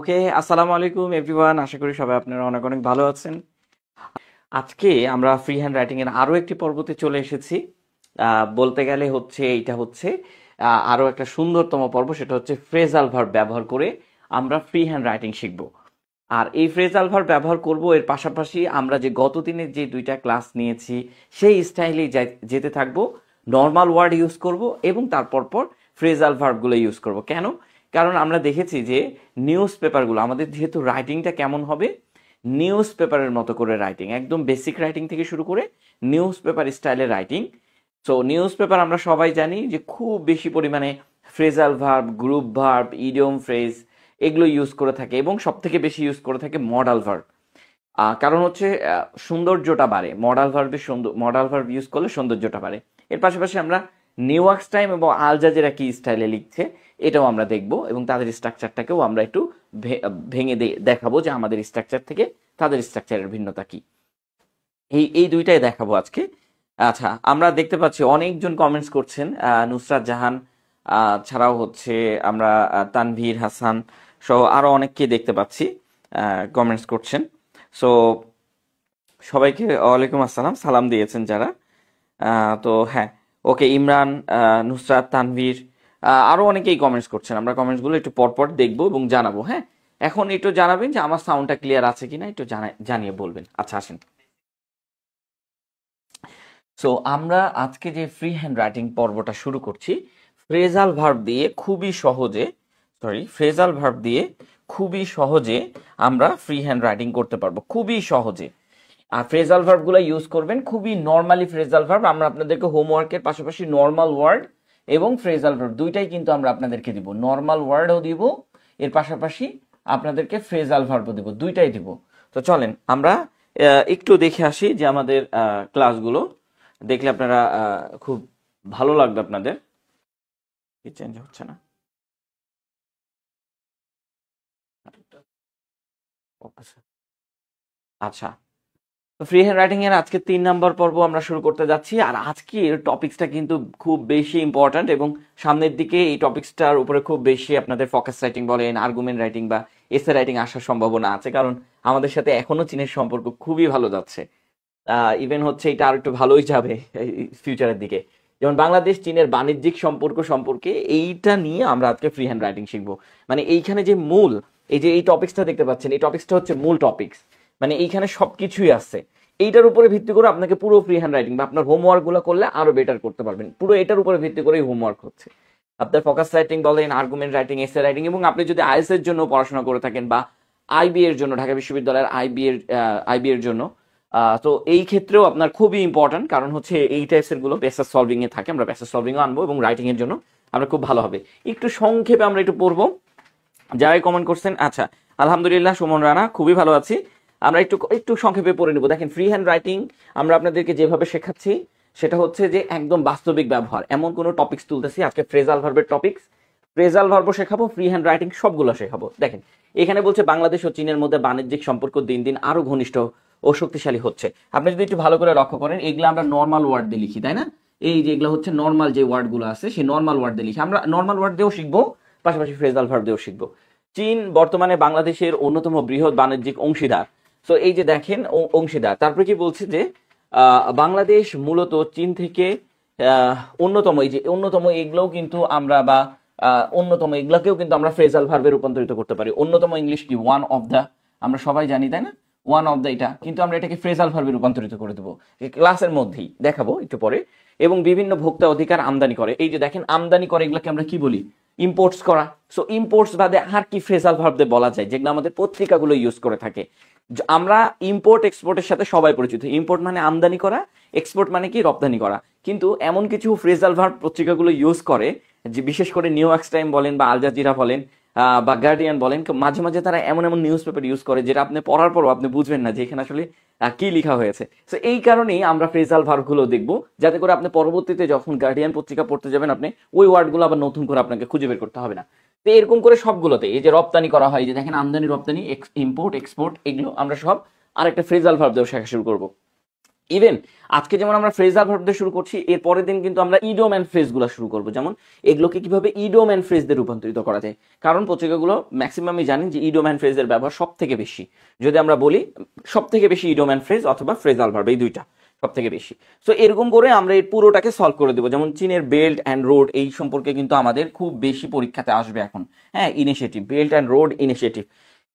ওকে, আসসালামু আলাইকুম এভরিওয়ান। আশা করি সবাই আপনারা অনেক অনেক ভালো আছেন। আজকে আমরা ফ্রি হ্যান্ড রাইটিং এর আরো একটি পর্বতে চলে এসেছি। বলতে গেলে হচ্ছে এইটা হচ্ছে আরো একটা সুন্দরতম পর্ব, সেটা হচ্ছে ফ্রেজাল ভার্ব ব্যবহার করে আমরা ফ্রি হ্যান্ড রাইটিং শিখব। আর এই ফ্রেজাল ভার্ব ব্যবহার করব, এর পাশাপাশি আমরা যে গত দিনের যে দুইটা ক্লাস নিয়েছি সেই স্টাইলেই যেতে থাকবো। নর্মাল ওয়ার্ড ইউজ করব এবং তারপর পর ফ্রেজাল ভার্বগুলো ইউজ করব। কেন? কারণ আমরা দেখেছি যে নিউজ পেপারগুলো আমাদের যেহেতু রাইটিংটা কেমন হবে, নিউজ পেপারের মতো করে রাইটিং, একদম বেসিক রাইটিং থেকে শুরু করে নিউজ পেপার স্টাইলের রাইটিং। সো নিউজ পেপার আমরা সবাই জানি যে খুব বেশি পরিমাণে phrasal verb, group verb, idiom phrase এগুলো ইউজ করে থাকে এবং সব থেকে বেশি ইউজ করে থাকে মডাল ভার্ব। কারণ হচ্ছে সৌন্দর্যটা বাড়ে, মডাল ভার্ব ইউজ করলে সৌন্দর্যটা বাড়ে। এর পাশাপাশি আমরা নিউইয়র্ক টাইম এবং আল জাজিরা কি স্টাইলে লিখছে এটাও আমরা দেখব এবং তাদের স্ট্রাকচারটাকেও আমরা একটু ভেঙে দেখাবো যে আমাদের স্ট্রাকচার থেকে তাদের স্ট্রাকচারের ভিন্নতা কি। এই দুইটাই দেখাবো আজকে। আচ্ছা, আমরা দেখতে পাচ্ছি অনেকজন কমেন্টস করছেন, নুসরাত জাহান ছাড়াও হচ্ছে আমরা তানভীর হাসান সহ আরো অনেককে দেখতে পাচ্ছি কমেন্টস করছেন। সো সবাইকে ওয়ালাইকুম আসসালাম, সালাম দিয়েছেন যারা। তো হ্যাঁ, ওকে, ইমরান, নুসরাত, তানভীর আরো অনেকেই কমেন্টস করছেন। আমরা কমেন্টসগুলো একটু পরপর দেখবো এবং জানাবো। হ্যাঁ, এখন একটু জানাবেন যে আমার সাউন্ডটা ক্লিয়ার আছে কিনা, একটু জানিয়ে বলবেন। আচ্ছা, আসেন। সো আমরা আজকে যে ফ্রি হ্যান্ড রাইটিং পর্বটা শুরু করছি ফ্রেজাল ভার্ব দিয়ে খুবই সহজে আমরা ফ্রি হ্যান্ড রাইটিং করতে পারবো, খুবই সহজে। আর ফ্রেজাল ভার্বগুলো ইউজ করবেন খুবই নর্মালি। ফ্রেজাল ভার্ব আমরা আপনাদেরকে হোমওয়ার্কের পাশাপাশি নর্মাল ওয়ার্ড এবং ফ্রেজাল ভার্ব দুইটাই কিন্তু আমরা আপনাদেরকে দিব। নর্মাল ওয়ার্ডও দিব, এর পাশাপাশি আপনাদেরকে ফ্রেজাল ভার্বও দিব, দুইটাই দিব। তো চলেন আমরা একটু দেখে আসি যে আমাদের ক্লাসগুলো দেখলে আপনারা খুব ভালো লাগবে আপনাদের। চেঞ্জ হচ্ছে না, আচ্ছা। তো ফ্রি হ্যান্ড রাইটিং এর আজকে 3 নম্বর পর্ব আমরা শুরু করতে যাচ্ছি। আর আজকের টপিক্সটা কিন্তু খুব বেশি ইম্পর্ট্যান্ট এবং সামনের দিকে এই টপিক্সটার উপরে খুব বেশি আপনাদের ফোকাস রাইটিং বলেন, আর্গুমেন্ট রাইটিং বা এসে রাইটিং আসার সম্ভাবনা আছে, কারণ আমাদের সাথে এখনো চীনের সম্পর্ক খুবই ভালো যাচ্ছে। ইভেন হচ্ছে এটা আর একটু ভালোই যাবে ফিউচারের দিকে। যেমন বাংলাদেশ চীনের বাণিজ্যিক সম্পর্ক সম্পর্কে এইটা নিয়ে আমরা আজকে ফ্রি হ্যান্ড রাইটিং শিখবো। মানে এইখানে যে মূল এই টপিক্সটা দেখতে পাচ্ছেন, এই টপিক্সটা হচ্ছে মূল টপিক্স। মানে এইখানে সবকিছুই আছে। এইটার উপরে ভিত্তি করে আপনাকে পুরো ফ্রি হ্যান্ড রাইটিং বা আপনার হোমওয়ার্ক গুলো করলে আরো বেটার করতে পারবেন। পুরো এটার উপরে ভিত্তি করেই হোমওয়ার্ক হচ্ছে। আপনার ফোকাস রাইটিং বলেন, আর্গুমেন্ট রাইটিং, এসে রাইটিং, এবং আপনি যদি আইএস এর জন্য পড়াশোনা করে থাকেন বা আইবি এর জন্য, ঢাকা বিশ্ববিদ্যালয়ের আইবি এর জন্য, তো এই ক্ষেত্রেও আপনার খুবই ইম্পর্টেন্ট। কারণ হচ্ছে এই টাইপসের গুলো প্যাসেজ সলভিং এ থাকে, আমরা প্যাসেজ সলভিং আনবো এবং রাইটিং এর জন্য আমরা খুব ভালো হবে। একটু সংক্ষেপে আমরা একটু পড়বো যারাই কমেন্ট করছেন। আচ্ছা, আলহামদুলিল্লাহ, সুমন রানা, খুবই ভালো আছি। আমরা একটু একটু সংক্ষেপে পড়ে নেব। দেখেন, ফ্রি হ্যান্ড রাইটিং আমরা আপনাদেরকে যেভাবে শেখাচ্ছি সেটা হচ্ছে যে একদম বাস্তবিক ব্যবহার, এমন কোনো টপিক্স তুলতেছি। আজকে ফ্রেজাল ভার্বের টপিক্স, ফ্রেজাল ভার্ব শেখাবো, ফ্রি হ্যান্ড রাইটিং সবগুলো শেখাবো। দেখেন, এখানে বলছে বাংলাদেশ ও চীনের মধ্যে বাণিজ্যিক সম্পর্ক দিন দিন আরো ঘনিষ্ঠ ও শক্তিশালী হচ্ছে। আপনি যদি একটু ভালো করে লক্ষ্য করেন, এগুলো আমরা নর্মাল ওয়ার্ড দিয়ে লিখি, তাই না? এই যে এগুলো হচ্ছে নর্মাল যে ওয়ার্ড গুলো আছে, সেই নর্মাল ওয়ার্ড দিয়ে লিখি। আমরা নর্মাল ওয়ার্ড দিয়েও শিখবো, পাশাপাশি ফ্রেজাল ভার্ব দিয়েও শিখবো। চীন বর্তমানে বাংলাদেশের অন্যতম বৃহৎ বাণিজ্যিক অংশীদার। তো এই যে দেখেন অংশীদার, তারপরে কি বলছে যে বাংলাদেশ মূলত চীন থেকে অন্যতম, এই যে অন্যতম এগুলোও কিন্তু আমরা বা অন্যতম এগুলাকেও কিন্তু আমরা ফ্রেজাল ভার্বে রূপান্তরিত করতে পারি। অন্যতম ইংলিশ কি? ওয়ান অফ দ্য, আমরা সবাই জানি, তাই না? ওয়ান অফ দ্য, এটা কিন্তু আমরা এটাকে ফ্রেজাল ভার্বে রূপান্তরিত করে দেবো, ক্লাসের মধ্যেই দেখাবো একটু পরে। এবং বিভিন্ন ভোক্তা অধিকার আমদানি করে, এই যে দেখেন আমদানি করে, এগুলাকে আমরা কি বলি? ইম্পোর্টস করা। সো ইম্পোর্টস বাদে আর কি ফ্রেজাল ভার্ব দিয়ে বলা যায় যেগুলো আমাদের পত্রিকাগুলো ইউজ করে থাকে? আমরা ইম্পোর্ট এক্সপোর্টের সাথে সবাই পরিচিত। ইম্পোর্ট মানে আমদানি করা, এক্সপোর্ট মানে কি? রপ্তানি করা। কিন্তু এমন কিছু ফ্রেজাল ভার্ব পত্রিকাগুলো ইউজ করে, যে বিশেষ করে নিউইয়র্ক টাইম বলেন বা আল জাজিরা বলেন বা গার্ডিয়ান বলেন, মাঝে মাঝে তারা এমন এমন নিউজ পেপার ইউজ করে যেটা আপনি পড়ার পরও আপনি বুঝবেন না যে এখানে আসলে কি লেখা হয়েছে। তো এই কারণেই আমরা ফ্রেজাল ভার্বগুলো দেখবো, যাতে করে আপনি পরবর্তীতে যখন গার্ডিয়ান পত্রিকা পড়তে যাবেন, আপনি ওই ওয়ার্ডগুলো আবার নতুন করে আপনাকে খুঁজে বের করতে হবে না। তো এরকম করে সবগুলোতে, এই যে রপ্তানি করা হয়, যে দেখেন আমদানি, রপ্তানি, ইম্পোর্ট, এক্সপোর্ট, এগুলো আমরা সব আরেকটা ফ্রেজাল ভার্ব দিয়ে শেখা শুরু করবো। ইভেন আজকে যেমন আমরা ফ্রেজাল ভার্ব দিয়ে শুরু করছি, এর পরের দিন কিন্তু আমরা ইডিয়ম অ্যান্ড ফ্রেজগুলো শুরু করবো। যেমন এগুলোকে কিভাবে ইডিয়ম অ্যান্ড ফ্রেজদের রূপান্তরিত করা যায়, কারণ পত্রিকাগুলো ম্যাক্সিমামই জানেন যে ইডিয়ম অ্যান্ড ফ্রেজের ব্যবহার সব থেকে বেশি। যদি আমরা বলি সব থেকে বেশি ইডিয়ম অ্যান্ড ফ্রেজ অথবা ফ্রেজাল ভার্ব, এই দুইটা সব থেকে বেশি। সো এরকম করে আমরা এই পুরোটাকে সলভ করে দেবো। যেমন চীনের বেল্ট অ্যান্ড রোড, এই সম্পর্কে কিন্তু আমাদের খুব বেশি পরীক্ষাতে আসবে এখন। হ্যাঁ, initiative, belt and Road initiative,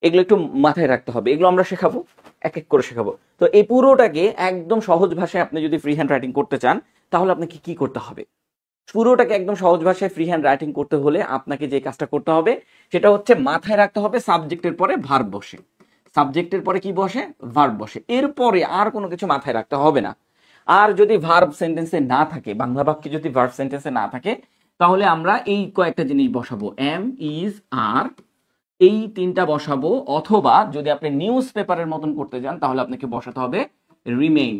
এগুলো একটু মাথায় রাখতে হবে, এগুলো আমরা শেখাবো, এক এক করে শেখাবো। তো এই পুরোটাকে একদম সহজ ভাষায় আপনি যদি ফ্রি হ্যান্ড রাইটিং করতে চান, তাহলে আপনাকে কি করতে হবে? পুরোটাকে একদম সহজ ভাষায় ফ্রি হ্যান্ড রাইটিং করতে হলে আপনাকে যে কাজটা করতে হবে সেটা হচ্ছে মাথায় রাখতে হবে সাবজেক্টের পরে ভার্ব বসে। সাবজেক্টের পরে কি বসে? ভার্ব বসে। এরপরে আর কোনো কিছু মাথায় রাখতে হবে না। আর যদি ভার্ব সেন্টেন্সে না থাকে, বাংলা বাক্যে যদি ভার্ব সেন্টেন্সে না থাকে, তাহলে আমরা এই কয়েকটা জিনিস বসাবো, এম, ইজ, আর, এই তিনটা বসাবো। অথবা যদি আপনি নিউজ পেপারের মতন করতে যান, তাহলে আপনাকে বসাতে হবে রিমেইন,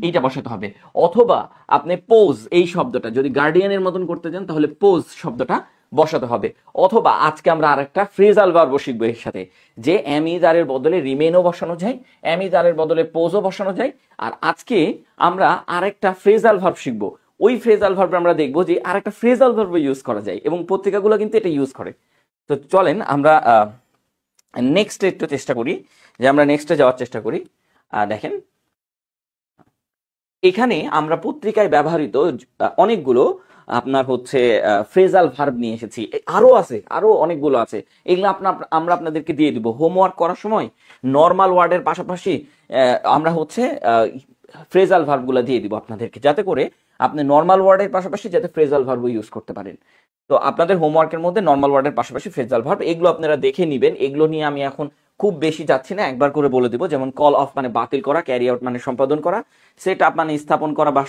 এইটা বসাতে হবে। অথবা আপনি পোজ, এই শব্দটা যদি গার্ডিয়ানের মতন করতে যান, তাহলে পোজ শব্দটা বসাতে হবে। অথবা আজকে আমরা আরেকটা ফ্রেজাল ভার্ব শিখবো এর সাথে, যে এম ইজ আর এর বদলে রিমেইনও বসানো যায়, এম ইজ আর এর বদলে পোজও বসানো যায়। আর আজকে আমরা আরেকটা ফ্রেজাল ভার্ব শিখবো, ওই ফ্রেজাল ভার্ব আমরা দেখবো যে আরেকটা ফ্রেজাল ভার্ব ইউজ করা যায়, এবং পত্রিকাগুলো কিন্তু এটা ইউজ করে। তো চলেন আমরা নেক্সট একটু চেষ্টা করি, যে আমরা নেক্সটে যাওয়ার চেষ্টা করি। দেখেন এখানে আমরা পত্রিকায় ব্যবহৃত অনেকগুলো আপনার হচ্ছে ফ্রেজাল ভার্ব নিয়ে এসেছি, আরো আছে, আরো অনেকগুলো আছে। এগুলো আমরা আপনাদেরকে দিয়ে দিব হোমওয়ার্ক করার সময়। নর্মাল ওয়ার্ডের পাশাপাশি আমরা হচ্ছে ফ্রেজাল ভার্বগুলো দিয়ে দিব আপনাদেরকে, যাতে করে আপনি নর্মাল ওয়ার্ডের পাশাপাশি যাতে ফ্রেজাল ভার্ব ইউজ করতে পারেন। তো আপনাদের হোমওয়ার্কের মধ্যে নর্মাল ওয়ার্ডের পাশাপাশি ফ্রেজাল ভার্ব, এগুলো আপনারা দেখে নেবেন। এগুলো নিয়ে আমি এখন খুব বেশি যাচ্ছি না, একবার করে বলে দিব। যেমন কল অফ মানে বাতিল করা, ক্যারি আউট মানে সম্পাদন করা, সেট আপ মানে স্থাপন করা বা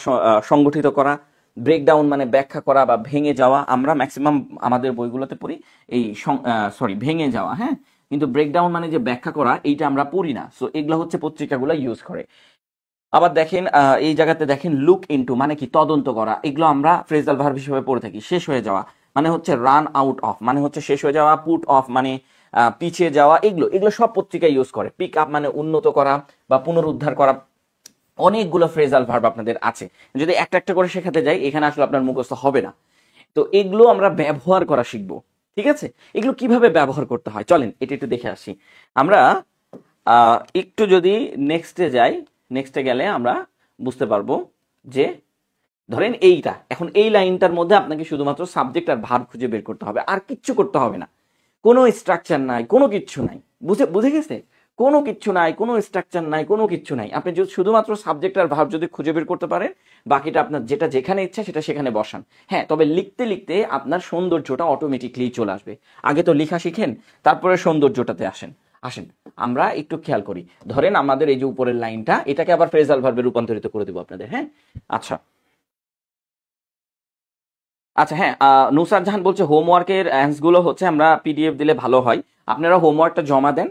সংগঠিত করা, ব্রেকডাউন মানে ব্যাখ্যা করা বা ভেঙে যাওয়া। আমরা ম্যাক্সিমাম আমাদের বইগুলোতে পড়ি এই ভেঙে যাওয়া, হ্যাঁ, কিন্তু ব্রেকডাউন মানে যে ব্যাখ্যা করা, এইটা আমরা পড়ি না। সো এগুলো হচ্ছে পত্রিকাগুলো ইউজ করে। আবার দেখেন এই জায়গাতে দেখেন লুক ইনটু মানে কি? তদন্ত করা। এগুলো আমরা ফ্রেজাল ভার্ব হিসেবে পড়ে থাকি। শেষ হয়ে যাওয়া মানে হচ্ছে রান আউট অফ, মানে হচ্ছে শেষ হয়ে যাওয়া। পুট অফ মানে পিছিয়ে যাওয়া। এগুলো সব পত্রিকা ইউজ করে। পিক আপ মানে উন্নত করা বা পুনরুদ্ধার করা। অনেকগুলো ফ্রেজাল ভার্ব আপনাদের আছে, যদি একটা একটা করে শেখাতে যাই এখানে আসলে আপনার মুখস্থ হবে না। তো এগুলো আমরা ব্যবহার করা শিখবো, ঠিক আছে? এগুলো কিভাবে ব্যবহার করতে হয় চলেন এটা একটু দেখে আসি। আমরা একটু যদি নেক্সটে যাই, নেক্সটে গেলে আমরা বুঝতে পারবো যে ধরেন এইটা, এখন এই লাইনটার মধ্যে আপনাকে শুধুমাত্র সাবজেক্ট আর ভার্ব খুঁজে বের করতে হবে, আর কিচ্ছু করতে হবে না। কোনো স্ট্রাকচার নাই, কোনো কিচ্ছু নাই, বুঝে গেছে? কোনো কিচ্ছু নাই, কোনো স্ট্রাকচার নাই, কোনো কিচ্ছু নাই। আপনি যদি শুধুমাত্র সাবজেক্ট আর ভার্ব যদি খুঁজে বের করতে পারেন, বাকিটা আপনার যেটা যেখানে ইচ্ছা সেটা সেখানে বসান। হ্যাঁ, তবে লিখতে লিখতে আপনার সৌন্দর্যটা অটোমেটিকলি চলে আসবে। আগে তো লেখা শিখেন, তারপরে সৌন্দর্যটাতে আসেন। আমরা একটু খেয়াল করি, ধরেন আমাদের এই যে উপরের লাইনটা, এটাকে আবার ফ্রেজাল ভার্বে রূপান্তরিত করে দেবো আপনাদের। হ্যাঁ, আচ্ছা আচ্ছা, হ্যাঁ, নুসরাত জাহান বলছে হোমওয়ার্কের গুলো হচ্ছে আমরা পিডিএফ দিলে ভালো হয়। আপনারা হোমওয়ার্কটা জমা দেন,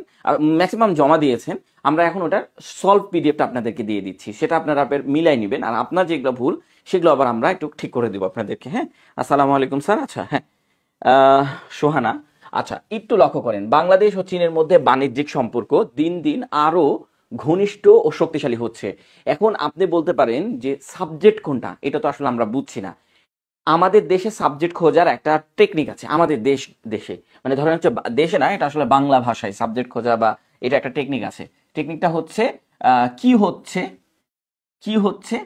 ম্যাক্সিমাম জমা দিয়েছেন। আমরা এখন ওটার সলভ পিডিএফটা আপনাদেরকে দিয়ে দিচ্ছি, সেটা আপনারা মিলাই নেবেন। আর আপনার যেগুলো ভুল সেগুলো আবার আমরা একটু ঠিক করে দিব আপনাদেরকে। হ্যাঁ, আসসালামু আলাইকুম স্যার। আচ্ছা, হ্যাঁ, সোহানা, আচ্ছা একটু লক্ষ্য করেন, বাংলাদেশ ও চীনের মধ্যে বাণিজ্যিক সম্পর্ক দিন দিন আরো ঘনিষ্ঠ ও শক্তিশালী হচ্ছে। এখন আপনি বলতে পারেন যে সাবজেক্ট কোনটা, এটা তো আসলে আমরা বুঝছি না। আমাদের দেশে সাবজেক্ট খোঁজার একটা টেকনিক আছে, আমাদের দেশে মানে ধরেন হচ্ছে দেশে না, এটা আসলে বাংলা ভাষায় সাবজেক্ট খোঁজা বা এটা একটা টেকনিক আছে। টেকনিকটা হচ্ছে কি হচ্ছে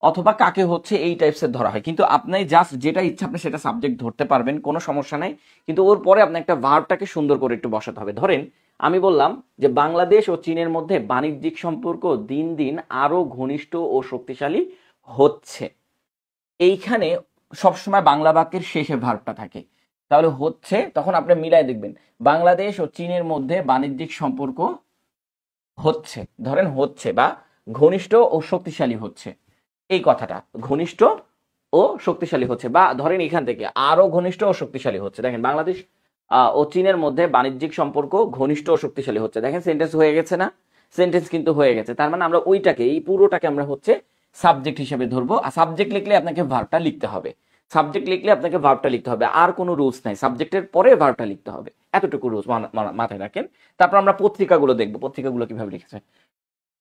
অথবা কাকে হচ্ছে, এই টাইপসের ধরা হয়। কিন্তু আপনি জাস্ট যেটা ইচ্ছা আপনি সেটা সাবজেক্ট ধরতে পারবেন, কোনো সমস্যা নাই। কিন্তু ওর পরে আপনি একটা ভার্বটাকে সুন্দর করে একটু বসাতে হবে। ধরেন আমি বললাম যে বাংলাদেশ ও চীনের মধ্যে বাণিজ্যিক সম্পর্ক দিন দিন আরো ঘনিষ্ঠ ও শক্তিশালী হচ্ছে। এইখানে সবসময় বাংলা বাক্যের শেষে ভার্বটা থাকে, তাহলে হচ্ছে, তখন আপনি মিলাই দেখবেন বাংলাদেশ ও চীনের মধ্যে বাণিজ্যিক সম্পর্ক হচ্ছে, ধরেন হচ্ছে বা ঘনিষ্ঠ ও শক্তিশালী হচ্ছে, এই কথাটা ঘনিষ্ঠ ও শক্তিশালী হচ্ছে, বা ধরেন এখান থেকে আরো ঘনিষ্ঠ ও শক্তিশালী হচ্ছে। দেখেন বাংলাদেশ ও চীনের মধ্যে বাণিজ্যিক সম্পর্ক ঘনিষ্ঠ ও শক্তিশালী হচ্ছে। দেখেন সেন্টেন্স হয়ে গেছে না? সেন্টেন্স কিন্তু হয়ে গেছে। তার মানে আমরা ওইটাকে, এই পুরোটাকে আমরা হচ্ছে সাবজেক্ট হিসেবে ধরবো। আর সাবজেক্ট লিখলে আপনাকে ভার্বটা লিখতে হবে, আর কোনো রুলস নাই, সাবজেক্টের পরে ভার্বটা লিখতে হবে, এতটুকু রুলস মাথায় রাখেন। তারপর আমরা পত্রিকাগুলো দেখবো, পত্রিকাগুলো কিভাবে লিখেছে।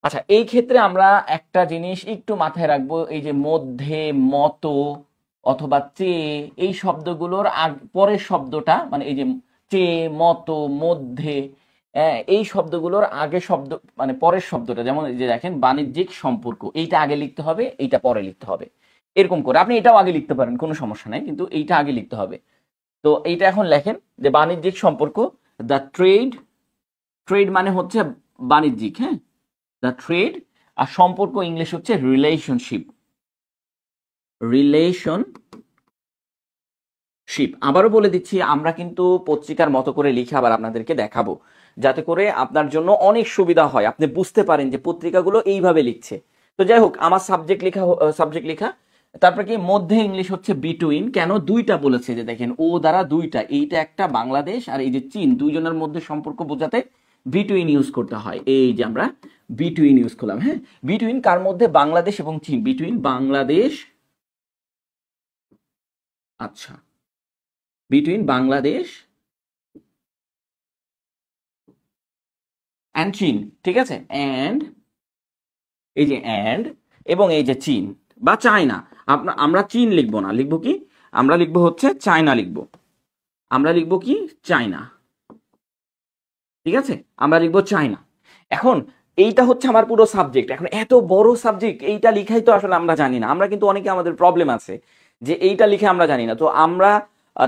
আচ্ছা, এই ক্ষেত্রে আমরা একটা জিনিস একটু মাথায় রাখবো, এই যে মধ্যে, মতো অথবা চেয়ে, এই শব্দগুলোর পরের শব্দটা, মানে এই যে চেয়ে, মতো, মধ্যে, এই শব্দগুলোর আগে শব্দ, মানে পরের শব্দটা, যেমন এই যে দেখেন বাণিজ্যিক সম্পর্ক, এইটা আগে লিখতে হবে, এইটা পরে লিখতে হবে, এরকম করে। আপনি এটাও আগে লিখতে পারেন, কোনো সমস্যা নাই, কিন্তু এইটা আগে লিখতে হবে। তো এইটা এখন লেখেন যে বাণিজ্যিক সম্পর্ক, দ্য ট্রেড, ট্রেড মানে হচ্ছে বাণিজ্যিক, হ্যাঁ, দ্য ট্রেড, আর সম্পর্ক ইংলিশ হচ্ছে রিলেশনশিপ, রিলেশনশিপ। আবারও বলে দিচ্ছি, আমরা কিন্তু পত্রিকার মতো করে লিখে আবার আপনাদেরকে দেখাবো, যাতে করে আপনার জন্য অনেক সুবিধা হয়, আপনি বুঝতে পারেন যে পত্রিকাগুলো এইভাবে লিখছে। তো যাই হোক, আমার সাবজেক্ট লেখা, তারপর কি মধ্যে ইংলিশ হচ্ছে বিটুইন। কেন দুইটা বলেছে, যে দেখেন ও দ্বারা দুইটা, এইটা একটা বাংলাদেশ আর এই যে চীন, দুইজনের মধ্যে সম্পর্ক বোঝাতে বিটুইন ইউজ করতে হয়। এই যে আমরা বিটুইন ইউজ করলাম, হ্যাঁ, বিটুইন কার মধ্যে, বাংলাদেশ এবং চীন, বিটুইন বাংলাদেশ, আচ্ছা, বিটুইন বাংলাদেশ অ্যান্ড চীন, ঠিক আছে, অ্যান্ড, এই যে অ্যান্ড, এবং এই যে চীন বা চায়না। আমরা চীন লিখবো না, লিখবো কি, আমরা লিখবো হচ্ছে চায়না, লিখবো, আমরা লিখবো কি, চায়না, ঠিক আছে, আমরা লিখবো চায়না। এখন এইটা হচ্ছে আমার পুরো সাবজেক্ট। এখন এত বড় সাবজেক্ট, এইটা লিখাই তো আসলে আমরা জানি না, আমরা কিন্তু অনেকে আমাদের প্রবলেম আছে যে এইটা লিখে আমরা জানি না। তো আমরা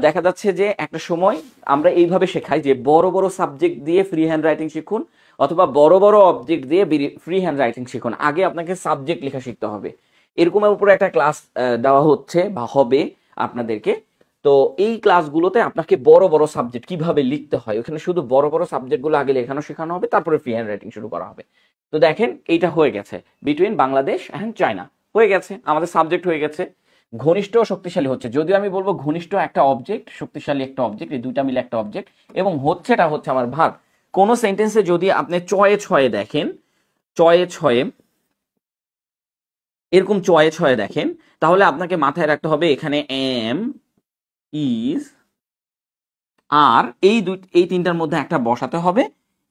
দেখা যাচ্ছে যে একটা সময় আমরা এইভাবে শেখাই যে বড় বড় সাবজেক্ট দিয়ে ফ্রি হ্যান্ড রাইটিং শিখুন, অথবা বড় বড় অবজেক্ট দিয়ে ফ্রি হ্যান্ড রাইটিং শিখুন, আগে আপনাকে সাবজেক্ট লেখা শিখতে হবে। এরকমের উপরে একটা ক্লাস দেওয়া হচ্ছে বা হবে আপনাদেরকে। তো এই ক্লাসগুলোতে আপনাকে বড় বড় সাবজেক্ট কিভাবে লিখতে হয়, ওখানে শুধু বড় বড় সাবজেক্টগুলো আগে লেখানো শেখানো হবে, তারপরে ফ্রি হ্যান্ড রাইটিং শুরু করা হবে। তো দেখেন এইটা হয়ে গেছে, বিটুইন বাংলাদেশ অ্যান্ড চায়না হয়ে গেছে, আমাদের সাবজেক্ট হয়ে গেছে। ঘনিষ্ঠ ও শক্তিশালী হচ্ছে, যদিও আমি বলবো ঘনিষ্ঠ একটা অবজেক্ট, শক্তিশালী একটা অবজেক্ট, এই দুইটা মিলে একটা অবজেক্ট, এবং হচ্ছেটা হচ্ছে আমার ভার্ব। কোন সেন্টেন্সে যদি আপনি চয়ে ছয়ে দেখেন, চয়ে ছয়ে, এরকম চয়ে ছয়ে দেখেন, তাহলে আপনাকে মাথায় রাখতে হবে এখানে এম, ইজ, আর এই তিনটার মধ্যে একটা বসাতে হবে,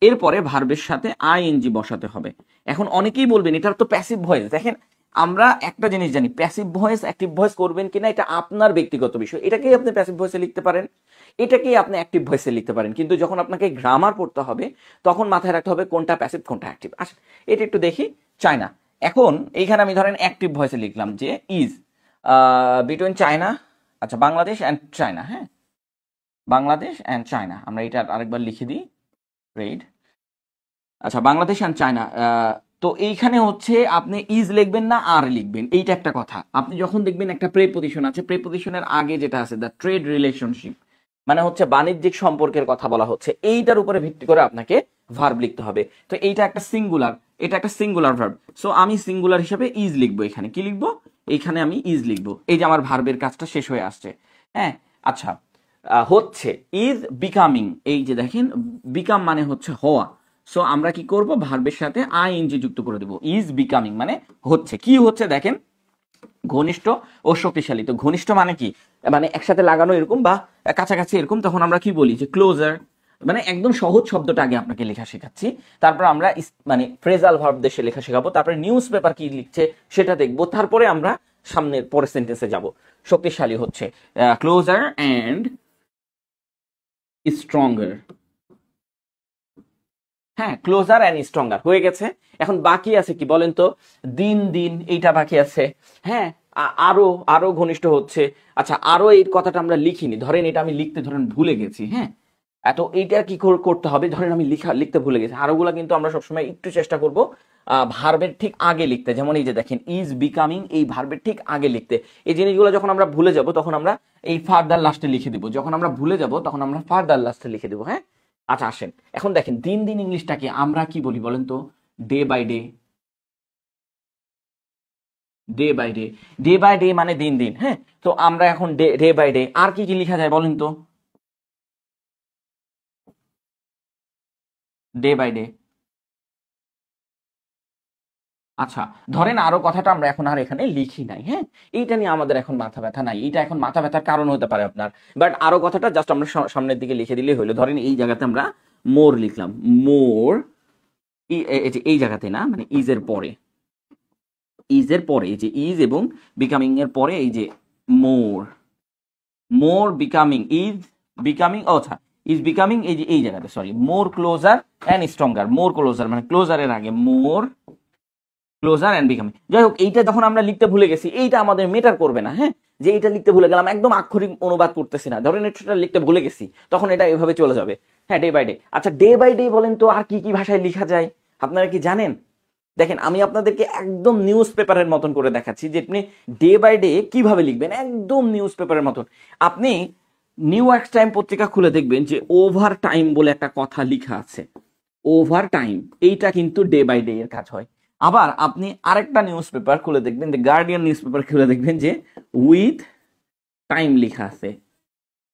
এরপরে ভার্বের সাথে আইএনজি বসাতে হবে। এখন অনেকেই বলবেন এটার তো প্যাসিভ ভয়েস। দেখেন, আমরা একটা জিনিস জানি, প্যাসিভ ভয়েস অ্যাক্টিভ ভয়েস করবেন কিনা এটা আপনার ব্যক্তিগত বিষয়, এটাকেই আপনি প্যাসিভ ভয়েসে লিখতে পারেন, এটাকেই আপনি অ্যাক্টিভ ভয়েসে লিখতে পারেন, কিন্তু যখন আপনাকে গ্রামার পড়তে হবে তখন মাথায় রাখতে হবে কোনটা প্যাসিভ কোনটা অ্যাক্টিভ। আচ্ছা, এটা একটু দেখি, চায়না। এখন এইখানে আমি ধরেন অ্যাক্টিভ ভয়েসে লিখলাম যে ইজ বিটুইন চায়না, আচ্ছা, বাংলাদেশ অ্যান্ড চায়না, হ্যাঁ, বাংলাদেশ অ্যান্ড চায়না, আমরা এটা আরেকবার লিখে দিই, ট্রেড, আচ্ছা, বাংলাদেশ অ্যান্ড চায়না। তো এইখানে হচ্ছে আপনি ইজ লিখবেন না আর লিখবেন, এইটা একটা কথা। আপনি যখন দেখবেন একটা প্রেপোজিশন আছে, প্রেপোজিশনের আগে যেটা আছে দ্য ট্রেড রিলেশনশিপ, মানে হচ্ছে বাণিজ্যিক সম্পর্কের কথা বলা হচ্ছে, এইটার উপরে ভিত্তি করে আপনাকে ভার্ব লিখতে হবে। তো এইটা একটা সিঙ্গুলার, এটা একটা সিঙ্গুলার ভার্ব, সো আমি সিঙ্গুলার হিসাবে ইজ লিখবো। এখানে কি লিখবো, এইখানে আমি ইজ লিখবো। এই যে আমার ভার্বের কাজটা শেষ হয়ে আসছে, হ্যাঁ। আচ্ছা, হচ্ছে ইজ বিকামিং, এই যে দেখেন বিকাম মানে হচ্ছে হওয়া, সো আমরা কি করব, ভার্বের সাথে আইএনজি যুক্ত করে দেব, ইজ বিকামিং মানে হচ্ছে, কি হচ্ছে দেখেন, ঘনিষ্ঠ ও শক্তিশালী। তো ঘনিষ্ঠ মানে কি, মানে একসাথে লাগানো এরকম বা কাছাকাছি এরকম, তখন আমরা কি বলি যে ক্লোজার, মানে একদম সহজ শব্দটা আগে আপনাকে লেখা শেখাচ্ছি, তারপর আমরা মানে ফ্রেজাল ভার্ব দেশে লেখা শেখাবো, তারপরে নিউজ পেপার কি লিখছে সেটা দেখবো, তারপরে আমরা সামনের পরের সেন্টেন্সে যাব। শক্তিশালী হচ্ছে ক্লোজার অ্যান্ড স্ট্রঙ্গার, হ্যাঁ, ক্লোজার অ্যান্ড স্ট্রঙ্গার হয়ে গেছে। এখন বাকি আছে কি বলেন তো, দিন দিন, এইটা বাকি আছে, হ্যাঁ, আরো আরো ঘনিষ্ঠ হচ্ছে। আচ্ছা, আরো এই কথাটা আমরা লিখিনি, ধরেন এটা আমি লিখতে ধরেন ভুলে গেছি, হ্যাঁ, এত এইটা কি করতে হবে, ধরেন আমি লিখতে ভুলে গেছি, আরোগুলা কিন্তু আমরা সবসময় একটু চেষ্টা করব ভার্বের ঠিক আগে লিখতে। যেমন এই যে দেখেন ইজ বিকামিং, এই ভার্বের ঠিক আগে লিখতে। এই জিনিসগুলো যখন আমরা ভুলে যাব তখন আমরা এই ফার্দার লাস্টে লিখে দিব, যখন আমরা ভুলে যাব তখন আমরা ফার্দার লাস্টে লিখে দিব, হ্যাঁ। আচ্ছা, আসেন এখন দেখেন দিন দিন ইংলিশটাকে আমরা কি বলি বলেন তো, day by day, day by day, day by day মানে দিন দিন, হ্যাঁ। তো আমরা এখন ডে ডে বাই ডে আর কি কি লেখা যায় বলেন তো, ডে বাই ডে। আচ্ছা, ধরেন আরো কথাটা আমরা এখন আর এখানে লিখি নাই, হ্যাঁ, এইটা নিয়ে আমাদের এখন মাথা ব্যথা নাই, এইটা এখন মাথা ব্যথার কারণ হতে পারে আপনার, বাট আরো কথাটা জাস্ট আমরা সামনের দিকে লিখে দিলেই হলো। ধরেন এই জায়গাতে আমরা মোর লিখলাম, মোর এই জায়গাতে না, মানে ইজ এর পরে, এই যে ইজ এবং বিকামিং এর পরে এই যে মোর, বিকামিং, ইজ বিকামিং, আচ্ছা ইজ বিকামিং, এই যে এই জায়গাতে sorry, more closure and stronger, more closure মানে ক্লোজারের আগে মোর ক্লোজার অ্যান্ড বিকামিং। যাই হোক, এইটা যখন আমরা লিখতে ভুলে গেছি, এইটা আমাদের মেটার করবে না, হ্যাঁ, যে এইটা লিখতে ভুলে গেলাম, একদম আক্ষরিক অনুবাদ করতেছি না, ধরেন এটা লিখতে ভুলে গেছি, তখন এটা এভাবে চলে যাবে, হ্যাঁ, ডে বাই ডে। আচ্ছা, ডে বাই ডে বলেন তো আর কি কি ভাষায় লেখা যায়, আপনারা কি জানেন? দেখেন, আমি আপনাদেরকে একদম নিউজ পেপারের মতন করে দেখাচ্ছি যে আপনি ডে বাই ডে কিভাবে লিখবেন, একদম নিউজ পেপারের মতন। আপনি নিউ ইয়র্ক টাইম পত্রিকা খুলে দেখবেন যে ওভার টাইম বলে একটা কথা লেখা আছে, ওভার টাইম, এইটা কিন্তু ডে বাই ডে এর কাজ হয়। আবার আপনি আরেকটা নিউজ পেপার খুলে দেখবেন, যে গার্ডিয়ান নিউজ পেপার খুলে দেখবেন যে উইথ টাইম লেখা আছে,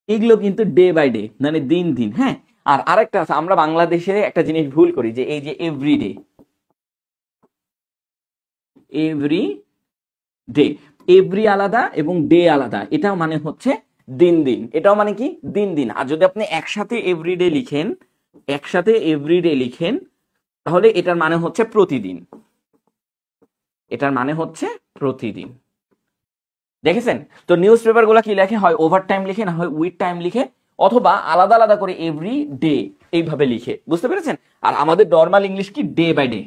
এগুলো কিন্তু ডে বাই ডে মানে দিন দিন, হ্যাঁ। আর আরেকটা আছে, আমরা বাংলাদেশে একটা জিনিস ভুল করি, যে এই যে এভরিডে, এভরি ডে, এভরি আলাদা এবং ডে আলাদা, এটাও মানে হচ্ছে দিন দিন, এটাও মানে কি দিন দিন। আর যদি আপনি একসাথে এভরিডে লিখেন, একসাথে এভরিডে লিখেন, তাহলে এটার মানে হচ্ছে প্রতিদিন, এটার মানে হচ্ছে প্রতিদিন। দেখেছেন তো, নিউজ পেপার গুলা কি লেখে, হয় ওভার টাইম লিখে, না হয় উইথ টাইম লিখে, অথবা আলাদা আলাদা করে এভরি ডে এইভাবে লিখে, বুঝতে পেরেছেন? আর আমাদের নর্মাল ইংলিশ কি ডে বাই ডে,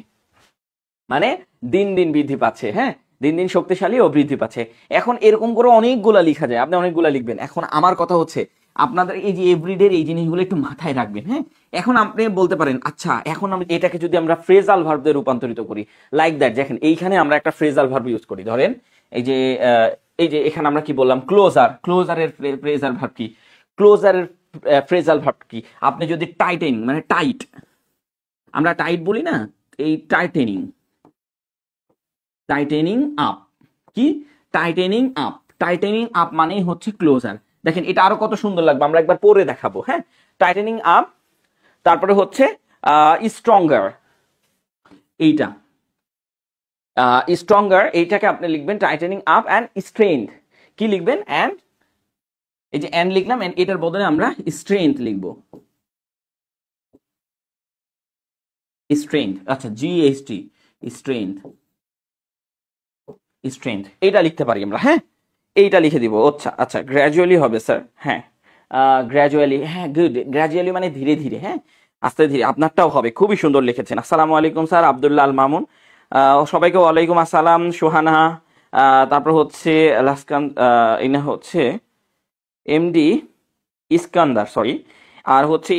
মানে দিন দিন বৃদ্ধি পাচ্ছে, হ্যাঁ, দিন দিন শক্তিশালী ও বৃদ্ধি পাচ্ছে। এখন এরকম করে অনেকগুলা লিখা যায়, আপনি অনেকগুলা লিখবেন। এখন আমার কথা হচ্ছে, আপনাদের এই যে এভরিডে এই জিনিসগুলো একটু মাথায় রাখবেন, হ্যাঁ। এখন আপনি বলতে পারেন, আচ্ছা এখন আমি এটাকে যদি আমরা ফ্রেজাল ভার্বে রূপান্তরিত করি, লাইক দ্যাট, দেখেন এইখানে আমরা একটা ফ্রেজাল ভার্ব ইউজ করি, ধরেন এই যে এখানে আমরা কি বললাম, ক্লোজার, ক্লোজারের ফ্রেজাল ভার্ব কি, ক্লোজারের ফ্রেজাল ভার্ব কি? আপনি যদি টাইটেন মানে টাইট, আমরা টাইট বলি না, এই টাইটেনিং, টাইটেনিং আপ, কি টাইটেনিং আপ, টাইটেনিং আপ মানেই হচ্ছে ক্লোজার। দেখেন এটা আরো কত সুন্দর লাগবে, আমরা একবার পরে দেখাবো, হ্যাঁ। টাইটেনিং আপ, তারপরে হচ্ছে স্ট্রঙ্গার, এইটা স্ট্রঙ্গার, এইটাকে আপনি লিখবেন টাইটেনিং আপ অ্যান্ড স্ট্রেংথ, কি লিখবেন, অ্যান্ড এই যে অ্যান্ড লিখলাম, অ্যান্ড এটার বদলে আমরা স্ট্রেংথ লিখবো, স্ট্রেংথ, আচ্ছা জিএসটি, স্ট্রেংথ, স্ট্রেংথ এইটা লিখতে পারি আমরা, হ্যাঁ, এইটা লিখে দিব। আচ্ছা আচ্ছা, গ্র্যাজুয়ালি হবে স্যার, হ্যাঁ, গ্র্যাজুয়ালি, হ্যাঁ, গুড, গ্র্যাজুয়ালি মানে ধীরে ধীরে, হ্যাঁ, আস্তে ধীরে, আপনারটাও হবে, খুবই সুন্দর লিখেছেন। আসসালামু আলাইকুম স্যার, আব্দুল্লাহ আল মামুন, সবাইকে ওয়ালাইকুম আসসালাম, সোহানা, তারপর হচ্ছে লাসকান, ইনা হচ্ছে এমডি ইস্কান্দার, সরি, আর হচ্ছে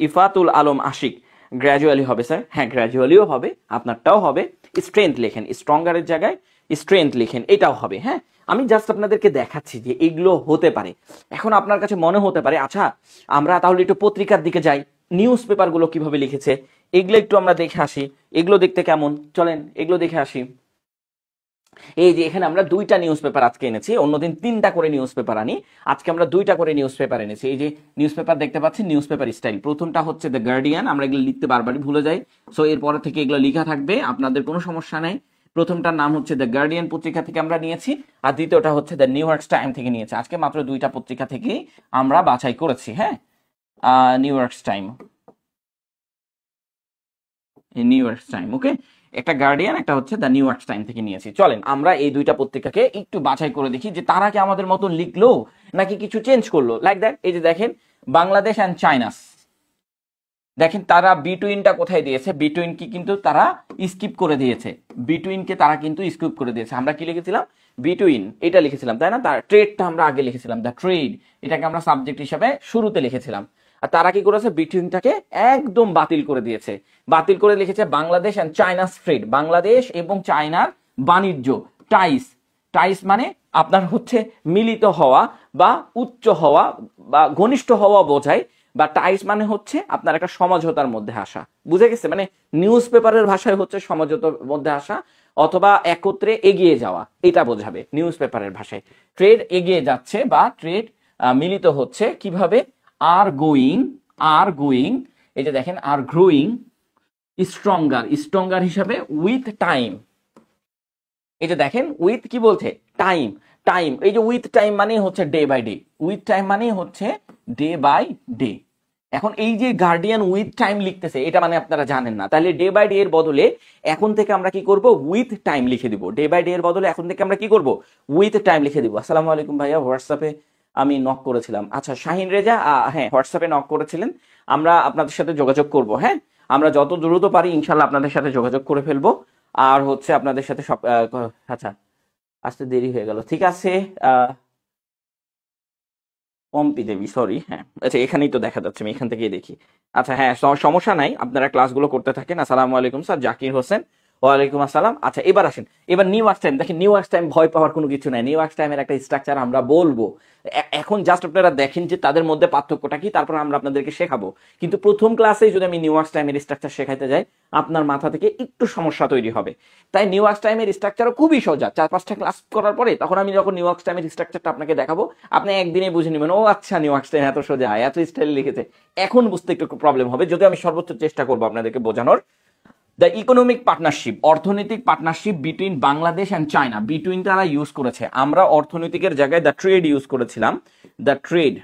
ইফাতুল আলম আশিক, গ্র্যাজুয়ালি হবে স্যার, হ্যাঁ, গ্র্যাজুয়ালিও হবে, আপনারটাও হবে। স্ট্রেংথ লেখেন, স্ট্রঙ্গারের জায়গায় স্ট্রেংথ লিখেন, এটাও হবে, হ্যাঁ। আমি জাস্ট আপনাদেরকে দেখাচ্ছি যে এগুলো হতে পারে। এখন আপনার কাছে মনে হতে পারে, আচ্ছা আমরা তাহলে একটু পত্রিকার দিকে যাই, নিউজ পেপারগুলো কিভাবে লিখেছে এগুলো একটু আমরা দেখে আসি, এগুলো দেখতে কেমন, চলেন এগুলো দেখে আসি। এই যে এখানে আমরা দুইটা নিউজ পেপার আজকে এনেছি, অন্যদিন তিনটা করে নিউজ পেপার আনি, আজকে আমরা দুইটা করে নিউজ পেপার এনেছি। এই যে নিউজ পেপার দেখতে পাচ্ছি, নিউজ পেপার স্টাইল, প্রথমটা হচ্ছে দ্য গার্ডিয়ান, আমরা এগুলো লিখতে বারবারই ভুলে যাই, সো এরপরে থেকে এগুলো লেখা থাকবে, আপনাদের কোনো সমস্যা নাই। প্রথমটার নাম হচ্ছে দ্য গার্ডিয়ান পত্রিকা থেকে আমরা নিয়েছি, আর দ্বিতীয়টা হচ্ছে দ্য নিউ ইয়র্ক টাইম থেকে নিয়েছি। আজকে মাত্র দুইটা পত্রিকা থেকেই আমরা বাছাই করেছি, হ্যাঁ, New York Time, New York Time, okay, একটা গার্ডিয়ান, একটা হচ্ছে দ্য নিউ ইয়র্ক টাইম থেকে নিয়েছি। চলেন আমরা এই দুইটা পত্রিকাকে একটু বাছাই করে দেখি যে তারা কি আমাদের মতো লিখলো নাকি কিছু চেঞ্জ করলো। লাইক দ্যাট, এই যে দেখেন বাংলাদেশ অ্যান্ড চাইনাস, দেখেন তারা বিটুইনটা কোথায় দিয়েছে, বিটুইন কি কিন্তু তারা স্কিপ করে দিয়েছে, বিটুইনকে তারা কিন্তু স্কিপ করে দিয়েছে। আমরা কি লিখেছিলাম, বিটুইন এটা লিখেছিলাম, তাই না, তার ট্রেডটা আমরা আগে লিখেছিলাম, দ্য ট্রেড, এটাকে আমরা সাবজেক্ট হিসাবে শুরুতে লিখেছিলাম। আর তারা কি করেছে, বিটুইনটাকে একদম বাতিল করে দিয়েছে, বাতিল করে লিখেছে Bangladesh and China's trade, Bangladesh এবং চায়নার বাণিজ্য, টাইস, টাইস মানে আপনার হচ্ছে মিলিত হওয়া বা উচ্চ হওয়া বা ঘনিষ্ঠ হওয়া বোঝায়, বা টাইস মানে হচ্ছে আপনার একটা সমঝোতার মধ্যে আসা, বুঝে গেছে, মানে নিউজ পেপারের ভাষায় হচ্ছে সমঝোতার মধ্যে আসা অথবা একত্রে এগিয়ে যাওয়া, এটা বোঝাবে নিউজ পেপারের ভাষায়। ট্রেড এগিয়ে যাচ্ছে বা ট্রেড মিলিত হচ্ছে কিভাবে, আর গোয়িং, আর গোয়িং, এই যে দেখেন আর গ্রোয়িং, স্ট্রঙ্গার, স্ট্রঙ্গার হিসাবে উইথ টাইম, এই যে দেখেন উইথ কি বলছে, টাইম, টাইম, এই যে উইথ টাইম মানে হচ্ছে day by day, with time মানে হচ্ছে ডে বাই ডে, এখন এই যে গার্ডিয়ান উইথ টাইম লিখতেছে, এটা মানে আপনারা জানেন না। তাহলে ডে বাই ডে এর বদলে এখন থেকে আমরা কি করব, উইথ টাইম লিখে দিব। ডে বাই ডে এর বদলে এখন থেকে আমরা কি করব, উইথ টাইম লিখে দিব। আসসালামু আলাইকুম ভাইয়া, হোয়াটসঅ্যাপে আমি নক করেছিলাম। আচ্ছা শাহিন রেজা, হ্যাঁ হোয়াটসঅ্যাপে নক করেছিলেন, আমরা আপনাদের সাথে যোগাযোগ করব। হ্যাঁ, আমরা যত দ্রুত পারি ইনশাল্লাহ আপনাদের সাথে যোগাযোগ করে ফেলবো। আর হচ্ছে আপনাদের সাথে সব আচ্ছা আসতে দেরি হয়ে গেল, ঠিক আছে। পম্পি দেবী, সরি, হ্যাঁ আচ্ছা এখানেই তো দেখা যাচ্ছে, আমি এখান থেকেই দেখি। আচ্ছা হ্যাঁ, সমস্যা নাই, আপনারা ক্লাসগুলো করতে থাকেন। আসসালামু আলাইকুম স্যার, জাকির হোসেন। ওয়ালাইকুম আসসালাম। আচ্ছা এবার আসেন, এবার নিউ ওয়ার্ক টাইম দেখেন। নিউ ওয়ার্ক টাইম ভয় পাওয়ার কোনো কিছু নাই, নিউ ওয়ার্ক টাইমের একটা স্ট্রাকচার আমরা বলবো। এখন জাস্ট আপনারা দেখেন যে তাদের মধ্যে পার্থক্যটা কি, তারপর আমরা আপনাদেরকে শেখাবো। কিন্তু প্রথম ক্লাসেই যদি আমি নিউ ওয়ার্ক টাইমের স্ট্রাকচার শেখাইতে যাই, আপনার মাথা থেকে একটু সমস্যা তৈরি হবে। তাই নিউ ওয়ার্ক টাইমের স্ট্রাকচারও খুবই সোজা। 4-5টা ক্লাস করার পরে তখন আমি যখন নিউ ওয়ার্ক টাইমের স্ট্রাকচারটা আপনাকে দেখাবো, আপনি একদিনে বুঝে নেবেন, ও আচ্ছা নিউ ওয়ার্ক টাইম এত সোজা, এত স্টাইল লিখেছে। এখন বুঝতে একটু প্রবলেম হবে, যদি আমি সর্বোচ্চ চেষ্টা করবো আপনাদেরকে বোঝানোর। দ্য ইকোনমিক পার্টনারশিপ, অর্থনৈতিক partnership between Bangladesh and China. Between তারা ইউজ করেছে, আমরা অর্থনৈতিকের জায়গায় দ্য ট্রেড ইউজ করেছিলাম। দ্য ট্রেড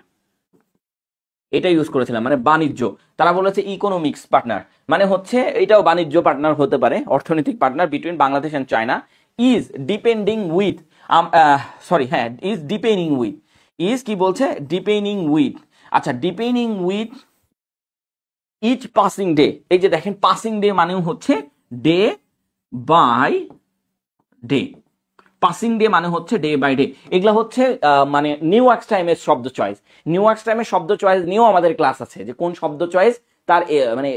এটা ইউজ করেছিলাম, মানে বাণিজ্য। তারা বলেছে ইকোনমিক্স পার্টনার, মানে হচ্ছে এটাও বাণিজ্য পার্টনার হতে পারে, অর্থনৈতিক partner between Bangladesh and China. Is depending with, sorry হ্যাঁ, ইজ ডিপেন্ডিং উইথ, ইজ কি বলছে, ডিপেন্ডিং উইথ। আচ্ছা depending with each passing day. এই যে দেখেন পাসিং ডে মানেও হচ্ছে day by day, passing day মানে হচ্ছে ডে বাই ডে। এগুলা হচ্ছে মানে নিউ ওয়ার্ক টাইমের শব্দ চয়েস। নিউ ওয়ার্ক টাইমের শব্দ চয়েস নিয়েও আমাদের ক্লাস আছে, যে কোন শব্দ চয়েস তার মানে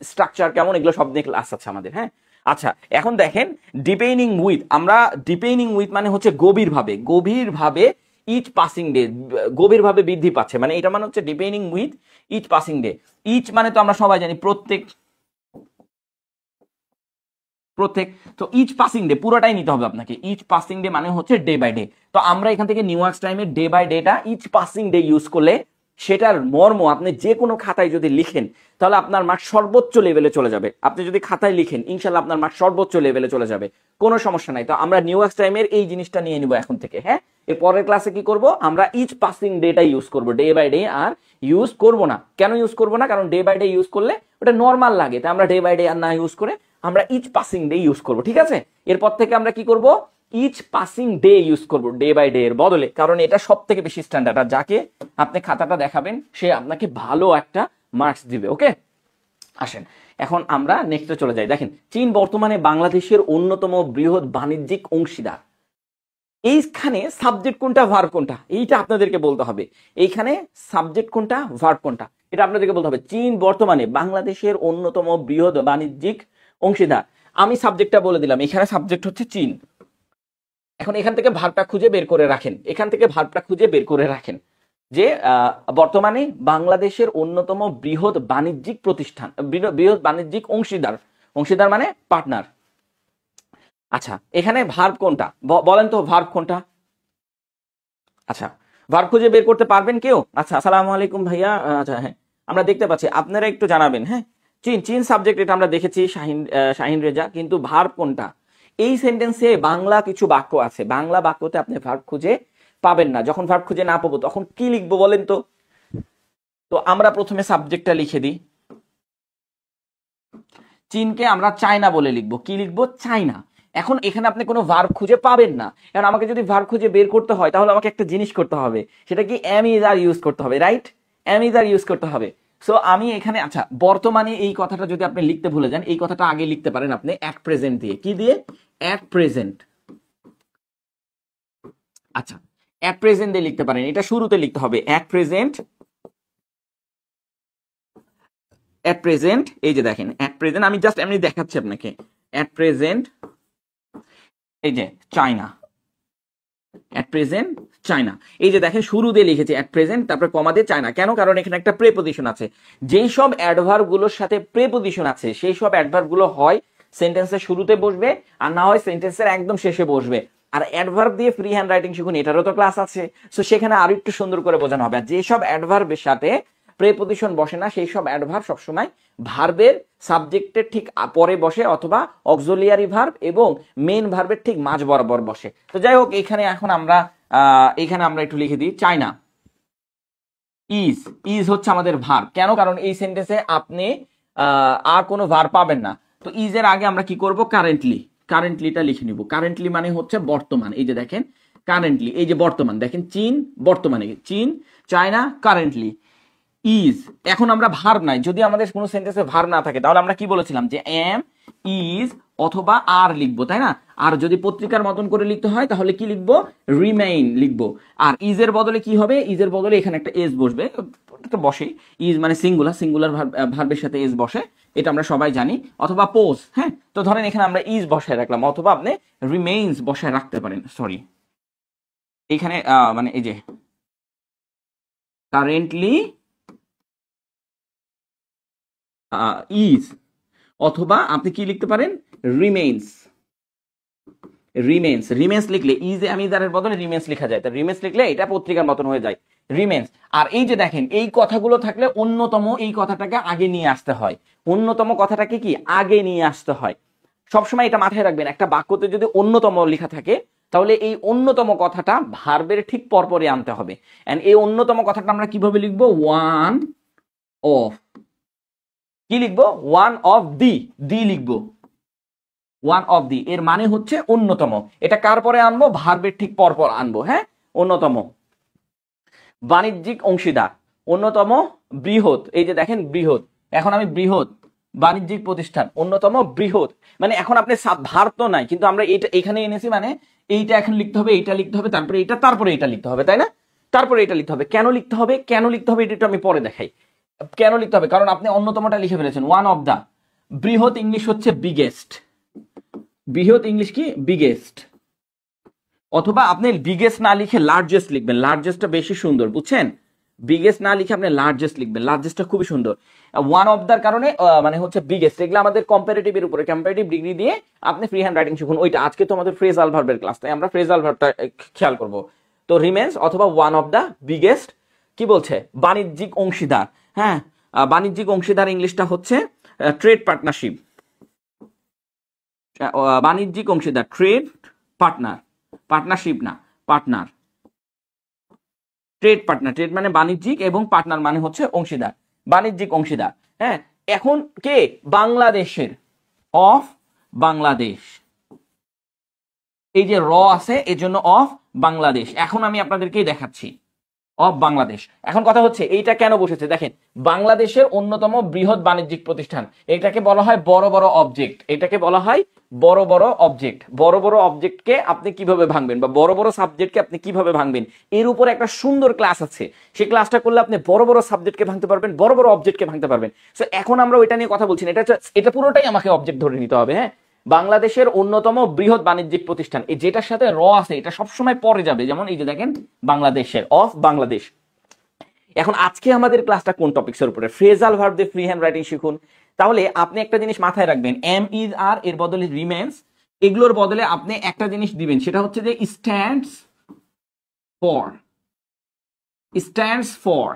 স্ট্রাকচার কেমন, এগুলো শব্দ নিয়ে ক্লাস আছে আমাদের। হ্যাঁ আচ্ছা এখন দেখেন ডিপেন্ডিং উইথ, আমরা ডিপেন্ডিং উইথ মানে হচ্ছে গভীরভাবে, গভীরভাবে ইচ পাসিং ডে, গভীরভাবে বৃদ্ধি পাচ্ছে, মানে এটা মানে হচ্ছে depending with each passing day. Each মানে তো আমরা সবাই জানি প্রত্যেক, প্রত্যেক। তো ইচ পাসিং ডে পুরোটাই নিতে হবে আপনাকে, ইচ পাসিং ডে মানে হচ্ছে ডে বাই ডে। তো আমরা এখান থেকে নিউ ওয়ার্ক টাইমের day by data each passing day use করলে সেটার মর্ম আপনি যে কোনো খাতায় যদি লিখেন তাহলে আপনার মার্ক সর্বোচ্চ লেভেলে চলে যাবে। আপনি যদি খাতায় লিখেন ইনশাল্লাহ আপনার মার্ক সর্বোচ্চ লেভেলে চলে যাবে, কোনো সমস্যা নাই। তো আমরা নিউ ওয়ার্ক টাইমের এই জিনিসটা নিয়ে নিব এখন থেকে। হ্যাঁ এর পরের ক্লাসে কি করব, আমরা ইচ পাসিং ডেটা ইউজ করব, ডে বাই ডে আর ইউজ করব না। কেন ইউজ করব না, কারণ ডে বাই ডে ইউজ করলে ওটা নর্মাল লাগে, তাই আমরা ডে বাই ডে আর না ইউজ করে আমরা ইচ পাসিং ডে ইউজ করব। ঠিক আছে, এরপর থেকে আমরা কি করব, ইচ পাসিং ডে ইউজ করব ডে বাই ডে এর বদলে, কারণ এটা সব থেকে বেশি স্ট্যান্ডার্ড। আর যাকে আপনি খাতাটা দেখাবেন সে আপনাকে ভালো একটা মার্কস দিবে। ওকে আসেন এখন আমরা নেক্সটে চলে যাই। দেখেন চীন বর্তমানে বাংলাদেশের অন্যতম বৃহৎ বাণিজ্যিক অংশীদার। এইখানে সাবজেক্ট কোনটা ভার্ব কোনটা এইটা আপনাদেরকে বলতে হবে। এইখানে সাবজেক্ট কোনটা ভার্ব কোনটা এটা আপনাদেরকে বলতে হবে। চীন বর্তমানে বাংলাদেশের অন্যতম বৃহৎ বাণিজ্যিক অংশীদার, আমি সাবজেক্টটা বলে দিলাম, এখানে সাবজেক্ট হচ্ছে চীন। এখন এখান থেকে ভার্বটা খুঁজে বের করে রাখেন, এখান থেকে ভার্বটা খুঁজে বের করে রাখেন যে বর্তমানে বাংলাদেশের অন্যতম বৃহৎ বাণিজ্যিক প্রতিষ্ঠান, বৃহৎ বাণিজ্যিক অংশীদার, অংশীদার মানে পার্টনার। আচ্ছা এখানে ভার্ব কোনটা বলেন তো, ভার্ব কোনটা? আচ্ছা ভার্ব খুঁজে বের করতে পারবেন কেউ? আচ্ছা আসসালামু আলাইকুম ভাইয়া। আচ্ছা হ্যাঁ আমরা দেখতে পাচ্ছি, আপনারা একটু জানাবেন। হ্যাঁ চীন, চীন সাবজেক্ট এটা আমরা দেখেছি, শাহিন রেজা, কিন্তু ভার্ব কোনটা? এই সেন্টেন্সে বাংলা কিছু বাক্য আছে, বাংলা বাক্যতে আপনি ভার্ব খুঁজে পাবেন না। যখন ভার্ব খুঁজে না পাবো তখন কি লিখবো বলেন তো? তো আমরা প্রথমে সাবজেক্টটা লিখে দিই, চীনকে আমরা চায়না বলে লিখবো। কি লিখবো? চায়না। এখন এখানে আপনি কোনো ভার্ব খুঁজে পাবেন না, কারণ আমাকে যদি ভার্ব খুঁজে বের করতে হয় তাহলে আমাকে একটা জিনিস করতে হবে, সেটা কি এম ইজ আর ইউজ করতে হবে, রাইট? এম ইজ আর ইউজ করতে হবে। সো আমি এখানে আচ্ছা বর্তমানে এই কথাটা যদি আপনি লিখতে ভুলে যান, এই কথাটা আগে লিখতে পারেন আপনি অ্যাট প্রেজেন্ট দিয়ে। কি দিয়ে? At present. আচ্ছা অ্যাট প্রেজেন্ট দিয়ে লিখতে পারেন, এটা শুরুতে লিখতে হবে অ্যাট প্রেজেন্ট। অ্যাট প্রেজেন্ট, এই যে দেখেন অ্যাট প্রেজেন্ট, আমি জাস্ট এমনি দেখাচ্ছি আপনাকে। অ্যাট প্রেজেন্ট এই যে চায়না, অ্যাট প্রেজেন্ট চায়না, এই যে দেখেন শুরু দিয়ে লিখেছি অ্যাট প্রেজেন্ট, তারপর কমা দিয়ে চায়না। কেন? কারণ এখানে একটা প্রেপোজিশন আছে। যেই সব অ্যাডভার্ব গুলোর সাথে প্রেপোজিশন আছে সেই সব অ্যাডভার্ব গুলো হয় সেন্টেন্সের শুরুতে বসবে, আর না হয় সেন্টেন্সের একদম শেষে বসবে। আর অ্যাডভার্ব দিয়ে ফ্রি হ্যান্ড রাইটিং শিখুন, এটারও তো ক্লাস আছে, সো সেখানে আরো একটু সুন্দর করে বোঝানো হবে। আর যেসব অ্যাডভার্বের সাথে প্রেপোজিশন বসে না সেই সব অ্যাডভার্ব সবসময় ভার্বের সাবজেক্টের ঠিক পরে বসে, অথবা অক্সিলিয়ারি ভার্ব এবং মেইন ভার্বের ঠিক মাঝ বরাবর বসে। তো যাই হোক এখানে এখন আমরা এখানে আমরা একটু লিখে দিই চায়না। ইজ, ইজ হচ্ছে আমাদের ভার্ব। কেন? কারণ এই সেন্টেন্সে আপনি আর কোনো ভার্ব পাবেন না। তো ইজ এর আগে আমরা কি করব? কারেন্টলি, কারেন্টলিটা লিখে নিব। কারেন্টলি মানে হচ্ছে বর্তমান। এই যে দেখেন কারেন্টলি, এই যে বর্তমান, দেখেন চীন বর্তমানে, চীন চায়না কারেন্টলি। ইজ, এখন আমরা ভার্ব নাই, যদি আমাদের কোনো সেন্টেন্সে ভার্ব না থাকে তাহলে আমরা কি বলেছিলাম যে এম, ইজ অথবা আর লিখবো, তাই না? আর যদি পত্রিকার মতন করে লিখতে হয় তাহলে কি লিখবো? রিমেইন লিখবো। আর ইজের বদলে কি হবে? ইজের বদলে এখানে একটা এস বসবে, তো বসে। ইজ মানে সিঙ্গুলার, সিঙ্গুলার ভার্বের সাথে এস বসে, এটা আমরা সবাই জানি। অথবা পোজ, হ্যাঁ। তো ধরেন এখানে আমরা ইজ বসায় রাখলাম, অথবা আপনি রিমেইনস বসায় রাখতে পারেন। সরি, এখানে মানে এই যে কারেন্টলি ইজ, অথবা আপনি কি লিখতে পারেন? রিমেইনস। রিমেন্স, রিমেন্স লিখলে ইজ আমি দ্বারের বদলে রিমেন্স লেখা যায়, তা রিমেন্স লিখলে এটা পত্রিকার মতন হয়ে যায়, রিমেন্স। আর এই যে দেখেন এই কথাগুলো থাকলে অন্যতম এই কথাটাকে আগে নিয়ে আসতে হয়। অন্যতম কথাটাকে কি আগে নিয়ে আসতে হয়। সবসময় এটা মাথায় রাখবেন, একটা বাক্যতে যদি অন্যতম লেখা থাকে তাহলে এই অন্যতম কথাটা ভার্বের ঠিক পরপরই আনতে হবে। এন্ড এই অন্যতম কথাটা আমরা কিভাবে লিখবো? ওয়ান অফ, কি লিখবো? ওয়ান অফ দি, দি লিখবো। ওয়ান অফ দি এর মানে হচ্ছে অন্যতম। এটা কার পরে আনবো? ভার্বের ঠিক পরপর আনবো, হ্যাঁ। অন্যতম। বাণিজ্যিক অংশীদার, অন্যতম বৃহৎ, এই যে দেখেন বৃহৎ, এখন আমি বৃহৎ বাণিজ্যিক প্রতিষ্ঠান, অন্যতম বৃহৎ। মানে এখন আপনি ভার্ব তো নাই, কিন্তু আমরা এইটা এখানে এনেছি, মানে এইটা এখন লিখতে হবে, এইটা লিখতে হবে, তারপরে এটা, তারপরে এটা লিখতে হবে, তাই না? তারপরে এটা লিখতে হবে। কেন লিখতে হবে? কেন লিখতে হবে এটা আমি পরে দেখাই। কেন লিখতে হবে? কারণ আপনি অন্যতমটা লিখে ফেলেছেন, ওয়ান অফ দা। বৃহৎ ইংলিশ হচ্ছে বিগেস্ট, বৃহৎ ইংলিশ কি? বিগেস্ট। অথবা আপনি বিগেস্ট না লিখে লার্জেস্ট লিখবেন, লার্জেস্টটা বেশি সুন্দর, বুঝছেন? বিগেস্ট না লিখে আপনি লার্জেস্ট লিখবেন, লার্জেস্টটা খুবই সুন্দর। ওয়ান অফ দার কারণে মানে হচ্ছে বিগেস্ট, এগুলো আমাদের কম্পারেটিভের উপরে, কম্পারেটিভ ডিগ্রি দিয়ে আপনি ফ্রি হ্যান্ড রাইটিং শিখুন। ওইটা আজকে তো আমাদের ফ্রেজাল ভার্বের ক্লাস, তাই আমরা ফ্রেজাল ভার্বটা খেয়াল করব। তো রিমেন্স অথবা ওয়ান অফ দা বিগেস্ট। কি বলছে? বাণিজ্যিক অংশীদার, হ্যাঁ। বাণিজ্যিক অংশীদার ইংলিশটা হচ্ছে ট্রেড পার্টনারশিপ। বাণিজ্যিক অংশীদার, ট্রেড পার্টনার, পার্টনারশিপ না, পার্টনার। ট্রেড পার্টনার, ট্রেড মানে বাণিজ্যিক এবং পার্টনার মানে হচ্ছে অংশীদার, বাণিজ্যিক অংশীদার, হ্যাঁ। এখন কে? বাংলাদেশের, অফ বাংলাদেশ। এই যে র আছে এর জন্য অফ বাংলাদেশ। এখন আমি আপনাদেরকেই দেখাচ্ছি অফ বাংলাদেশ। এখন কথা হচ্ছে এইটা কেন বসেছে? দেখেন, বাংলাদেশের অন্যতম বৃহৎ বাণিজ্যিক প্রতিষ্ঠান, এটাকে বলা হয় বড় বড় অবজেক্ট, এটাকে বলা হয় বড় বড় অবজেক্ট। বড় বড় অবজেক্টকে আপনি কিভাবে ভাঙবেন, বা বড় বড় সাবজেক্টকে আপনি কিভাবে ভাঙবেন, এর উপর একটা সুন্দর ক্লাস আছে। সেই ক্লাসটা করলে আপনি বড় বড় সাবজেক্টকে ভাঙতে পারবেন, বড় বড় অবজেক্টকে ভাঙতে পারবেন। সো এখন আমরা ওইটা নিয়ে কথা বলছি না, এটা পুরোটাই আমাকে অবজেক্ট ধরে নিতে হবে, হ্যাঁ। বাংলাদেশের অন্যতম বৃহৎ বাণিজ্যিক প্রতিষ্ঠান, এই যেটার সাথে র আছে এটা সবসময় পরে যাবে, যেমন এই যে দেখেন বাংলাদেশের, অফ বাংলাদেশ। এখন আজকে আমাদের ক্লাসটা কোন টপিকসের উপরে? ফ্রেজাল ভার্ব দিয়ে ফ্রি হ্যান্ড রাইটিং শিখুন। তাহলে আপনি একটা জিনিস মাথায় রাখবেন, এম, ইজ, আর এর বদলে রিমেন্স, এগুলোর বদলে আপনি একটা জিনিস দিবেন, সেটা হচ্ছে যে stands for, stands for.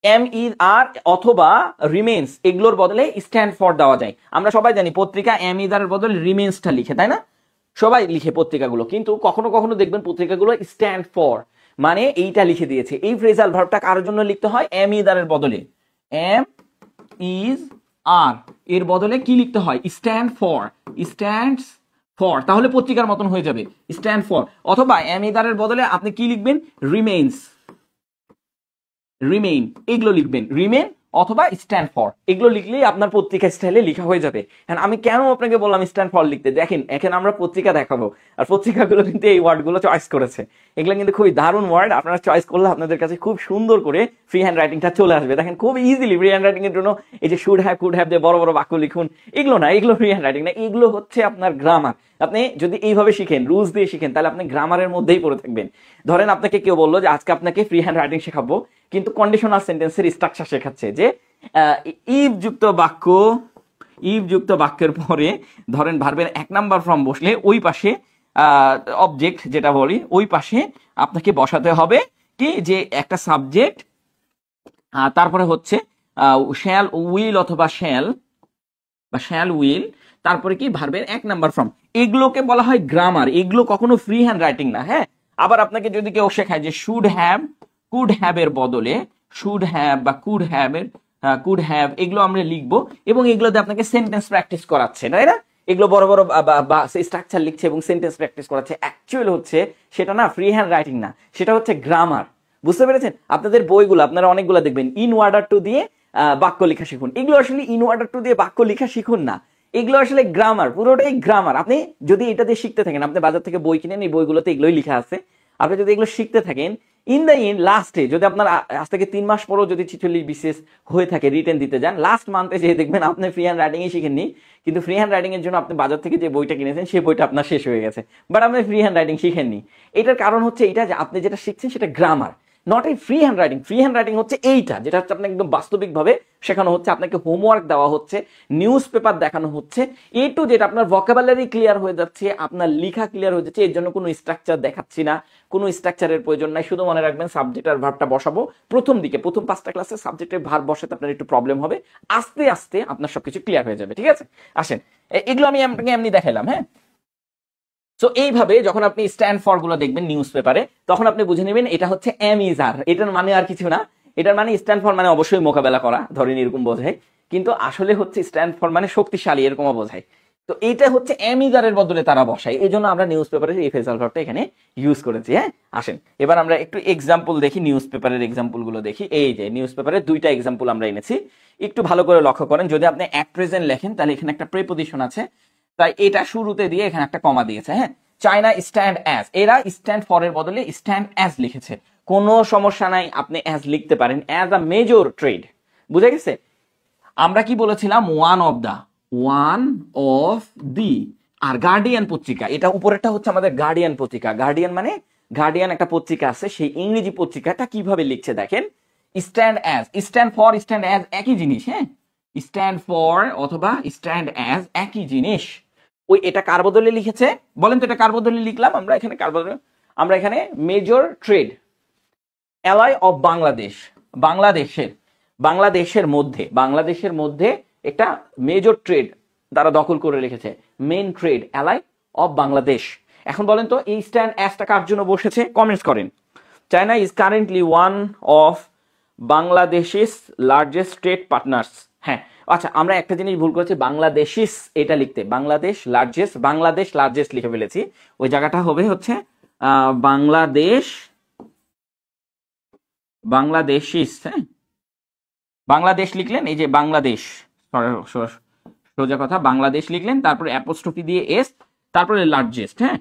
M, is, আর অথবা রিমেন্স এগুলোর বদলে স্ট্যান্ড ফর দেওয়া যায়। আমরা সবাই জানি পত্রিকা এম, ইজ, আর এর বদলে রিমেন্সটা লিখে, তাই না? সবাই লিখে পত্রিকাগুলো, কিন্তু কখনো কখনো দেখবেন পত্রিকাগুলো স্ট্যান্ড ফর মানে এইটা লিখে দিয়েছে। এই ফ্রেজাল ভার্বটা কার জন্য লিখতে হয়? এম, ইজ, আর এর বদলে, এম, ইজ, আর এর বদলে কি লিখতে হয়? স্ট্যান্ড ফর, স্ট্যান্ডস ফর, তাহলে পত্রিকার মতন হয়ে যাবে, স্ট্যান্ড ফর। অথবা এম, ইজ, আর এর বদলে আপনি কি লিখবেন? রিমেইনস, রিমেইন, এগুলো লিখবেন, রিমেন অথবা স্ট্যান্ড ফর, এগুলো লিখলেই আপনার পত্রিকা স্টাইলে লেখা হয়ে যাবে। আমি কেন আপনাকে বললাম স্ট্যান্ড ফর লিখতে? দেখেন এখানে আমরা পত্রিকা দেখাবো, আর পত্রিকাগুলো কিন্তু এই ওয়ার্ডগুলো চয়েস করেছে। এগুলো কিন্তু খুবই দারুণ ওয়ার্ড, আপনারা চয়েস করলে আপনাদের কাছে খুব সুন্দর করে ফ্রি হ্যান্ড রাইটিংটা চলে আসবে। দেখেন খুব ইজিলি ফ্রি হ্যান্ড রাইটিং এর জন্য এই যে শুড হ্যাভ, কুড হ্যাভ দিয়ে বড় বড় বাক্য লিখুন, এগুলো না, এগুলো ফ্রি হ্যান্ড রাইটিং না, এগুলো হচ্ছে আপনার গ্রামার। আপনি যদি এইভাবে শিখেন, রুলস দিয়ে শিখেন, তাহলে আপনি গ্রামারের মধ্যেই পড়ে থাকবেন। ধরেন আপনাকে কেউ বললো যে আজকে আপনাকে ফ্রি হ্যান্ড রাইটিং শেখাবো, কিন্তু কন্ডিশনাল সেন্টেন্সের স্ট্রাকচার শেখাচ্ছে, যে ইফ যুক্ত বাক্য, ইফ যুক্ত বাক্যের পরে ধরেন ভার্বের এক নাম্বার ফর্ম বসলে ওই পাশে অবজেক্ট যেটা বলি, ওই পাশে আপনাকে বসাতে হবে কি, যে একটা সাবজেক্ট, তারপরে হচ্ছে শ্যাল উইল অথবা শ্যাল, বা শ্যাল উইল, তারপরে কি ভার্বের এক নাম্বার ফর্ম। এগুলোকে বলা হয় গ্রামার, এগুলো কখনো ফ্রি হ্যান্ড রাইটিং না, হ্যাঁ। আবার আপনাকে যদি কেউ শেখায় যে শুড হ্যাভ, কুড হ্যাভ এর বদলে শুড হ্যাভ বা কুড হ্যাভ এগুলো আমরা লিখবো, এবং এগুলোতে আপনাকে সেন্টেন্স প্র্যাকটিস করাচ্ছে, তাই না? এগুলো বড় বড় স্ট্রাকচার লিখছে এবং সেন্টেন্স প্র্যাকটিস করাচ্ছে। অ্যাকচুয়ালি হচ্ছে সেটা না ফ্রি হ্যান্ড রাইটিং না, সেটা হচ্ছে গ্রামার। বুঝতে পেরেছেন? আপনাদের বইগুলো আপনারা অনেকগুলো দেখবেন ইন অর্ডার টু দিয়ে বাক্য লেখা শিখুন। এগুলো আসলে ইন অর্ডার টু দিয়ে বাক্য লেখা শিখুন না, এগুলো আসলে গ্রামার, পুরোটাই গ্রামার। আপনি যদি এটা দিয়ে শিখতে থাকেন, আপনি বাজার থেকে বই কিনেন, এই বইগুলোতে এগুলোই লেখা আছে, আপনি যদি এগুলো শিখতে থাকেন, ইন দ্য ইন লাস্টে যদি আপনার আজ থেকে 3 মাস পরেও যদি 46 বিসিএস হয়ে থাকে, রিটেন দিতে যান, লাস্ট মান্থে যে দেখবেন আপনি ফ্রি হ্যান্ড রাইটিংই শিখেননি, কিন্তু ফ্রি হ্যান্ড রাইটিং এর জন্য আপনি বাজার থেকে যে বইটা কিনেছেন সেই বইটা আপনার শেষ হয়ে গেছে, বাট আপনি ফ্রি হ্যান্ড রাইটিং শিখেননি। এটার কারণ হচ্ছে এটা যে আপনি যেটা শিখছেন সেটা গ্রামার, নট এই free hand writing. Free hand writing হচ্ছে এইটা, যেটা হচ্ছে আপনাকে একদম বাস্তবিকভাবে শেখানো হচ্ছে, আপনাকে হোমওয়ার্ক দেওয়া হচ্ছে, নিউজ পেপার দেখানো হচ্ছে, এ টু জেড আপনার ভোকাবুলারি ক্লিয়ার হয়ে যাচ্ছে, আপনার লেখা ক্লিয়ার হয়ে যাচ্ছে। এর জন্য কোনো স্ট্রাকচার দেখাচ্ছি না, কোনো স্ট্রাকচারের প্রয়োজন নাই। শুধু মনে রাখবেন সাবজেক্ট আর ভার্বটা বসাবো প্রথম দিকে, প্রথম 5টা ক্লাসে সাবজেক্টের ভার্ব বসাতে আপনার একটু প্রবলেম হবে, আস্তে আস্তে আপনার সবকিছু ক্লিয়ার হয়ে যাবে। ঠিক আছে, আসেন এগুলো আমি আপনাকে এমনি দেখাইলাম। হ্যাঁ, সো এইভাবে যখন আপনি স্ট্যান্ড ফর গুলো দেখবেন নিউজ পেপারে, তখন আপনি বুঝে নেবেন এটা হচ্ছে এম ইজ আর, এটার মানে আর কিছু না। এটার মানে স্ট্যান্ড ফর মানে অবশ্যই মোকাবেলা করা, ধরেন এরকম বোঝায়, কিন্তু আসলে হচ্ছে স্ট্যান্ড ফর মানে শক্তিশালী, এরকম বোঝায়। তো এইটা হচ্ছে এম ইজ আর এর বদলে তারা বসায়, এই জন্য আমরা নিউজ পেপারের এই ফ্রেজাল ভার্বটা এখানে ইউজ করেছি। হ্যাঁ, আসেন এবার আমরা একটু এক্সাম্পল দেখি, নিউজ পেপারের এক্সাম্পল গুলো দেখি। এই যে নিউজ পেপারের 2টা এক্সাম্পল আমরা এনেছি, একটু ভালো করে লক্ষ্য করেন। যদি আপনি অ্যাট প্রেজেন্ট লেখেন তাহলে এখানে একটা প্রিপোজিশন আছে, তাই এটা শুরুতে দিয়ে এখানে একটা কমা দিয়েছে। হ্যাঁ, চায়না স্ট্যান্ড অ্যাজ, এরা স্ট্যান্ড ফর এর বদলে স্ট্যান্ড অ্যাজ লিখেছে, কোনো সমস্যা নাই, আপনি অ্যাজ লিখতে পারেন, অ্যাজ আ মেজর ট্রেড। বুঝে গেছে? আমরা কি বলেছিলাম? ওয়ান অফ দি, আর গার্ডিয়ান পত্রিকা, এটা উপরেরটা হচ্ছে আমাদের গার্ডিয়ান পত্রিকা। গার্ডিয়ান মানে গার্ডিয়ান একটা পত্রিকা আছে, সেই ইংরেজি পত্রিকাটা কিভাবে লিখছে দেখেন, stand as, stand for stand as একই জিনিস। হ্যাঁ, স্ট্যান্ড ফর অথবা স্ট্যান্ড অ্যাজ একই জিনিস। ওই এটা কার বদলে লিখেছে বলেন তো? এটা কার বদলে লিখলাম আমরা এখানে? কার বদলে? আমরা এখানে major trade ally of Bangladesh, বাংলাদেশের মধ্যে একটা মেজর ট্রেড তারা দখল করে রেখেছে, main trade ally of Bangladesh. এখন বলেন তো এই স্ট্যান্ড অ্যাজটা কার জন্য বসেছে? কমেন্টস করেন। China is currently one of বাংলাদেশের লার্জেস্ট ট্রেড পার্টনার্স। হ্যাঁ, আচ্ছা আমরা একটা জিনিস ভুল করেছি, বাংলাদেশিস এটা লিখতে বাংলাদেশ লার্জেস্ট লিখে ফেলেছি। ওই জায়গাটা হবে হচ্ছে বাংলাদেশিস। হ্যাঁ, বাংলাদেশ লিখলেন, এই যে বাংলাদেশ, সোজা কথা বাংলাদেশ লিখলেন, তারপরে অ্যাপোস্ট্রফি দিয়ে এস, তারপরে লার্জেস্ট। হ্যাঁ,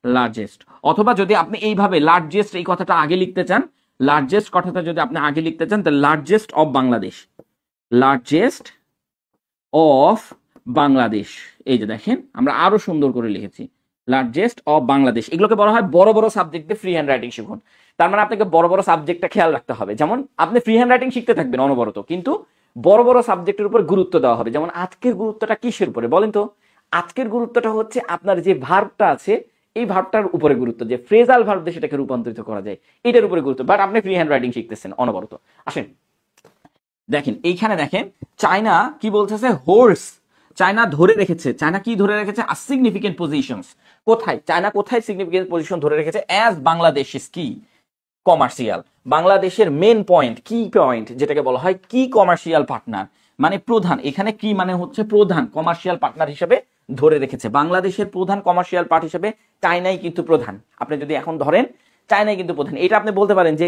লার্জেস্ট। অথবা যদি আপনি এইভাবে লার্জেস্ট এই কথাটা আগে লিখতে চান, লার্জেস্ট কথাটা যদি আপনি আগে লিখতে চান, তাহলে largest of Bangladesh, largest of Bangladesh. এই যে দেখেন আমরা আরো সুন্দর করে লিখেছি, লার্জেস্ট অফ বাংলাদেশ। এগুলোকে বলা হয় বড় বড় সাবজেক্টে ফ্রি হ্যান্ড রাইটিং শিখুন। তার মানে আপনাকে বড় বড় সাবজেক্টটা খেয়াল রাখতে হবে। যেমন আপনি ফ্রি হ্যান্ড রাইটিং শিখতে থাকবেন অনবরত, কিন্তু বড় বড় সাবজেক্টের উপর গুরুত্ব দেওয়া হবে। যেমন আজকের গুরুত্বটা কিসের উপরে বলেন তো? আজকের গুরুত্বটা হচ্ছে আপনার যে ভার্বটা আছে এই ভার্বটার উপরে গুরুত্ব, যে ফ্রেজাল ভার্ব দিয়ে সেটাকে রূপান্তরিত করা যায়, এটার উপরে গুরুত্ব। বাট আপনি ফ্রি হ্যান্ড রাইটিং শিখতেছেন অনবরত। আসেন দেখেন এইখানে দেখেন, চায়না কি বলতেছে? হোর্স, চায়না ধরে রেখেছে। চায়না কি ধরে রেখেছে? A significant positions. কোথায়? চায়না কোথায় সিগনিফিকেন্ট পজিশন ধরে রেখেছে? অ্যাজ বাংলাদেশ ইজ কি কমার্শিয়াল, বাংলাদেশের মেন পয়েন্ট, কি পয়েন্ট যেটাকে বলা হয় কি কমার্শিয়াল পার্টনার, মানে প্রধান। এখানে কি মানে হচ্ছে প্রধান কমার্শিয়াল পার্টনার হিসেবে ধরে রেখেছে। বাংলাদেশের প্রধান কমার্শিয়াল পার্ট হিসেবে চায়নাই কিন্তু প্রধান। আপনি যদি এখন ধরেন চায়নাই কিন্তু প্রধান, এটা আপনি বলতে পারেন যে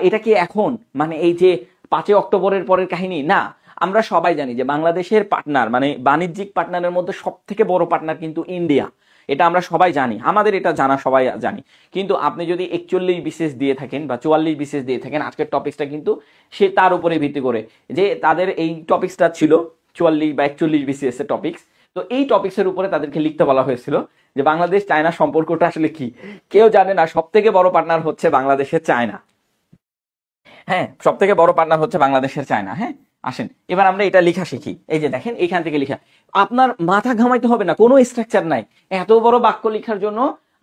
এটা কি এখন মানে এই যে 5 অক্টোবরের পরের কাহিনী না। আমরা সবাই জানি যে বাংলাদেশের পার্টনার মানে বাণিজ্যিক পার্টনারের মধ্যে সব থেকে বড় পার্টনার কিন্তু ইন্ডিয়া, এটা আমরা সবাই জানি, আমাদের এটা জানা সবাই জানি। কিন্তু আপনি যদি 41 বিসিএস দিয়ে থাকেন বা 44 বিসিএস দিয়ে থাকেন, আজকের টপিকসটা কিন্তু সে তার উপরে ভিত্তি করে যে তাদের এই টপিকসটা ছিল 44 বা 41 বিসিএস এর টপিকস। তো এই টপিকসের উপরে তাদেরকে লিখতে বলা হয়েছিল যে বাংলাদেশ চায়না সম্পর্কটা আসলে কি, কেউ জানে না। সব থেকে বড় পার্টনার হচ্ছে বাংলাদেশের চায়না। হ্যাঁ, সব থেকে বড় পার্টনার হচ্ছে বাংলাদেশের চায়না। হ্যাঁ, আসেন এবার আমরা এটা লেখা শিখি। এই যে দেখেন এইখান থেকে লেখা, আপনার মাথা ঘামাইতে হবে না, কোনো স্ট্রাকচার নাই। এত বড় বাক্য লেখার জন্য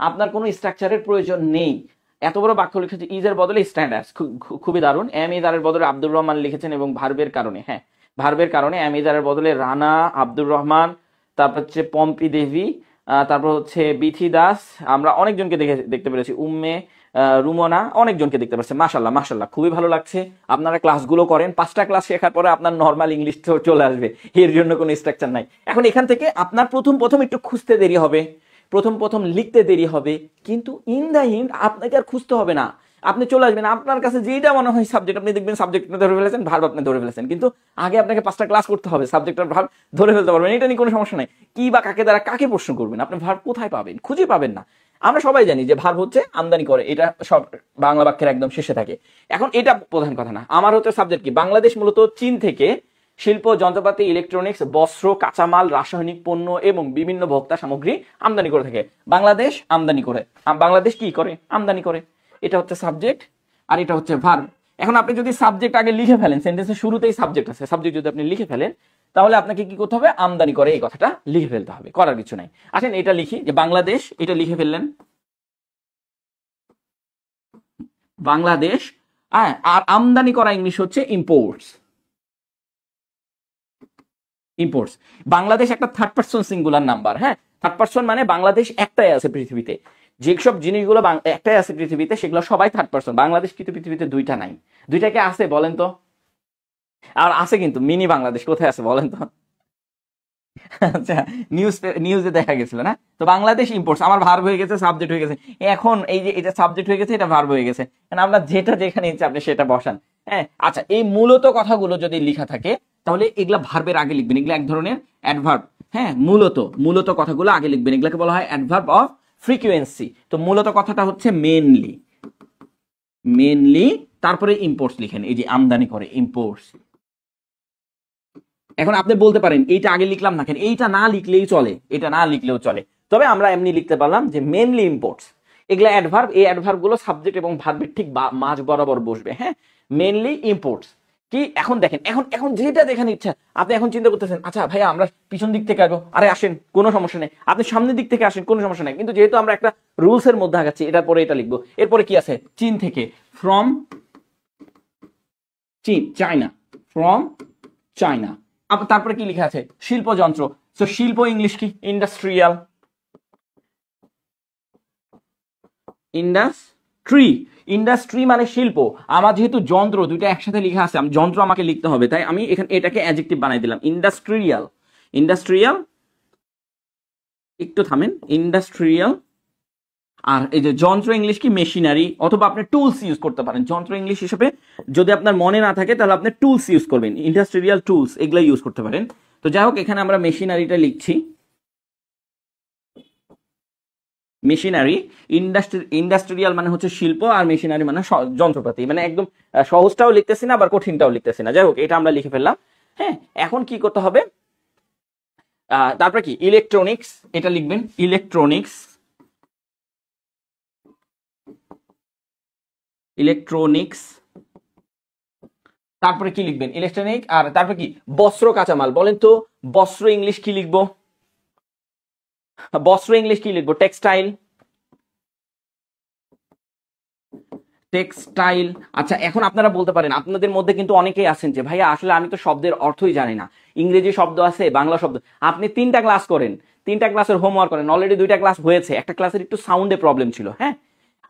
আপনার কোনো স্ট্রাকচারের প্রয়োজন নেই। এত বড় বাক্য লিখেছে ইজের বদলে স্ট্যান্ড অ্যাজ, খুবই দারুণ। এম ইজারের বদলে আব্দুর রহমান লিখেছেন এবং ভার্বের কারণে, হ্যাঁ ভার্বের কারণে এম ইজারের বদলে রানা, আব্দুর রহমান, তারপর হচ্ছে পম্পি দেবী, তারপর হচ্ছে বিথি দাস, আমরা অনেকজনকে দেখতে পেরেছি, উম্মে রুমনা, অনেকজনকে দেখতে পাচ্ছেন। মাশাল্লাহ মাশাল্লাহ, খুবই ভালো লাগছে। আপনারা ক্লাসগুলো করেন, 5টা ক্লাস শেখার পরে আপনার নর্মাল ইংলিশ চলে আসবে, এর জন্য কোনো স্ট্রাকচার নাই। এখন এখান থেকে আপনার প্রথম একটু খুঁজতে দেরি হবে, প্রথম লিখতে দেরি হবে, কিন্তু ইন দ্য এন্ড আপনাকে আর খুঁজতে হবে না, আপনি চলে আসবেন আপনার কাছে যেটা মনে হয় সাবজেক্ট, আপনি দেখবেন সাবজেক্ট ধরে ফেলেছেন, ভার্ব আপনি ধরে ফেলেছেন। কিন্তু আগে আপনাকে 5টা ক্লাস করতে হবে, সাবজেক্ট আর ভার্ব ধরে ফেলতে পারবেন, এটা নিয়ে কোনো সমস্যা নাই। কি বা কাকে দ্বারা কাকে প্রশ্ন করবেন, আপনি ভার্ব কোথায় পাবেন, খুঁজে পাবেন না। আমরা সবাই জানি যে ভার্ব হচ্ছে আমদানি করে, এটা সব বাংলা বাক্যের একদম শেষে থাকে। এখন এটা প্রধান কথা না, আমার হচ্ছে সাবজেক্ট কি, বাংলাদেশ মূলত চীন থেকে শিল্প, যন্ত্রপাতি, ইলেকট্রনিক্স, বস্ত্র, কাঁচামাল, রাসায়নিক পণ্য এবং বিভিন্ন ভোক্তা সামগ্রী আমদানি করে থাকে। বাংলাদেশ আমদানি করে, বাংলাদেশ কি করে, আমদানি করে। এটা হচ্ছে সাবজেক্ট আর এটা হচ্ছে ভার্ব। এখন আপনি যদি সাবজেক্ট আগে লিখে ফেলেন, সেন্টেন্সের শুরুতেই সাবজেক্ট আছে, সাবজেক্ট যদি আপনি লিখে ফেলেন, তাহলে আপনাকে কি করতে হবে, আমদানি করে এই কথাটা লিখে ফেলতে হবে, করার কিছু নাই। আসেন এটা লিখি, যে বাংলাদেশ, এটা লিখে ফেললেন বাংলাদেশ। আর আমদানি করা ইংলিশ হচ্ছে ইম্পোর্টস। ইম্পোর্টস, বাংলাদেশ একটা থার্ড পারসন সিঙ্গুলার নাম্বার। হ্যাঁ, থার্ড পারসন মানে বাংলাদেশ একটাই আছে পৃথিবীতে, যেসব জিনিসগুলো একটাই আছে পৃথিবীতে সেগুলো সবাই থার্ড পারসন। বাংলাদেশ কিন্তু পৃথিবীতে দুইটা নাই, দুইটাকে আছে বলেন তো? আর আছে কিন্তু মিনি বাংলাদেশ কোথায় আছে বলেন তো? আচ্ছা, নিউজে দেখা গেছিল না? তো বাংলাদেশ ইম্পোর্টস, আমার ভার্ব হয়ে গেছে, সাবজেক্ট হয়ে গেছে। এখন এই যে এটা সাবজেক্ট হয়ে গেছে, এটা ভার্ব হয়ে গেছে, আমরা যেটা যেখানে ইচ্ছে আপনি সেটা বসান। হ্যাঁ, আচ্ছা, এই মূলত কথাগুলো যদি লেখা থাকে তাহলে এগুলা ভার্বের আগে লিখবেন, এগুলা এক ধরনের অ্যাডভার্ব। হ্যাঁ, মূলত কথাগুলো আগে লিখবেন, এগুলাকে বলা হয় অ্যাডভার্ব অফ ফ্রিকুয়েন্সি। তো মূলত কথাটা হচ্ছে মেনলি, তারপরে ইম্পোর্টস লিখেন, এই যে আমদানি করে, ইম্পোর্টস। এখন আপনি বলতে পারেন এইটা আগে লিখলাম না কেন, এইটা না লিখলেই চলে, এটা না লিখলেও চলে, তবে আমরা এমনি লিখতে পারলাম যে মেনলি ইম্পোর্টস। এগুলা অ্যাডভার্ব, এই অ্যাডভার্ব গুলো সাবজেক্ট এবং ভার্বের ঠিক মাঝ বরাবর বসবে। হ্যাঁ, মেনলি ইম্পোর্টস কি। এখন দেখেন, এখন যেটা দেখার ইচ্ছা, আপনি এখন চিন্তা করতেছেন, আচ্ছা ভাইয়া আমরা পিছন দিক থেকে আসবো, আরে আসেন, কোনো সমস্যা নেই, আপনি সামনের দিক থেকে আসেন, কোনো সমস্যা নেই। কিন্তু যেহেতু আমরা একটা রুলস এর মধ্যে আগাচ্ছি, এটার পরে এটা লিখবো। এরপরে কি আছে, চীন থেকে, ফ্রম চীন, চায়না, ফ্রম চায়না। তারপরে কি লেখা আছে, শিল্প যন্ত্র, তো শিল্প ইংলিশ কি, ইন্ডাস্ট্রিয়াল, ইন্ডাস্ট্রি মানে শিল্প। আমার যেহেতু যন্ত্র দুইটা একসাথে লেখা আছে, যন্ত্র আমাকে লিখতে হবে, তাই আমি এখানে এটাকে অ্যাডজেক্টিভ বানাই দিলাম, ইন্ডাস্ট্রিয়াল। একটু থামেন, ইন্ডাস্ট্রিয়াল। আর এই যে যন্ত্র ইংলিশ কি, মেশিনারি, অথবা আপনি টুলস ইউজ করতে পারেন যন্ত্র ইংলিশ হিসেবে। যদি আপনার মনে না থাকে তাহলে আপনি টুলস ইউজ করবেন, ইন্ডাস্ট্রিয়াল টুলস, এগুলো ইউজ করতে পারেন। তো যাই হোক, এখানে আমরা মেশিনারিটা লিখছি, মেশিনারি। ইন্ডাস্ট্রিয়াল মানে হচ্ছে শিল্প, আর মেশিনারি মানে যন্ত্রপাতি। মানে একদম সহজটাও লিখতেছি না, আবার কঠিনটাও লিখতেছি না। যাই হোক, এটা আমরা লিখে ফেললাম। হ্যাঁ, এখন কি করতে হবে, তারপরে কি, ইলেকট্রনিক্স, এটা লিখবেন, ইলেকট্রনিক্স। তারপরে কি লিখবেন, ইলেকট্রনিক। আর তারপরে কি, বস্ত্র কাঁচামাল। বলেন তো বস্ত্র ইংলিশ কি লিখবো, টেক্সটাইল। আচ্ছা, এখন আপনারা বলতে পারেন, আপনাদের মধ্যে কিন্তু অনেকেই আছেন যে ভাইয়া আসলে আমি তো শব্দের অর্থই জানি না, ইংরেজি শব্দ আছে, বাংলা শব্দ। আপনি 3টা ক্লাস করেন, 3টা ক্লাসের হোমওয়ার্ক করেন, অলরেডি 2টা ক্লাস হয়েছে, একটা ক্লাসের একটু সাউন্ডে প্রবলেম ছিল। হ্যাঁ,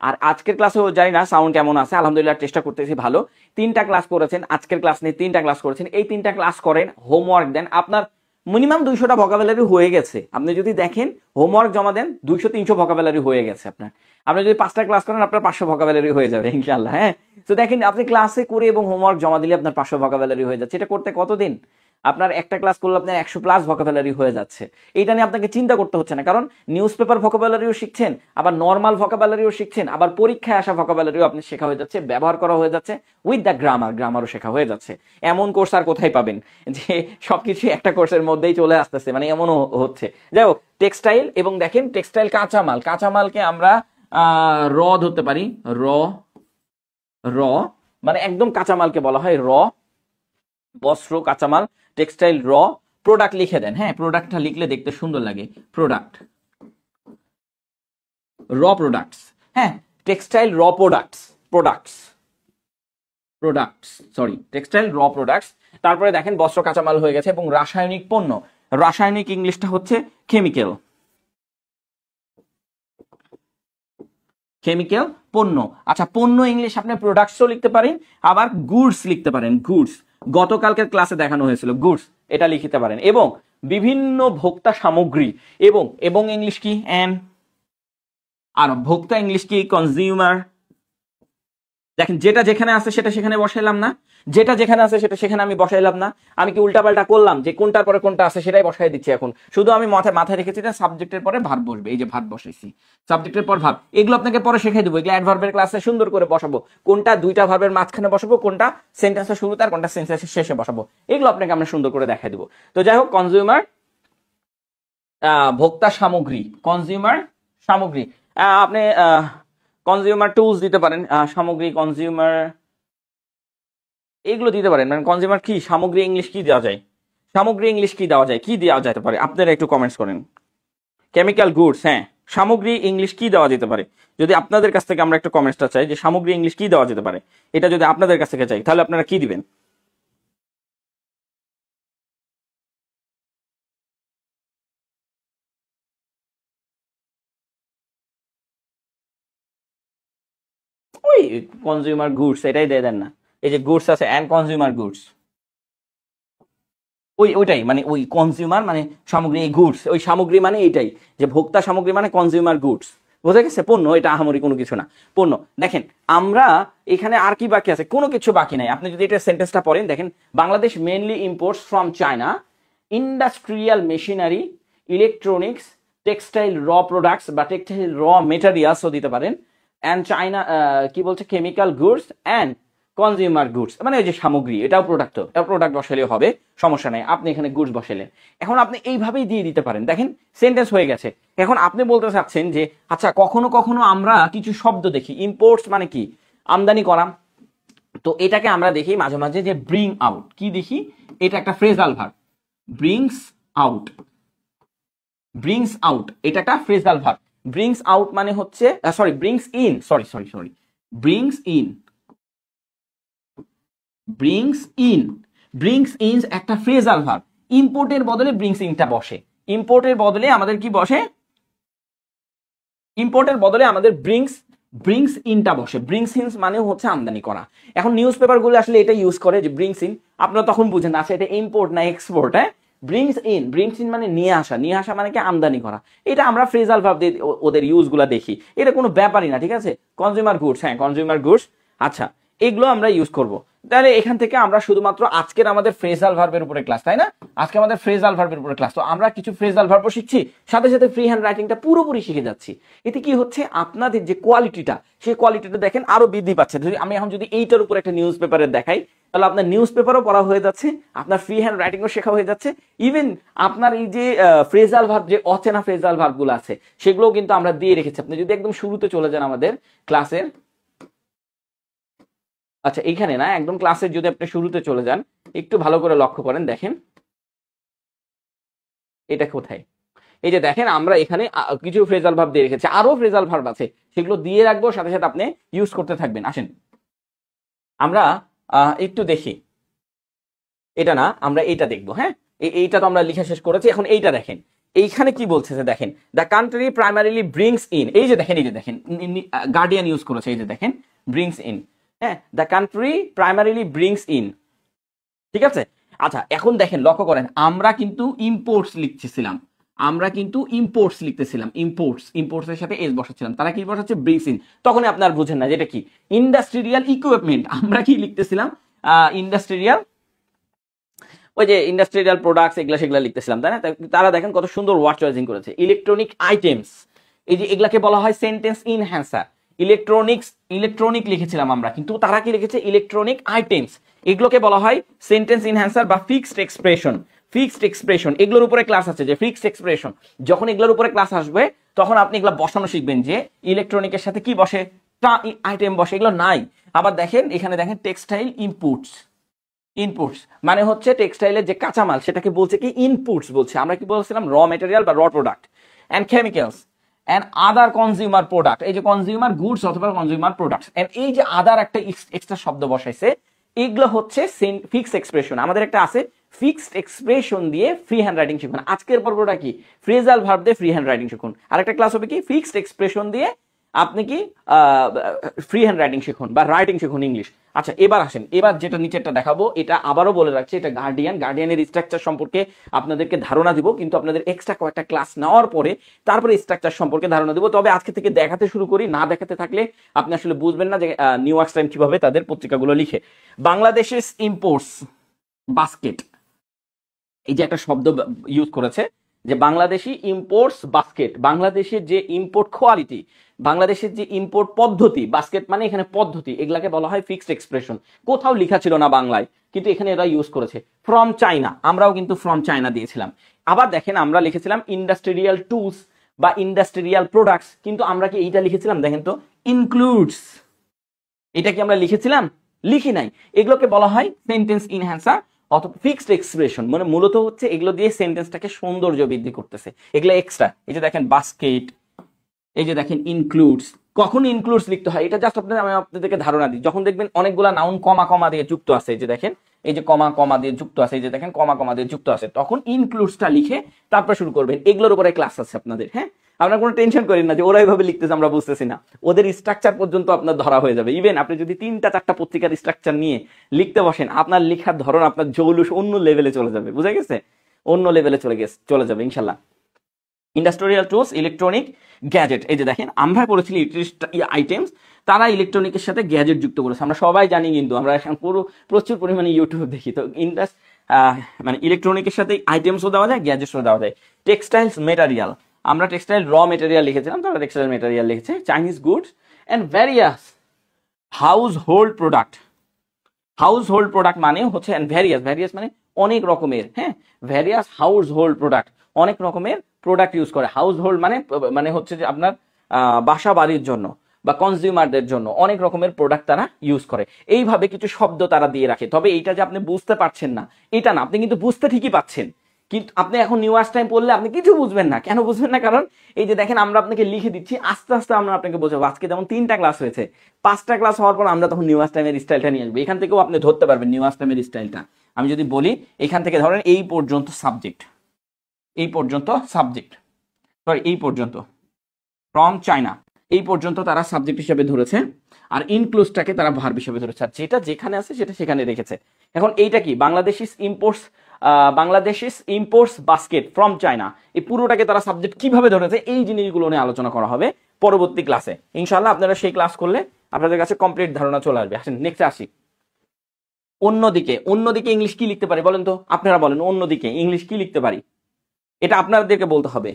আর আজকের ক্লাসেও জানি না সাউন্ড কেমন আছে, আলহামদুলিল্লাহ চেষ্টা করতেছি ভালো। 3টা ক্লাস করেছেন, আজকের ক্লাস নিয়ে 3টা ক্লাস করেছেন, এই 3টা ক্লাস করেন, হোমওয়ার্ক দেন, আপনার মিনিমাম 200টা ভোকাবুলারি হয়ে গেছে। আপনি যদি দেখেন হোমওয়ার্ক জমা দেন, 200-300 ভোকাবুলারি হয়ে গেছে আপনার। আপনি যদি 5টা ক্লাস করেন, আপনার 500 ভোকাবুলারি হয়ে যাবে ইনশাআল্লাহ। হ্যাঁ, তো দেখেন, আপনি ক্লাসে করে এবং হোমওয়ার্ক জমা দিলে আপনার 500 ভোকাবুলারি হয়ে যাচ্ছে। এটা করতে কতদিন, আপনার একটা ক্লাস করলে আপনার 100+ ভোকাবুলারি হয়ে যাচ্ছে। এইটা নিয়ে আপনাকে চিন্তা করতে হচ্ছে না, কারণ নিউজ পেপার ভোকাবুলারিও শিখছেন, আবার নর্মাল ভোকাবুলারিও শিখছেন, আবার পরীক্ষায় আসা ভোকাবুলারিও আপনি শেখা হয়ে যাচ্ছে, ব্যবহার করা হয়ে যাচ্ছে, উইথ দ্য গ্রামারও শেখা হয়ে যাচ্ছে। এমন কোর্স আর কোথায় পাবেন যে সবকিছু একটা কোর্সের মধ্যেই চলে আসতেছে, মানে এমনও হচ্ছে। যাই হোক, টেক্সটাইল, এবং দেখেন টেক্সটাইল কাঁচামালকে আমরা র ধরতে পারি, র মানে একদম কাঁচামালকে বলা হয় র, বস্ত্র কাঁচামাল, টেক্সটাইল র। প্রোডাক্ট লিখে দেন, হ্যাঁ, প্রোডাক্টটা লিখলে দেখতে সুন্দর লাগে, প্রোডাক্ট, র প্রোডাক্টস। হ্যাঁ, টেক্সটাইল র টেক্সটাইল র প্রোডাক্টস। তারপরে দেখেন বস্ত্র কাঁচামাল হয়ে গেছে, এবং রাসায়নিক পণ্য, রাসায়নিক ইংলিশটা হচ্ছে কেমিক্যাল, কেমিক্যাল পণ্য। আচ্ছা, পণ্য ইংলিশ আপনি প্রোডাক্টসও লিখতে পারেন, আবার গুডস লিখতে পারেন। গুডস গতকালকের ক্লাসে দেখানো হয়েছিল, গুডস এটা লিখতে পারেন। এবং বিভিন্ন ভোক্তা সামগ্রী, এবং এবং ইংলিশ কি এন্ড, আর ভোক্তা ইংলিশ কি কনজিউমার। দেখেন যেটা যেখানে আছে সেটা সেখানে বসাইলাম না, যেটা যেখানে আছে সেটা সেখানে আমি বসাইলাম না, আমি কি উল্টাপাল্টা করলাম যে কোনটার পরে কোনটা আছে সেটাই বসাই দিচ্ছি। এখন শুধু আমি মাথায় রেখেছি যে সাবজেক্টের পরে ভার্ব বসবে, এই যে ভার্ব বসাইছি, সাবজেক্টের পর ভার্ব। এগুলো আপনাকে পরে শিখিয়ে দেবো, এগুলো অ্যাডভার্বের ক্লাসে সুন্দর করে বসাবো, কোনটা দুইটা ভার্বের মাঝখানে বসাবো, কোনটা সেন্টেন্সের শুরুতে আর কোনটা সেন্টেন্সের শেষে বসাবো, এগুলো আপনাকে আমরা সুন্দর করে দেখাই দেবো। তো যাই হোক, কনজিউমার ভোক্তা সামগ্রী, কনজিউমার সামগ্রী। আপনি কনজিউমার টুলস দিতে পারেন, সামগ্রী কনজিউমার এগুলো দিতে পারেন। মানে কনজিউমার কি সামগ্রী ইংলিশ কি দেওয়া যায়, সামগ্রী ইংলিশ কি দেওয়া যায়, কি দেওয়া যেতে পারে, আপনারা একটু কমেন্টস করেন। কেমিক্যাল গুডস, হ্যাঁ সামগ্রী ইংলিশ কি দেওয়া যেতে পারে, যদি আপনাদের কাছ থেকে আমরা একটু কমেন্টসটা চাই যে সামগ্রী ইংলিশ কি দেওয়া যেতে পারে, এটা যদি আপনাদের কাছ থেকে চাই তাহলে আপনারা কি দিবেন। ওই কনজিউমার গুডস এটাই দিয়ে দেন না, এই যে গুডস আছে এন্ড কনজিউমার গুডস, ওইটাই মানে ওই কনজিউমার মানে সামগ্রী, এই গুডস ওই সামগ্রী মানে এইটাই, যে ভোক্তা সামগ্রী মানে কনজিউমার গুডস, বোঝা গেছে। পণ্য এটা আহামরি কোনো কিছু না, পণ্য। দেখেন আমরা এখানে আর কি বাকি আছে, কোনো কিছু বাকি নাই। আপনি যদি এটা সেন্টেন্সটা পড়েন, দেখেন Bangladesh mainly imports from China industrial machinery, electronics, textile র প্রোডাক্টস বা টেক্সটাইল র মেটেরিয়ালসও দিতে পারেন, অ্যান্ড চায়না কি বলছে chemical goods and consumer goods, মানে এই যে সামগ্রী এটাও প্রোডাক্ট, এটাও প্রোডাক্ট বসালেও হবে, সমস্যা নেই। আপনি এখানে গুডস বসালেন, এখন আপনি এইভাবেই দিয়ে দিতে পারেন। দেখেন সেন্টেন্স হয়ে গেছে। এখন আপনি বলতে চাচ্ছেন যে আচ্ছা কখনো কখনো আমরা কিছু শব্দ দেখি, ইম্পোর্টস মানে কি আমদানি করা, তো এটাকে আমরা দেখি মাঝে মাঝে যে ব্রিং আউট, কি দেখি, এটা একটা phrasal verb, brings out, brings out এটা একটা ফ্রেজাল ভার্ব। ব্রিংস আউট মানে হচ্ছে sorry brings in, sorry brings in, brings in, brings in একটা ফ্রেজাল ভার্ব। ইম্পোর্টের বদলে ব্রিংস ইনটা বসে, ইম্পোর্টের বদলে আমাদের কি বসে, ইম্পোর্টের বদলে আমাদের ব্রিংস ইনটা বসে। ব্রিংস ইন মানে হচ্ছে আমদানি করা। এখন নিউজ পেপারগুলো আসলে এটা ইউজ করে যে ব্রিংস ইন, আপনারা তখন বুঝেন আচ্ছা এটা ইম্পোর্ট না এক্সপোর্ট। হ্যাঁ, ব্রিংস ইন মানে নিয়ে আসা, নিয়ে আসা মানে কি আমদানি করা। এটা আমরা ফ্রেজাল ভার্ব দিয়ে ওদের ইউজগুলো দেখি, এটা কোনো ব্যাপারই না, ঠিক আছে। কনজিউমার গুডস, হ্যাঁ কনজিউমার গুডস, আচ্ছা এগুলো আমরা ইউজ করব। তাহলে এখান থেকে আমরা শুধুমাত্র আজকের আমাদের ফ্রেজাল ভার্বের উপরে ক্লাস, তাই না, আজকে আমাদের ফ্রেজাল ভার্বের উপরে ক্লাস, তো আমরা কিছু ফ্রেজাল ভার্বও শিখছি, সাথে সাথে ফ্রি হ্যান্ড রাইটিংটা পুরোপুরি শিখে যাচ্ছি। এতে কি হচ্ছে, আপনাদের যে কোয়ালিটিটা, সেই কোয়ালিটিটা দেখেন আরো বৃদ্ধি পাচ্ছে। যদি আমি এখন যদি এইটার উপর একটা নিউজ পেপারে দেখাই, তাহলে আপনার নিউজ পেপারও পড়া হয়ে যাচ্ছে, আপনার ফ্রি হ্যান্ড রাইটিংও শেখা হয়ে যাচ্ছে, ইভেন আপনার এই যে ফ্রেজাল ভার্ব, যে অচেনা ফ্রেজাল ভার্বগুলো আছে সেগুলোও কিন্তু আমরা দিয়ে রেখেছি। আপনি যদি একদম শুরুতে চলে যান আমাদের ক্লাসের, আচ্ছা এইখানে না, একদম ক্লাসের যদি আপনি শুরুতে চলে যান, একটু ভালো করে লক্ষ্য করেন, দেখেন এটা কোথায়, এই যে দেখেন আমরা এখানে কিছু ফ্রেজাল ভার্ব দিয়ে রেখেছি, আরো ফ্রেজাল ভার্ব আছে, সেগুলো দিয়ে রাখবো, সাথে সাথে আপনি ইউজ করতে থাকবেন। আসেন আমরা একটু দেখি, এটা না আমরা এইটা দেখবো। হ্যাঁ, এইটা তো আমরা লিখা শেষ করেছি, এখন এইটা দেখেন, এইখানে কি বলছে যে দেখেন the country primarily brings in, এই যে দেখেন, এই যে দেখেন গার্ডিয়ান ইউজ করেছে, এই যে দেখেন ব্রিংস ইন, হ্যাঁ the country primarily brings in, ঠিক আছে। আচ্ছা এখন দেখেন লক্ষ্য করেন, আমরা কিন্তু ইম্পোর্টস লিখতেছিলাম, আমরা কিন্তু ইম্পোর্টস লিখতেছিলাম, ইম্পোর্টসের সাথে এস বসাচ্ছিলাম, তারা কি বসাচ্ছে ব্রিংস ইন, তখনই আপনার বুঝেন না যেটা কি ইন্ডাস্ট্রিয়াল ইকুইপমেন্ট, আমরা কি লিখতেছিলাম ইন্ডাস্ট্রিয়াল, ওই যে ইন্ডাস্ট্রিয়াল প্রোডাক্টস এগুলা সেগুলা লিখতেছিলাম, তাই না। তারা দেখেন কত সুন্দর ওয়ার্ড চয়েজিং করেছে, ইলেকট্রনিক আইটেমস, এই যে এগুলাকে বলা হয় সেন্টেন্স ইনহ্যান্সার। ইলেকট্রনিক লিখেছিলাম আমরা, কিন্তু তারা কি লিখেছে ইলেকট্রনিক আইটেমস, এগুলোকে বলা হয় সেন্টেন্স ইনহ্যান্সার বা ফিক্সড এক্সপ্রেশন। ফিক্সড এক্সপ্রেশন এগুলোর উপরে ক্লাস আছে, যে ফিক্সড এক্সপ্রেশন, যখন এগুলোর উপরে ক্লাস আসবে তখন আপনি এগুলো বসানো শিখবেন, যে ইলেকট্রনিকের সাথে কি বসে, আইটেম বসে, এগুলো নাই। আবার দেখেন এখানে দেখেন টেক্সটাইল ইনপুটস মানে হচ্ছে টেক্সটাইলের যে কাঁচামাল সেটাকে বলছে কি ইনপুটস বলছে, আমরা কি বলছিলাম র মেটেরিয়াল বা র product, and chemicals and other consumer product, এই যে কনজিউমার গুডস অথবা কনজিউমার প্রোডাক্টস, এন্ড এই যে আদার একটা এক্সট্রা শব্দ বসাইছে, এগুলো হচ্ছে ফিক্সড এক্সপ্রেশন। আমাদের একটা আছে ফিক্সড এক্সপ্রেশন দিয়ে ফ্রি হ্যান্ড রাইটিং শিখুন। আজকের পর্বটা কি ফ্রেজাল ভার্ব দিয়ে ফ্রি হ্যান্ড রাইটিং শিখুন, আরেকটা ক্লাস হবে কি ফিক্সড এক্সপ্রেশন দিয়ে আপনি কি ফ্রি হ্যান্ড রাইটিং শিখুন বা রাইটিং শিখুন ইংলিশ। আচ্ছা এবার আসেন, এবার যেটা নিচেরটা দেখাবো, এটা আবারও বলে রাখছি, এটা গার্ডিয়ানের স্ট্রাকচার সম্পর্কে আপনাদেরকে ধারণা দিব, কিন্তু আপনাদের এক্সট্রা কয়েকটা ক্লাস নেওয়ার পরে তারপরে স্ট্রাকচার সম্পর্কে ধারণা দিব। তবে আজকে থেকে দেখাতে শুরু করি, না দেখাতে থাকলে আপনি আসলে বুঝবেন না যে নিউ ইয়র্ক টাইম কিভাবে তাদের পত্রিকাগুলো লিখে। বাংলাদেশের ইম্পোর্টস বাস্কেট, এই যে একটা শব্দ ইউজ করেছে যে বাংলাদেশি ইম্পোর্টস বাস্কেট, বাংলাদেশের যে ইম্পোর্ট কোয়ালিটি, বাংলাদেশের যে ইম্পোর্ট পদ্ধতি, বাস্কেট মানে এখানে পদ্ধতি, এগুলাকে বলা হয় ফিক্সড এক্সপ্রেশন। কোথাও লেখা ছিল না বাংলায়, কিন্তু এখানে এরা ইউজ করেছে। ফ্রম চায়না, আমরাও কিন্তু ফ্রম চায়না দিয়েছিলাম। আবার দেখেন আমরা লিখেছিলাম ইন্ডাস্ট্রিয়াল টুলস বা ইন্ডাস্ট্রিয়াল প্রোডাক্টস, কিন্তু আমরা কি এইটা লিখেছিলাম? দেখেন তো, ইনক্লুডস, এটা কি আমরা লিখেছিলাম? লিখি নাই। এগুলোকে বলা হয় সেন্টেন্স ইনহ্যান্সার অথবা ফিক্সড এক্সপ্রেশন, মানে মূলত হচ্ছে এগুলো দিয়ে সেন্টেন্সটাকে সৌন্দর্য বৃদ্ধি করতেছে, এগুলো এক্সট্রা। এই যে দেখেন বাস্কেট, এই যে দেখেন ইনক্লুডস। কখন ইনক্লুডস লিখতে হয় এটা জাস্ট আমি আপনাদেরকে ধারণা দিই। যখন দেখবেন অনেকগুলা নাউন কমা কমা দিয়ে যুক্ত আছে, এই যে দেখেন, এই যে কমা কমা দিয়ে যুক্ত আছে, এই যে দেখেন কমা কমা দিয়ে যুক্ত আছে, তখন ইনক্লুডসটা লিখে তারপর শুরু করবেন। এগুলোর উপরে ক্লাস আছে আপনাদের, হ্যাঁ? আপনার কোনো টেনশন করেন না যে ওরা এইভাবে লিখতেছে আমরা বুঝতেছি না, ওদের স্ট্রাকচার পর্যন্ত আপনার ধরা হয়ে যাবে। ইভেন আপনি যদি 3-4টা পত্রিকার স্ট্রাকচার নিয়ে লিখতে বসেন, আপনার লেখার ধরন, আপনার জৌলুস অন্য লেভেলে চলে যাবে, বুঝা গেছে? অন্য লেভেলে চলে যাবে ইনশাল্লাহ। ইন্ডাস্ট্রিয়াল টুলস, ইলেকট্রনিক, গ্যাজেট, এই যে দেখেন আমরা পড়েছি আইটেমস, তারা ইলেকট্রনিকের সাথে গ্যাজেট যুক্ত করেছে। আমরা সবাই জানি, কিন্তু আমরা এখন প্রচুর পরিমাণে ইউটিউব দেখি, তো মানে ইলেকট্রনিকের সাথে আইটেমসও দেওয়া যায়, গ্যাজেটসও দেওয়া যায়। টেক্সটাইলস, মেটারিয়াল, আমরা টেক্সটাইল র মেটেরিয়াল লিখেছিলাম, তারা টেক্সটাইল মেটেরিয়াল লিখেছে। Chinese goods and various house hold product, house hold product মানে হচ্ছে ভ্যারিয়াস মানে অনেক রকমের, হ্যাঁ? ভ্যারিয়াস হাউস হোল্ড প্রোডাক্ট, অনেক রকমের প্রোডাক্ট ইউজ করে। হাউস হোল্ড মানে হচ্ছে যে আপনার বাসা বাড়ির জন্য বা কনজিউমারদের জন্য অনেক রকমের প্রোডাক্ট তারা ইউজ করে। এইভাবে কিছু শব্দ তারা দিয়ে রাখে। তবে এইটা যে আপনি বুঝতে পারছেন না এটা না, আপনি কিন্তু বুঝতে ঠিকই পাচ্ছেন, কিন্তু আপনি এখন নিউ ইয়র্ক টাইম পড়লে আপনি কিছু বুঝবেন না। কেন বুঝবেন না? কারণ এই যে দেখেন আমরা আপনাকে লিখে দিচ্ছি, আস্তে আস্তে আমরা আপনাকে বোঝাবো। আজকে যেমন 3টা ক্লাস হয়েছে, 5টা ক্লাস হওয়ার পর আমরা তখন নিউ ইয়র্ক টাইমের স্টাইলটা নিয়ে আসবো। এখান থেকেও আপনি ধরতে পারবেন নিউ ইয়র্ক টাইমের স্টাইলটা। আমি যদি বলি এখান থেকে ধরেন এই পর্যন্ত সাবজেক্ট, এই পর্যন্ত সাবজেক্ট, সরি এই পর্যন্ত ফ্রম চায়না, এই পর্যন্ত তারা সাবজেক্ট হিসেবে ধরেছে, আর ইনক্লুজটাকে তারা ভার্ব হিসেবে ধরেছে, আর যেটা যেখানে আছে সেটা সেখানে রেখেছে। এখন এইটা কি? বাংলাদেশিস ইম্পোর্টস বাস্কেট ফ্রম চায়না, এই পুরোটাকে তারা সাবজেক্ট কিভাবে ধরেছে, এই জিনিসগুলো নিয়ে আলোচনা করা হবে পরবর্তী ক্লাসে ইনশাআল্লাহ। আপনারা সেই ক্লাস করলে আপনাদের কাছে কমপ্লিট ধারণা চলে আসবে। আসেন নেক্সটে আসি। অন্যদিকে ইংলিশ কি লিখতে পারি বলেন তো? আপনারা বলেন, অন্যদিকে ইংলিশ কি লিখতে পারি? এটা আপনাদেরকে বলতে হবে,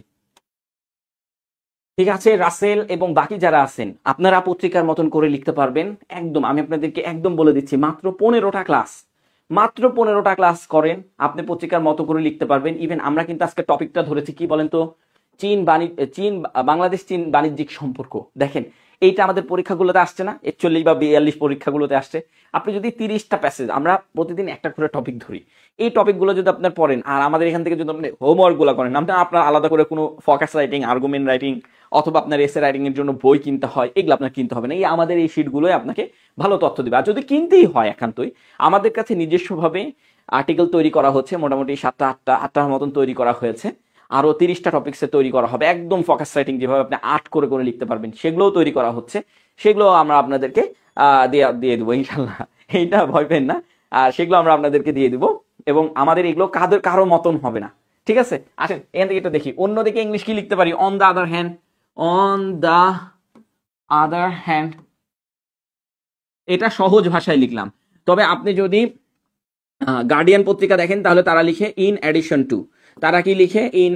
ঠিক আছে? রাসেল এবং বাকি যারা আছেন আপনারা পত্রিকার মতন করে লিখতে পারবেন একদম। আমি আপনাদেরকে একদম বলে দিচ্ছি, মাত্র 15টা ক্লাস করেন, আপনি পত্রিকার মতো করে লিখতে পারবেন। ইভেন আমরা কিন্তু আজকে টপিকটা ধরেছি কি বলেন তো? বাংলাদেশ চীন বাণিজ্যিক সম্পর্ক। দেখেন এইটা আমাদের পরীক্ষাগুলোতে আসছে না, 41 বা 42 পরীক্ষাগুলোতে আসছে। আপনি যদি 30টা প্যাসেজ, আমরা প্রতিদিন একটা করে টপিক ধরি, এই টপিকগুলো যদি আপনার পড়েন আর আমাদের এখান থেকে যদি আপনি হোমওয়ার্ক গুলো করেন, আপনার আলাদা করে কোনো ফোকাস রাইটিং, আর্গুমেন্ট রাইটিং অথবা আপনার এসে রাইটিং এর জন্য বই কিনতে হয়, এগুলো আপনার কিনতে হবে না। এই আমাদের এই শিটগুলোই আপনাকে ভালো তথ্য দেবে। আর যদি কিনতেই হয় একান্তই, আমাদের কাছে নিজস্বভাবে আর্টিকেল তৈরি করা হচ্ছে, মোটামুটি 7-8টার মতন তৈরি করা হয়েছে। আরো 30টা টপিক্সে তৈরি করা হবে, একদম ফোকাস রাইটিং যেভাবে আপনি 8 করে করে লিখতে পারবেন, সেগুলোও তৈরি করা হচ্ছে। সেগুলো আমরা আপনাদেরকে দিয়ে দেবো ইনশাল্লাহ, এইটা ভয় পেন না। আর সেগুলো আমরা আপনাদেরকে দিয়ে দিব, এবং আমাদের এগুলো কারো মতন হবে না, ঠিক আছে? আসেন এখান থেকে এটা দেখি। অন্যদিকে ইংলিশ কি লিখতে পারি? অন দা আদার হ্যান্ড, এটা সহজ ভাষায় লিখলাম। তবে আপনি যদি গার্ডিয়ান পত্রিকা দেখেন তাহলে তারা লিখে ইন অ্যাডিশন টু। তারা কি লিখে? ইন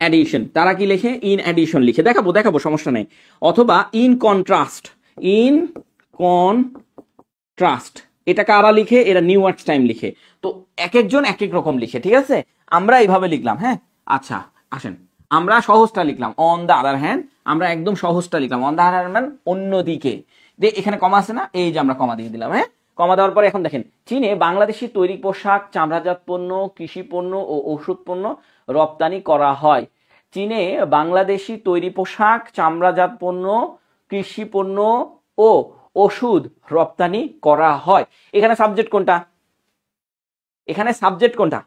অ্যাডিশন, তারা কি লিখে? ইন অ্যাডিশন লিখে। দেখাবো সমস্যা নেই। অথবা ইন কন্ট্রাস্ট, এটা কারা লিখে? এরা নিউ ইয়র্ক টাইম লিখে। তো এক একজন এক এক রকম লিখে, ঠিক আছে? আমরা এইভাবে লিখলাম, হ্যাঁ? আচ্ছা আসেন আমরা সহজটা লিখলাম, অন দ্য আদার হ্যান্ড। আমরা একদম সহজটা লিখলাম, অন দ্য আদার হ্যান্ড অন্যদিকে। এখানে কমা আছে না? এই যে আমরা কমা দিয়ে দিলাম, হ্যাঁ? কমা দেওয়ার পরে এখন দেখেন, চীনে বাংলাদেশি তৈরি পোশাক, চামড়াজাত পণ্য, কৃষি পণ্য ও ওষুধ পণ্য রপ্তানি করা হয়। চীনে বাংলাদেশি তৈরি পোশাক, চামড়াজাত পণ্য, কৃষি পণ্য ও ওষুধ রপ্তানি করা হয়। এখানে সাবজেক্ট কোনটা?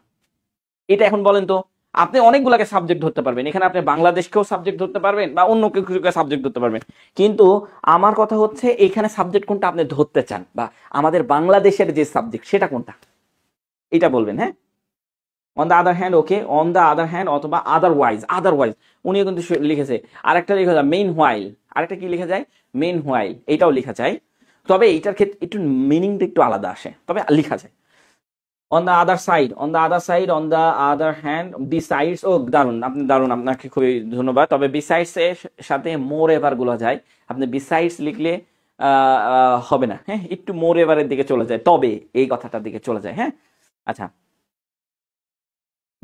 এটা এখন বলেন তো। আপনি অনেকগুলাকে সাবজেক্ট ধরতে পারবেন, এখানে আপনি বাংলাদেশকেও সাবজেক্ট ধরতে পারবেন বা অন্য কিছুকে সাবজেক্ট ধরতে পারবেন, কিন্তু আমার কথা হচ্ছে এখানে সাবজেক্ট কোনটা আপনি ধরতে চান বা আমাদের বাংলাদেশের যে সাবজেক্ট সেটা কোনটা, এটা বলবেন। হ্যাঁ, on the other hand, okay, on the other hand অথবা আদারওয়াইজ উনিও কিন্তু লিখেছে। আরেকটা লেখা যায় মেইন হোয়াইল, আরেকটা কি লেখা যায় মেইন হোয়াইল, এইটাও লেখা যায়, তবে এইটার ক্ষেত্রে একটু মিনিংটা একটু আলাদা আসে, তবে লেখা যায়। On the other side, on the other side, on the other hand, besides, ও দারুন, আপনি দারুন, আপনাকে খুবই ধন্যবাদ। তবে বিসাইডস এর সাথে মোর এভার গুলো যায়, আপনি বিসাইডস লিখলে হবে না। হ্যাঁ, একটু মোর এভারের দিকে চলে যায়, তবে এই কথাটার দিকে চলে যায়। হ্যাঁ, আচ্ছা,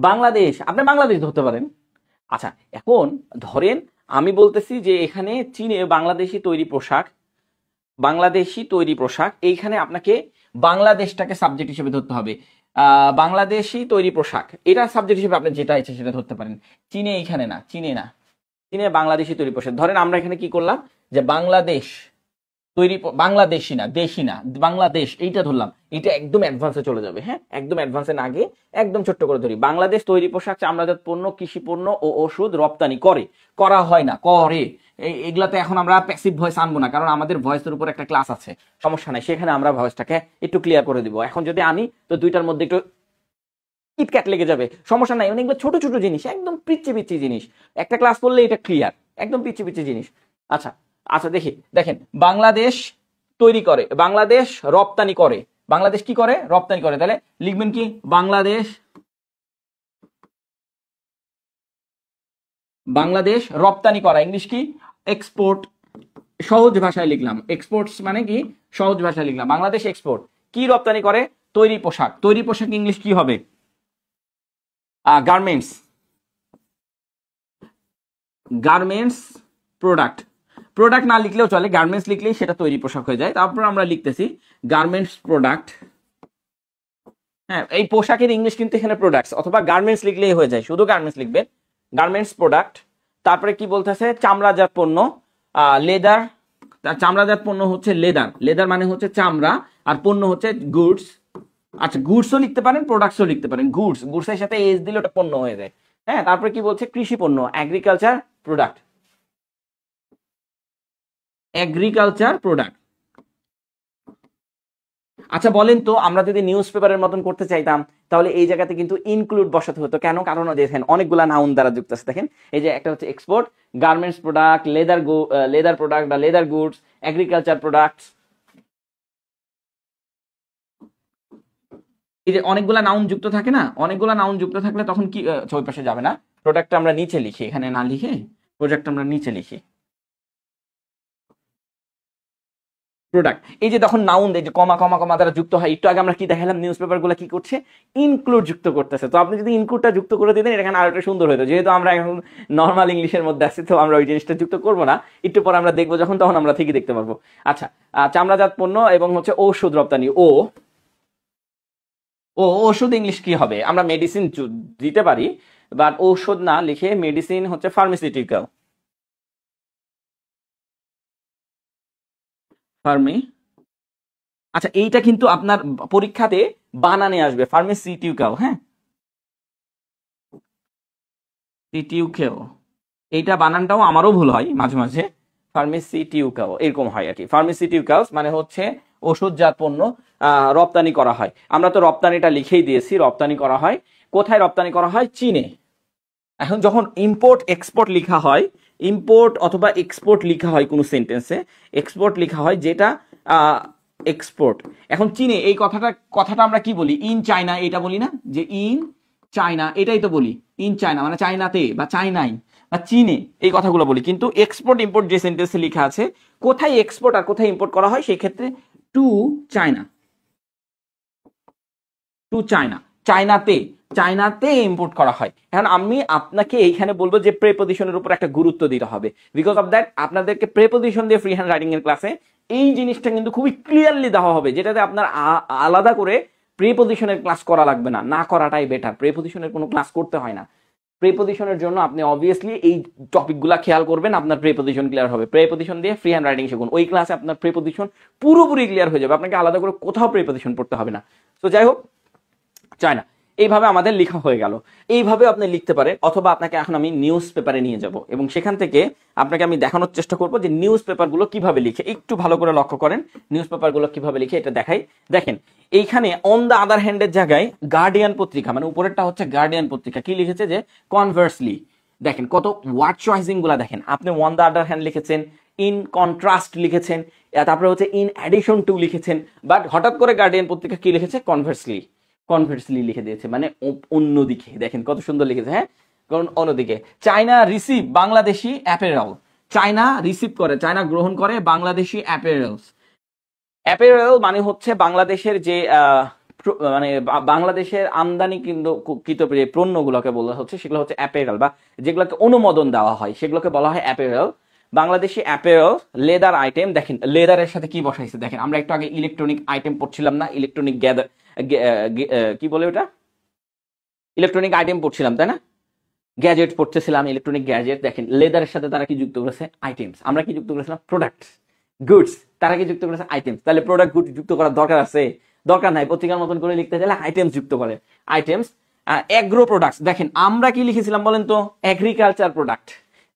বাংলাদেশ, আপনি বাংলাদেশ ধরতে পারেন। আচ্ছা, এখন ধরেন আমি বলতেছি যে এখানে চীনে বাংলাদেশি তৈরি পোশাক, বাংলাদেশি তৈরি পোশাক, এইখানে আপনাকে বাংলাদেশটাকে সাবজেক্ট হিসেবে ধরতে হবে। বাংলাদেশি তৈরি পোশাক এটা সাবজেক্ট হিসেবে আপনি যেটা ইচ্ছে সেটা ধরতে পারেন। চীনে এইখানে না, চীনে না, চীনে বাংলাদেশি তৈরি পোশাক। ধরেন আমরা এখানে কি করলাম যে বাংলাদেশ তৈরি, বাংলাদেশি না, দেশি না, বাংলাদেশ, এইটা ধরলাম, এটা একদম অ্যাডভান্সে চলে যাবে। হ্যাঁ, একদম অ্যাডভান্সে না গিয়ে একদম ছোট্ট করে ধরি, বাংলাদেশ তৈরি পোশাক, চামড়াজাত পণ্য, কৃষি পণ্য ও ওষুধ রপ্তানি করে, করা হয় না, করে। এগুলাতে এখন আমরা প্যাসিভ ভয়েস আনবো না, কারণ আমাদের ভয়েসের উপর একটা ক্লাস আছে, সমস্যা নাই, সেখানে আমরা ভয়েসটাকে একটু ক্লিয়ার করে দিব। এখন যদি আনি তো দুইটার মধ্যে একটু কিটক্যাট লেগে যাবে, সমস্যা নাই, অনেকগুলো ছোট ছোট জিনিস, একদম পিচ্ছি পিচ্ছি জিনিস, একটা ক্লাস করলে এটা ক্লিয়ার, একদম পিচ্ছি পিচ্ছি জিনিস। আচ্ছা আচ্ছা, দেখেন, বাংলাদেশ তৈরি করে, বাংলাদেশ রপ্তানি করে, বাংলাদেশ কি করে, রপ্তানি করে, তাহলে লিখবেন কি বাংলাদেশ, বাংলাদেশ রপ্তানি করা, ইংলিশ কি এক্সপোর্ট, সহজ ভাষায় লিখলাম, এক্সপোর্টস মানে কি সহজ ভাষায় লিখলাম, বাংলাদেশ এক্সপোর্ট, কি রপ্তানি করে, তৈরি পোশাক, তৈরি পোশাক ইংলিশ কি হবে, গার্মেন্টস, গার্মেন্টস প্রোডাক্ট, প্রোডাক্ট না লিখলেও চলে, গার্মেন্টস লিখলেই সেটা তৈরি পোশাক হয়ে যায়। তারপর আমরা লিখতেছি গার্মেন্টস প্রোডাক্ট। হ্যাঁ, এই পোশাকের ইংলিশ কিন্তু এখানে প্রোডাক্টস, অথবা গার্মেন্টস লিখলেই হয়ে যায়, শুধু গার্মেন্টস লিখবেন, গার্মেন্টস প্রোডাক্ট। তারপরে কি বলতেছে, চামড়াজাত পণ্য, লেদার, চামড়াজাত পণ্য হচ্ছে লেদার, লেদার মানে হচ্ছে চামড়া, আর পণ্য হচ্ছে গুডস। আচ্ছা, গুডসও লিখতে পারেন, প্রোডাক্টসও লিখতে পারেন, গুডস, গুডসের সাথে এস দিলে ওটা পণ্য হয়ে যায়। হ্যাঁ, তারপরে কি বলছে, কৃষি পণ্য, এগ্রিকালচার প্রোডাক্ট, এগ্রিকালচার প্রোডাক্ট। আচ্ছা বলেন তো, আমরা যদি নিউজ পেপারের মতন করতে চাইতাম তাহলে এই জায়গাতে কিন্তু ইনক্লুড বসাতে হতো, কেন, কারণ দেখেন অনেকগুলা নাউন দ্বারা যুক্ত আছে। দেখেন এই যে একটা হচ্ছে export, garments product, leather product বা লেদার গুডস, এগ্রিকালচার প্রোডাক্টস, এই যে অনেকগুলা নাউন যুক্ত থাকে না, অনেকগুলা নাউন যুক্ত থাকলে তখন কি, ওই পাশে যাবে না, প্রোডাক্ট আমরা নিচে লিখি, এখানে না লিখে প্রোডাক্ট আমরা নিচে লিখি, প্রোডাক্ট। এই যে তখন নাউন, এই যে কমা কমা কমা দ্বারা যুক্ত হয়, একটু আগে আমরা কি দেখালাম, নিউজ পেপার গুলো কি করছে, ইনক্লুড যুক্ত করতেছে। তো আপনি যদি ইনক্লুডটা যুক্ত করে দিতেন এখানে আরো একটা সুন্দর হতো, যেহেতু আমরা এখন নর্মাল ইংলিশের মধ্যে আছি তো আমরা ওই জিনিসটা যুক্ত করবো না, একটু পরে আমরা দেখবো যখন, তখন আমরা ঠিকই দেখতে পারবো। আচ্ছা, চামড়াজাত পণ্য এবং হচ্ছে ঔষধ রপ্তানি, ও ওষুধ ইংলিশ কি হবে, আমরা মেডিসিন দিতে পারি, বাট ঔষধ না লিখে মেডিসিন হচ্ছে ফার্মাসিউটিক্যাল, ফার্মি। আচ্ছা, এইটা কিন্তু আপনার পরীক্ষাতে বানানে আসবে, ফার্মাসিউটিক্যাল। হ্যাঁ, সিটিউক্যাল, এইটা বানানটাও আমারও ভুল হয় মাঝে মাঝে, ফার্মাসিউটিক্যাল এরকম হয় আর কি। ফার্মাসিউটিক্যালস মানে হচ্ছে ওষুধজাত পণ্য রপ্তানি করা হয়, আমরা তো রপ্তানিটা লিখেই দিয়েছি, রপ্তানি করা হয়, কোথায় রপ্তানি করা হয়, চীনে। এখন যখন ইম্পোর্ট এক্সপোর্ট লিখা হয়, ইম্পোর্ট অথবা এক্সপোর্ট লিখা হয় কোনো সেন্টেন্সে, এক্সপোর্ট লিখা হয় যেটা এক্সপোর্ট। এখন চীনে এই কথাটা আমরা কি বলি, ইন চায়না, এটা বলি না, যে ইন চায়না, এটাই তো বলি, ইন চায়না মানে চায়নাতে বা চায়নাই বা চীনে, এই কথাগুলো বলি। কিন্তু এক্সপোর্ট ইম্পোর্ট যে সেন্টেন্সে লেখা আছে, কোথায় এক্সপোর্ট আর কোথায় ইম্পোর্ট করা হয়, সেই ক্ষেত্রে টু চায়না, টু চায়না, চায়নাতে, চায়নাতে ইম্পোর্ট করা হয়। এখন আমি আপনাকে এইখানে বলবো যে প্রেপোজিশনের উপর একটা গুরুত্ব দিতে হবে, বিকজ অফ দ্যাট আপনাদেরকে প্রেপোজিশন দিয়ে ফ্রি হ্যান্ড রাইটিং এর ক্লাসে এই জিনিসটা কিন্তু খুবই ক্লিয়ারলি দেওয়া হবে, যেটাতে আপনার আলাদা করে প্রেপোজিশনের ক্লাস করা লাগবে না, না করাটাই বেটার, প্রেপোজিশনের কোনো ক্লাস করতে হয় না। প্রেপোজিশনের জন্য আপনি অবভিয়াসলি এই টপিকগুলো খেয়াল করবেন, আপনার প্রেপোজিশন ক্লিয়ার হবে, প্রেপোজিশন দিয়ে ফ্রি হ্যান্ড রাইটিং শিখুন, ওই ক্লাসে আপনার প্রেপোজিশন পুরোপুরি ক্লিয়ার হয়ে যাবে, আপনাকে আলাদা করে কোথাও প্রেপোজিশন পড়তে হবে না। তো যাই হোক, চায়না, এইভাবে আমাদের লেখা হয়ে গেল। এইভাবে আপনি লিখতে পারেন, অথবা আপনাকে এখন আমি নিউজ পেপারে নিয়ে যাব এবং সেখান থেকে আপনাকে আমি দেখানোর চেষ্টা করব যে নিউজ পেপারগুলো কিভাবে লিখে। একটু ভালো করে লক্ষ্য করেন নিউজ পেপারগুলো কিভাবে লিখে, এটা দেখাই। দেখেন এইখানে অন দ্য আদার হ্যান্ডের জায়গায় গার্ডিয়ান পত্রিকা, মানে উপরেরটা হচ্ছে গার্ডিয়ান পত্রিকা, কি লিখেছে যে কনভার্সলি। দেখেন কত ওয়ার্ড চয়েসিং গুলা দেখেন, আপনি অন দ্য আদার হ্যান্ড লিখেছেন, ইন কন্ট্রাস্ট লিখেছেন, তারপরে হচ্ছে ইন অ্যাডিশন টু লিখেছেন, বাট হঠাৎ করে গার্ডিয়ান পত্রিকা কি লিখেছে কনভার্সলি, কনভার্সলি লিখে দিয়েছে, মানে অন্যদিকে। দেখেন কত সুন্দর লিখেছে, হ্যাঁ, কারণ অন্যদিকে। China receive Bangladeshi apparel, China receive করে, চায়না গ্রহণ করে বাংলাদেশি অ্যাপেরালস। অ্যাপেরাল মানে হচ্ছে বাংলাদেশের যে মানে বাংলাদেশের আমদানি কৃত যে পণ্যগুলোকে বলা হচ্ছে সেগুলো হচ্ছে অ্যাপেরাল, বা যেগুলোকে অনুমোদন দেওয়া হয় সেগুলোকে বলা হয় apparel. Bangladeshi apparel, leather item. দেখেন লেদারের সাথে কি বসাইছে, দেখেন আমরা একটু আগে ইলেকট্রনিক আইটেম পড়ছিলাম না, ইলেকট্রনিক কি বলে ওটা, ইলেকট্রনিক আইটেম পড়ছিলাম তাই না, গ্যাজেট পড়তেছিলাম, ইলেকট্রনিক গ্যাজেট। দেখেন লেদারের সাথে তারা কি যুক্ত করেছে আইটেমস, আমরা কি যুক্ত করেছিলাম প্রোডাক্ট গুডস, তারা কি যুক্ত করেছে আইটেমস। তাহলে প্রোডাক্ট গুড যুক্ত করার দরকার আছে, দরকার নাই, পত্রিকার মতন করে লিখতে চাইলে আইটেমস যুক্ত করে, আইটেমস। অ্যাগ্রো প্রোডাক্টস, দেখেন আমরা কি লিখেছিলাম বলেন তো, এগ্রিকালচার প্রোডাক্ট,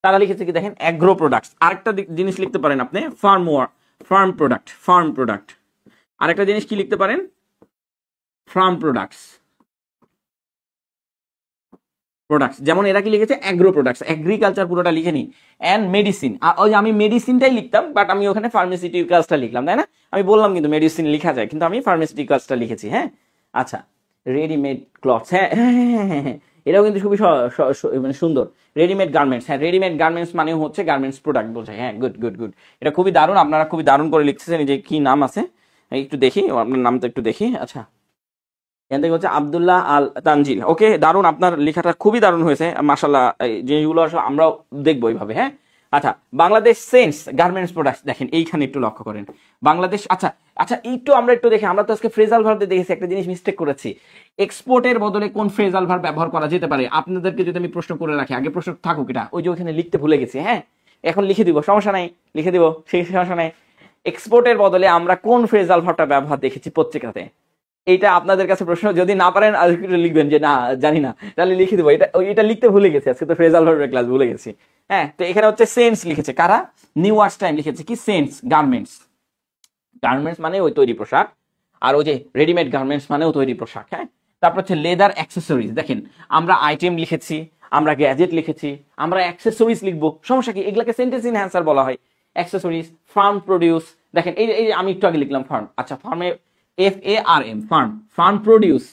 তারা লিখেছে কি দেখেন অ্যাগ্রো প্রোডাক্টস। আরেকটা জিনিস লিখতে পারেন আপনি ফার্ম প্রোডাক্ট, ফার্ম প্রোডাক্ট। আরেকটা জিনিস কি লিখতে পারেন, ফার্ম প্রোডাক্টস, প্রোডাক্টস। যেমন এরা কি লিখেছে অ্যাগ্রো প্রোডাক্টস, এগ্রিকালচার পুরোটা লিখে নি। অ্যান্ড মেডিসিন, ওই আমি মেডিসিনটাই লিখতাম, বাট আমি ওখানে ফার্মাসিউটিক্যালসটা লিখলাম, তাই না, আমি বললাম কিন্তু মেডিসিন লেখা যায়, কিন্তু আমি ফার্মাসিউটিক্যালসটা লিখেছি। হ্যাঁ, আচ্ছা, রেডিমেড ক্লথস, হ্যাঁ হ্যাঁ, এটাও কিন্তু খুবই মানে সুন্দর। রেডিমেড গার্মেন্টস, হ্যাঁ, রেডিমেড গার্মেন্টস মানে হচ্ছে গার্মেন্টস প্রোডাক্ট বোঝায়। হ্যাঁ, গুড গুড গুড, এটা খুবই দারুণ, আপনারা খুবই দারুণ করে লিখতেছেন। যে কি নাম আছে একটু দেখি, আপনার নামটা একটু দেখি। আচ্ছা, এখান থেকে হচ্ছে আব্দুল্লাহ আল তানজিল। ওকে, দারুণ, আপনার লেখাটা খুবই দারুণ হয়েছে মাশাআল্লাহ। এই জিনিসগুলো আসলে আমরাও দেখবো এইভাবে। হ্যাঁ, আচ্ছা, বাংলাদেশ সেন্টস গার্মেন্টস প্রোডাক্টস, দেখেন এইখানে একটু লক্ষ্য করেন বাংলাদেশ। আচ্ছা আচ্ছা, একটু আমরা একটু দেখি, আমরা তো আজকে ফ্রেজাল ভার্ব দেখেছি, একটা জিনিস মিস্টেক করেছি। এক্সপোর্টের বদলে কোন ফ্রেজাল ভার্ব ব্যবহার করা যেতে পারে, আপনাদেরকে যদি আমি প্রশ্ন করে রাখি, আগে প্রশ্ন থাকুক, এটা ওই যে ওখানে লিখতে ভুলে গেছি। হ্যাঁ, এখন লিখে দিব, সমস্যা নাই, লিখে দিব, সেই সমস্যা নাই। এক্সপোর্টের বদলে আমরা কোন ফ্রেজাল ভার্বটা ব্যবহার দেখেছি পত্রিকাতে, এইটা আপনাদের কাছে প্রশ্ন। যদি না পারেন আর একটু লিখবেন যে না জানি না, তাহলে লিখে দেবো। এটা লিখতে ভুলে গেছি আজকে, তো ফ্রেজাল ভার্বের ক্লাস ভুলে গেছি। হ্যাঁ, তো এখানে হচ্ছে সেন্স লিখেছে কারা, নিউ আর্টস টাইম লিখেছে কি সেন্স গার্মেন্টস, গার্মেন্টস মানে ওই তৈরি পোশাক, আর ওই যে রেডিমেড গার্মেন্টস মানেও তৈরি পোশাক। হ্যাঁ, তারপর হচ্ছে লেদার অ্যাক্সেসরিজ, দেখেন আমরা আইটেম লিখেছি, আমরা গ্যাজেট লিখেছি, আমরা অ্যাক্সেসরিজ লিখবো, সমস্যা কি, এগুলাকে সেন্টেন্স ইনহ্যান্সার বলা হয়। অ্যাক্সেসরিজ, ফার্ম প্রডিউস, দেখেন এই আমি একটু আগে লিখলাম ফার্ম। আচ্ছা, ফার্মে FARM, farm, farm produce,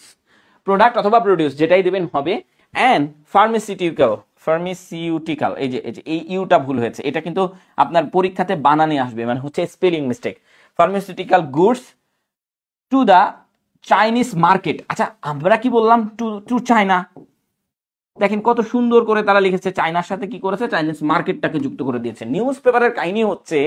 product অথবা প্রডিউস যেটাই দেবেন হবে। অ্যান্ড ফার্মাসিউটিক্যাল, ফার্মাসিউটিক্যাল, এই যে এই ইউটা ভুল হয়েছে, এটা কিন্তু আপনার পরীক্ষাতে বানানে আসবে, মানে হচ্ছে spelling mistake. Pharmaceutical goods to the Chinese market. আচ্ছা, আমরা কি বললাম টু চায়না, দেখেন কত সুন্দর করে তারা লিখেছে, চায়নার সাথে কি করেছে, চাইনিজ মার্কেটটাকে যুক্ত করে দিয়েছে। নিউজ পেপারের কাহিনী হচ্ছে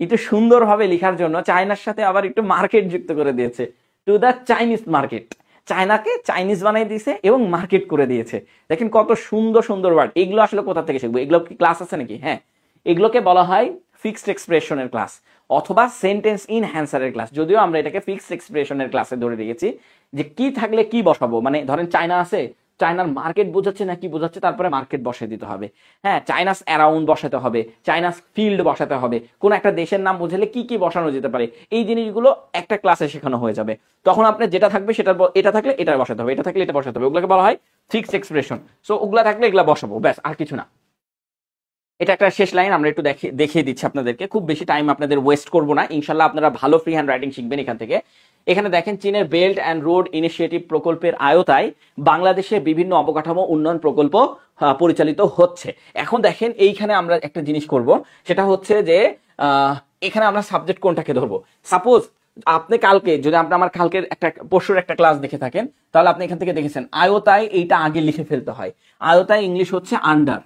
একটু সুন্দরভাবে লেখার জন্য চায়নার সাথে আবার একটু মার্কেট যুক্ত করে দিয়েছে, টু দ্য চাইনিজ মার্কেট, চায়নাকে চাইনিজ বানাই দিয়েছে এবং মার্কেট করে দিয়েছে। দেখেন কত সুন্দর সুন্দর ওয়ার্ড। এগুলো আসলে কোথা থেকে শিখবো, এগুলো কি ক্লাস আছে নাকি? হ্যাঁ, এগুলোকে বলা হয় ফিক্সড এক্সপ্রেশনের ক্লাস অথবা সেন্টেন্স ইনহ্যান্সারের ক্লাস। যদিও আমরা এটাকে ফিক্সড এক্সপ্রেশনের ক্লাসে ধরে রেখেছি, যে কি থাকলে কি বসাবো, মানে ধরেন চায়না আছে, চায়নার মার্কেট বোঝাচ্ছে না কি বোঝাচ্ছে, তারপরে মার্কেট বসাই দিতে হবে। হ্যাঁ, চাইনাস অ্যারাউন্ড বসাতে হবে, চাইনাস ফিল্ড বসাতে হবে, কোন একটা দেশের নাম বোঝালে কি কি বসানো যেতে পারে, এই জিনিসগুলো একটা ক্লাসে শেখানো হয়ে যাবে। তখন আপনার যেটা থাকবে সেটা, এটা থাকলে এটা বসাতে হবে, এটা থাকলে এটা বসাতে হবে, ওগুলোকে বলা হয় ফিক্সড এক্সপ্রেশন। সো ওগুলা থাকলে এগুলা বসাবো, ব্যাস, আর কিছু না। এটা একটা শেষ লাইন, আমরা একটু দেখিয়ে দিচ্ছি আপনাদেরকে, খুব বেশি টাইম আপনাদের ওয়েস্ট করবো না, ইনশাল্লাহ আপনারা ভালো ফ্রি হ্যান্ড রাইটিং শিখবেন এখান থেকে। এখানে দেখেন চীনের বেল্ট অ্যান্ড রোড ইনিশিয়েটিভ প্রকল্পের আওতায় বাংলাদেশে বিভিন্ন অবকাঠামো উন্নয়ন প্রকল্প পরিচালিত হচ্ছে। এখন দেখেন এইখানে আমরা একটা জিনিস করব, সেটা হচ্ছে যে এখানে আমরা সাবজেক্ট কোনটাকে ধরবো। সাপোজ আপনি কালকে, যদি আপনি আমার কালকের একটা পরশুর একটা ক্লাস দেখে থাকেন, তাহলে আপনি এখান থেকে দেখেছেন আয়তায় এইটা আগে লিখে ফেলতে হয়। আয়তায় ইংলিশ হচ্ছে আন্ডার,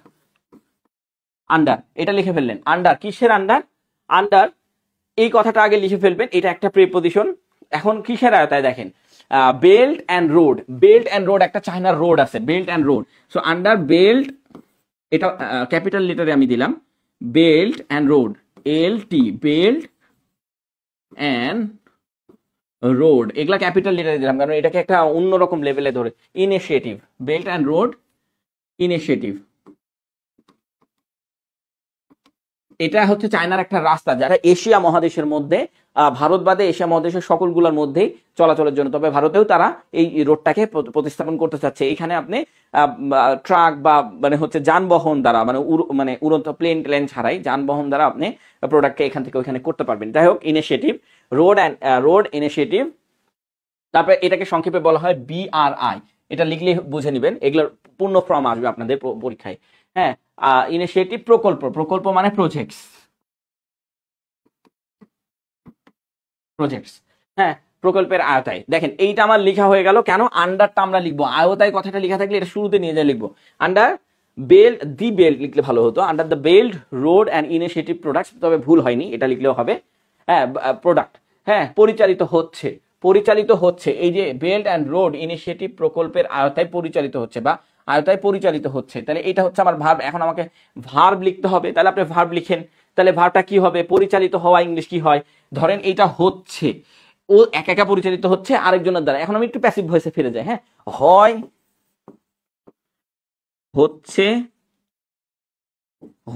আন্ডার এটা লিখে ফেললেন। আন্ডার কিসের আন্ডার, আন্ডার এই কথাটা আগে লিখে ফেলবেন, এটা একটা প্রিপোজিশন। এখন কিসের আয়তায় দেখেন, belt and road, belt and road একটা চায়নার রোড আছে, belt and road. So under belt, এটা ক্যাপিটাল লেটারে আমি দিলাম, belt and road, LT, belt and road, এগুলা ক্যাপিটাল লেটারে দিলাম কারণ এটাকে একটা অন্যরকম লেভেলে ধরে। Initiative, belt and Road initiative, এটা হচ্ছে চায়নার একটা রাস্তা যারা এশিয়া মহাদেশের মধ্যে, ভারত বাদে এশিয়া মহাদেশের সকলগুলোর মধ্যেই চলাচলের জন্য, তবে ভারতেও তারা এই রোডটাকে প্রতিস্থাপন করতে চাচ্ছে। এখানে আপনি ট্রাক বা মানে হচ্ছে যানবাহন দ্বারা মানে উড়ন্ত প্লেন ছাড়াই যানবাহন দ্বারা আপনি প্রোডাক্টকে এখান থেকে ওইখানে করতে পারবেন। যাই হোক, ইনিশিয়েটিভ, রোড ইনিশিয়েটিভ। তারপরে এটাকে সংক্ষেপে বলা হয় BRI, এটা লিখলে বুঝে নেবেন, এগুলোর পূর্ণ ফর্ম আসবে আপনাদের পরীক্ষায়। হ্যাঁ, ইনিশিয়েটিভ প্রকল্প মানে প্রজেক্টস। হ্যাঁ, প্রকল্পের আয়তায়। দেখেন এইটা আমার লেখা হয়ে গেল, কেন আন্ডারটা আমরা লিখবো, আয়তায় কথাটা লেখা থাকলে এটা শুরুতে নিয়ে যায় লিখবো। আন্ডার বেল্ট, দি বেল্ট লিখলে ভালো হতো, under the belt road and initiative products, তবে ভুল হয়নি, এটা লিখলেও হবে। হ্যাঁ, প্রোডাক্ট, হ্যাঁ পরিচালিত হচ্ছে এই যে বেল্ট অ্যান্ড রোড ইনিশিয়েটিভ প্রকল্পের আয়তায় পরিচালিত হচ্ছে বা আয়তায় পরিচালিত হচ্ছে, তাহলে এটা হচ্ছে আমার ভার্ব। এখন আমাকে ভার্ব লিখতে হবে, তাহলে আপনি ভার্ব লিখেন, তাহলে ভার্বটা কি হবে, পরিচালিত হওয়া ইংলিশ কি হয়, ধরেন এটা হচ্ছে, ও একা পরিচালিত হচ্ছে আরেকজনের দ্বারা। এখন আমি একটু প্যাসিভ ভয়েসে ফিরে যাই। হ্যাঁ, হয়, হচ্ছে,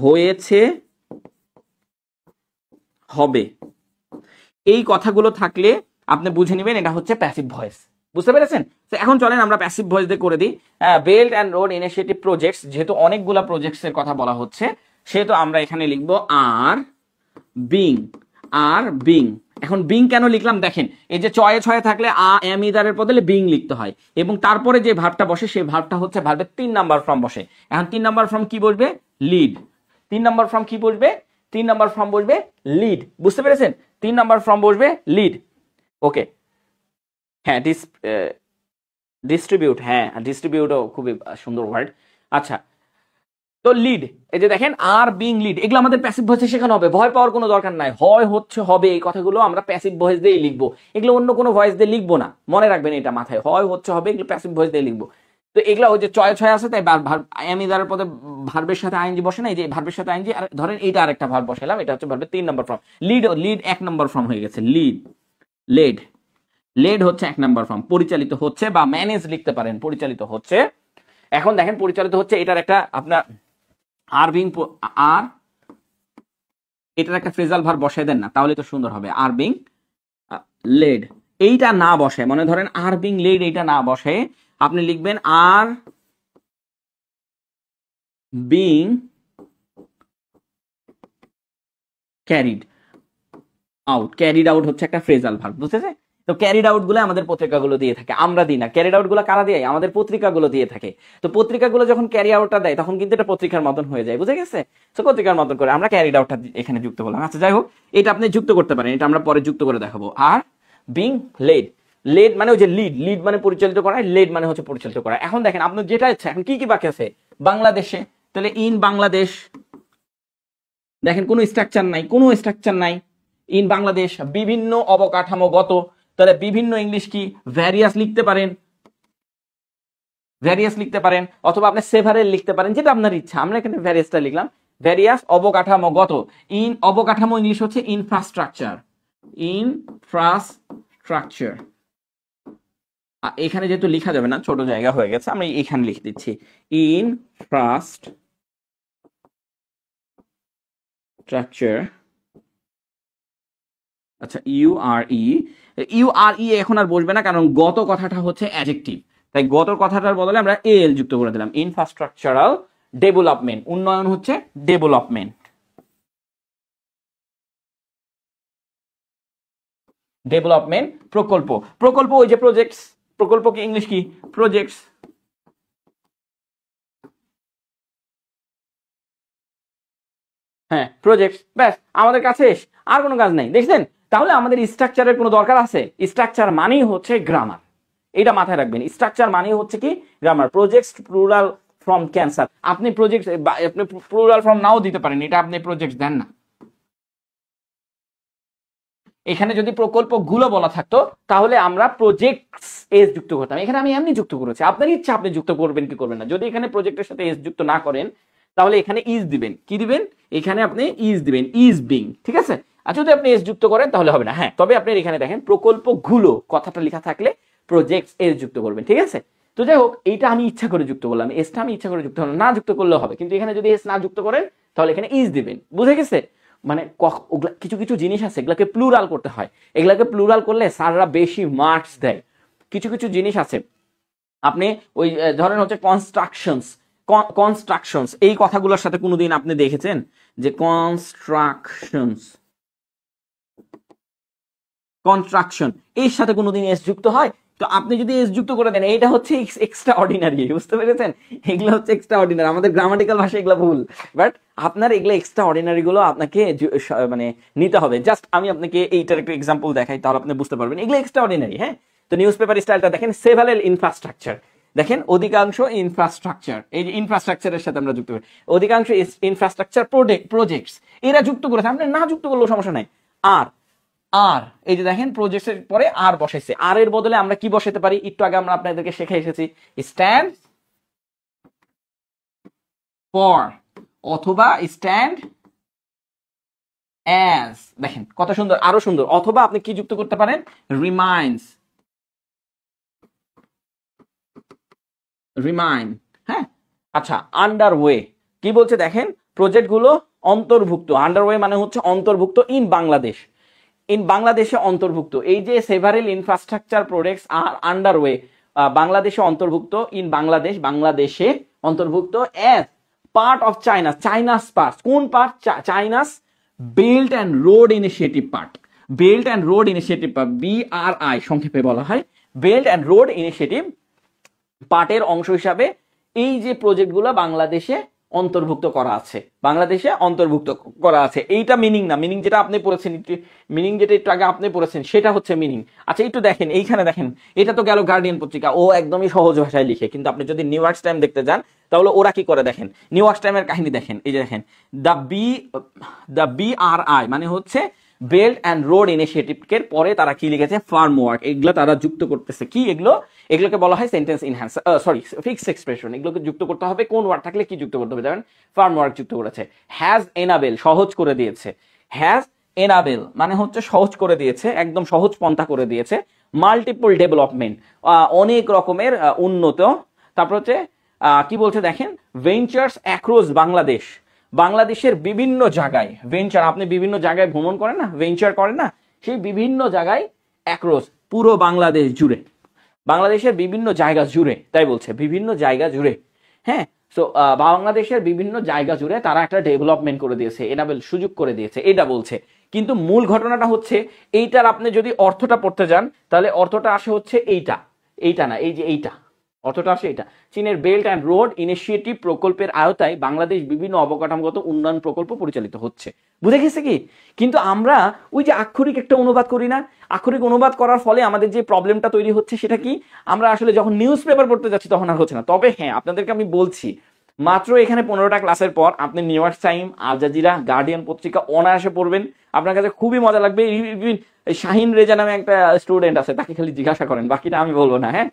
হয়েছে, হবে, এই কথাগুলো থাকলে আপনি বুঝে নেবেন এটা হচ্ছে প্যাসিভ ভয়েস। বুঝতে পেরেছেন? তো এখন চলেন আমরা প্যাসিভ ভয়েস দিয়ে করে দিই। Belt and Road initiative projects, যেহেতু অনেকগুলা প্রজেক্টস এর কথা বলা হচ্ছে সেহেতু আমরা এখানে লিখবো আর বিং। এখন বিং কেন লিখলাম দেখেন, এই যে ছয়ে থাকলে এম ইদারের বদলে বিং লিখতে হয়, এবং তারপরে যে ভার্বটা বসে সেই ভার্বটা হচ্ছে ভার্বের 3 নাম্বার ফর্ম বসে। এখন 3 নাম্বার ফর্ম কি বসবে, লিড। 3 নাম্বার ফর্ম কি বসবে, 3 নাম্বার ফর্ম বসবে লিড। বুঝতে পেরেছেন? 3 নাম্বার ফর্ম বসবে লিড। ওকে, হ্যাঁ, ডিস্ট্রিবিউট, হ্যাঁ ডিস্ট্রিবিউটও খুবই সুন্দর ওয়ার্ড। আচ্ছা, তো লিড, এই যে দেখেন আর বিং লিড, এগুলো আমাদের প্যাসিভ ভয়েসে শেখানো হবে, ভয় পাওয়ার কোনো দরকার নাই। হয়, হচ্ছে, হবে, এই কথাগুলো আমরা প্যাসিভ ভয়েস দিয়েই লিখবো, এগুলো অন্য কোনো ভয়েস দিয়ে লিখবো না, মনে রাখবেন এটা মাথায়, হয়, হচ্ছে, হবে, এগুলো প্যাসিভ ভয়েস দিয়ে লিখবো। তো এগুলো ওই যে ছয় আছে, তাই আমি দ্বারার পদে ভার্বের সাথে আইএনজি বসে না, এই যে ভার্বের সাথে আইএনজি, আর ধরেন এইটা আরেকটা ভার্ব বসালাম, এটা হচ্ছে ভার্বের 3 নম্বর ফর্ম। লিড 1 নম্বর ফর্ম হয়ে গেছে, লেড হচ্ছে 1 নম্বর ফর্ম। পরিচালিত হচ্ছে বা ম্যানেজ লিখতে পারেন, পরিচালিত হচ্ছে। এখন দেখেন পরিচালিত হচ্ছে, এটার একটা আপনার এটার একটা ফ্রেজাল ভার্ব বসাই দেন না, তাহলে তো সুন্দর হবে। আর বিং লেড, এইটা না বসে, মনে ধরেন আর বিং লেড এইটা না বসে, আপনি লিখবেন আর বিং ক্যারিড আউট হচ্ছে একটা ফ্রেজাল ভার্ব। বুঝতেছে? তো ক্যারিড আউট গুলো আমাদের পত্রিকাগুলো দিয়ে থাকে, আমরা দিই না। ক্যারিড আউট গুলো কারা দেয়, আমাদের পত্রিকাগুলো দিয়ে থাকে। তো পত্রিকাগুলো যখন ক্যারি আউটটা দেয় তখন কিন্তু এটা পত্রিকার মতন হয়ে যায়, বুঝে গেছে? তো পত্রিকার মতন করে আমরা ক্যারিড আউটটা এখানে যুক্ত করলাম। আচ্ছা, যাই হোক, এটা আপনি যুক্ত করতে পারেন, এটা আমরা পরে যুক্ত করে দেখাবো। আর বিং লেড মানে ওই যে লিড মানে পরিচালিত করা, লেড মানে হচ্ছে পরিচালিত করা। এখন দেখেন আপনার যেটা ইচ্ছা, এখন কি বাকি আছে, বাংলাদেশে, তাহলে ইন বাংলাদেশ, দেখেন কোনো স্ট্রাকচার নাই, ইন বাংলাদেশ, বিভিন্ন অবকাঠামোগত, তাহলে বিভিন্ন ইংলিশ কি ভ্যারিয়াস লিখতে পারেন, অথবা আপনি সেভারেল লিখতে পারেন, যেটা আপনার ইচ্ছা। আমরা এখানে ভ্যারিয়াসটা লিখলাম, ভ্যারিয়াস অবকাঠামোগত। অবকাঠামো ইংলিশ হচ্ছে ইনফ্রাস্ট্রাকচার। এখানে যেহেতু লেখা যাবে না, ছোট জায়গা হয়ে গেছে, আমি এখানে লিখে দিচ্ছি ইনফ্রাস্ট্রাকচার। আচ্ছা, ইউআরই এখন আর বসবে না, কারণ গত কথাটা হচ্ছে অ্যাডজেক্টিভ, তাই গত কথাটার বদলে আমরা এল যুক্ত করে দিলাম। ইনফ্রাস্ট্রাকচারাল ডেভেলপমেন্ট, উন্নয়ন হচ্ছে ডেভেলপমেন্ট। প্রকল্প ওই যে প্রজেক্টস, প্রকল্প কি ইংলিশ কি প্রজেক্টস। হ্যাঁ, প্রজেক্টস, ব্যাস আমাদের কাছে আর কোনো কাজ নাই। দেখছেন? তাহলে আমাদের স্ট্রাকচারের কোনো দরকার আছে? স্ট্রাকচার মানেই হচ্ছে গ্রামার, এটা মাথায় রাখবেন। স্ট্রাকচার মানেই হচ্ছে কি grammar. Projects plural from cancer, আপনি প্রজেক্ট আপনি প্লুরাল ফ্রম নাও দিতে পারেন, এটা আপনি প্রজেক্ট দেন না। এখানে যদি প্রকল্পগুলো বলা থাকতো তাহলে আমরা প্রজেক্টস এস যুক্ত করতাম, এখানে আমি এমনি যুক্ত করেছি, আপনার ইচ্ছা আপনি যুক্ত করবেন কি করবেন না। যদি এখানে প্রজেক্টের সাথে এস যুক্ত না করেন তাহলে এখানে ইজ দিবেন, কি দিবেন, এখানে আপনি ইজ দিবেন, ইজ বিং। ঠিক আছে? আর যদি আপনি এস যুক্ত করেন তাহলে হবে না। হ্যাঁ, তবে আপনি এখানে দেখেন প্রকল্পগুলো কথাটা লেখা থাকলে প্রজেক্টস এস যুক্ত করবেন, ঠিক আছে? তো যাই হোক, এইটা আমি ইচ্ছা করে যুক্ত করলাম, এসটা আমি ইচ্ছা করে যুক্ত করলাম, না যুক্ত করলেও হবে, কিন্তু এখানে যদি এস না যুক্ত করেন তাহলে এখানে ইজ দিবেন। বুঝে গেছে? মানে কিছু কিছু জিনিস আছে এগুলাকে প্লুরাল করতে হয়, এগুলাকে প্লুরাল করলে স্যাররা বেশি মার্কস দেয়। কিছু কিছু জিনিস আছে আপনি ওই ধরেন হচ্ছে কনস্ট্রাকশনস, এই কথাগুলোর সাথে কোনোদিন আপনি দেখেছেন যে কনস্ট্রাকশন এর সাথে কোনোদিন এস যুক্ত হয়? তো আপনি যদি এস যুক্ত করে দেন, এটা হচ্ছে এক্সট্রা অর্ডিনারি, বুঝতে পেরেছেন? এগুলো হচ্ছে এক্সট্রা অর্ডিনারি, আমাদের গ্রামাটিক্যাল ভাষা এগুলো ভুল, বাট আপনার এগুলো এক্সট্রা অর্ডিনারি গুলো আপনাকে মানে নিতে হবে। জাস্ট আমি আপনাকে এইটার একটা এক্সাম্পল দেখাই, তাহলে আপনি বুঝতে পারবেন এগুলো এক্সট্রা অর্ডিনারি। হ্যাঁ, তো নিউজ পেপার স্টাইলটা দেখেন, সেভারেল ইনফ্রাস্ট্রাকচার, দেখেন অধিকাংশ ইনফ্রাস্ট্রাকচার, এই যে ইনফ্রাস্ট্রাকচারের সাথে আমরা যুক্ত করি, অধিকাংশ ইনফ্রাস্ট্রাকচার প্রজেক্টস, এরা যুক্ত করেছে, আপনি না যুক্ত করলেও সমস্যা নাই। আর আর এই যে দেখেন প্রজেক্টের পরে আর বসাইছে, আর এর বদলে আমরা কি বসাতে পারি? একটু আগে আমরা আপনাদেরকে শিখে এসেছি, স্ট্যান্ড ফর অথবা স্ট্যান্ড অ্যাজ। দেখেন কত সুন্দর, আরো সুন্দর। অথবা আপনি কি যুক্ত করতে পারেন? রিমাইন্ড। হ্যাঁ, আচ্ছা, আন্ডারওয়ে কি বলছে দেখেন, প্রজেক্টগুলো অন্তর্ভুক্ত, আন্ডারওয়ে মানে হচ্ছে অন্তর্ভুক্ত ইন বাংলাদেশ, ইন বাংলাদেশে অন্তর্ভুক্ত। এই যে several infrastructure projects are underway, বাংলাদেশে অন্তর্ভুক্ত, ইন বাংলাদেশ, বাংলাদেশে অন্তর্ভুক্ত, as part of China, China's part, কোন part? China's Belt and Road Initiative part, Belt and Road Initiative part, BRI সংক্ষেপে বলা হয়, বেল্ট অ্যান্ড রোড ইনিশিয়েটিভ পার্টের অংশ হিসাবে এই যে প্রজেক্টগুলো বাংলাদেশে অন্তর্ভুক্ত করা আছে, বাংলাদেশে অন্তর্ভুক্ত করা আছে। এইটা মিনিং না, মিনিং যেটা আপনি পড়েছেন, মিনিং যেটা একটু আগে আপনি পড়েছেন সেটা হচ্ছে মিনিং। আচ্ছা একটু দেখেন, এইখানে দেখেন, এটা তো গেল গার্ডিয়ান পত্রিকা, ও একদমই সহজ ভাষায় লিখে, কিন্তু আপনি যদি নিউ ইয়র্ক টাইম দেখতে যান তাহলে ওরা কি করে দেখেন, নিউ ইয়র্ক টাইমের কাহিনী দেখেন। এই যে দেখেন, দ্য BRI মানে হচ্ছে বেল্ট অ্যান্ড রোড ইনিশিয়েটিভের পরে তারা কি লিখেছে? Farm work. এগুলো তারা যুক্ত করতেছে কি? এগুলোকে বলা হয় sentence enhance, sorry fixed expression. এগুলোকে যুক্ত করতে হবে, কোন ওয়ার্ড থাকলে কি যুক্ত করতে হবে? যেমন ফার্ম ওয়ার্ক যুক্ত করেছে। হ্যাজ এনাবেল সহজ করে দিয়েছে, হ্যাজ এনাবেল মানে হচ্ছে সহজ করে দিয়েছে, একদম সহজ পন্থা করে দিয়েছে। মাল্টিপল ডেভেলপমেন্ট অনেক রকমের উন্নত। তারপর হচ্ছে কি বলছে দেখেন, ভেঞ্চার্স অ্যাক্রস বাংলাদেশ, বাংলাদেশের বিভিন্ন জায়গায় ভেঞ্চার, আপনি বিভিন্ন জায়গায় ভ্রমণ করেন না, ভেঞ্চার করেন না, সেই বিভিন্ন জায়গায় অ্যাক্রস পুরো বাংলাদেশ জুড়ে, বাংলাদেশের বিভিন্ন জায়গা জুড়ে, তাই বলছে বিভিন্ন জায়গা জুড়ে। হ্যাঁ, তো বাংলাদেশের বিভিন্ন জায়গা জুড়ে তারা একটা ডেভেলপমেন্ট করে দিয়েছে, এনাবেল সুযোগ করে দিয়েছে, এটা বলছে। কিন্তু মূল ঘটনাটা হচ্ছে এইটার, আপনি যদি অর্থটা পড়তে যান তাহলে অর্থটা আসে হচ্ছে এইটা, এইটা না, এই যে এইটা, অর্থটা আসে এটা। চীনের বেল্ট অ্যান্ড রোড ইনিশিয়েটিভ প্রকল্পের আওতায় বাংলাদেশ বিভিন্ন অবকাঠামোগত উন্নয়ন প্রকল্প পরিচালিত হচ্ছে। বুঝে গেছে কি? কিন্তু আমরা ওই যে আক্ষরিক একটা অনুবাদ করি না, আক্ষরিক অনুবাদ করার ফলে আমাদের যে প্রবলেমটা তৈরি হচ্ছে সেটা কি, আমরা আসলে যখন নিউজ পেপার পড়তে যাচ্ছি তখন আর হচ্ছে না। তবে হ্যাঁ, আপনাদেরকে আমি বলছি, মাত্র এখানে 15টা ক্লাসের পর আপনি New York Time, Al Jazeera, Guardian পত্রিকা অনায়াসে পড়বেন, আপনার কাছে খুবই মজা লাগবে। শাহিন রেজা নামে একটা স্টুডেন্ট আছে, তাকে খালি জিজ্ঞাসা করেন, বাকিটা আমি বলবো না। হ্যাঁ,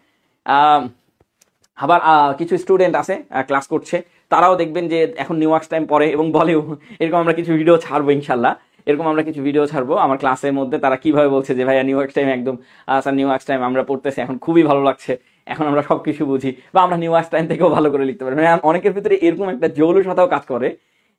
আবার কিছু স্টুডেন্ট আছে ক্লাস করছে, তারাও দেখবেন যে এখন নিউ ইয়র্ক টাইম পড়ে এবং বলেও, এরকম আমরা কিছু ভিডিও ছাড়বো ইনশাল্লাহ, এরকম আমরা কিছু ভিডিও ছাড়বো আমার ক্লাসের মধ্যে। তারা কিভাবে বলছে যে ভাইয়া নিউ ইয়র্ক টাইম একদম, স্যার নিউ ইয়র্ক টাইম আমরা পড়তেছি, এখন খুবই ভালো লাগছে, এখন আমরা সবকিছু বুঝি, বা আমরা নিউ ইয়র্ক টাইম থেকেও ভালো করে লিখতে পারি। অনেকের ভিতরে এরকম একটা জৌলুসতাও কাজ করে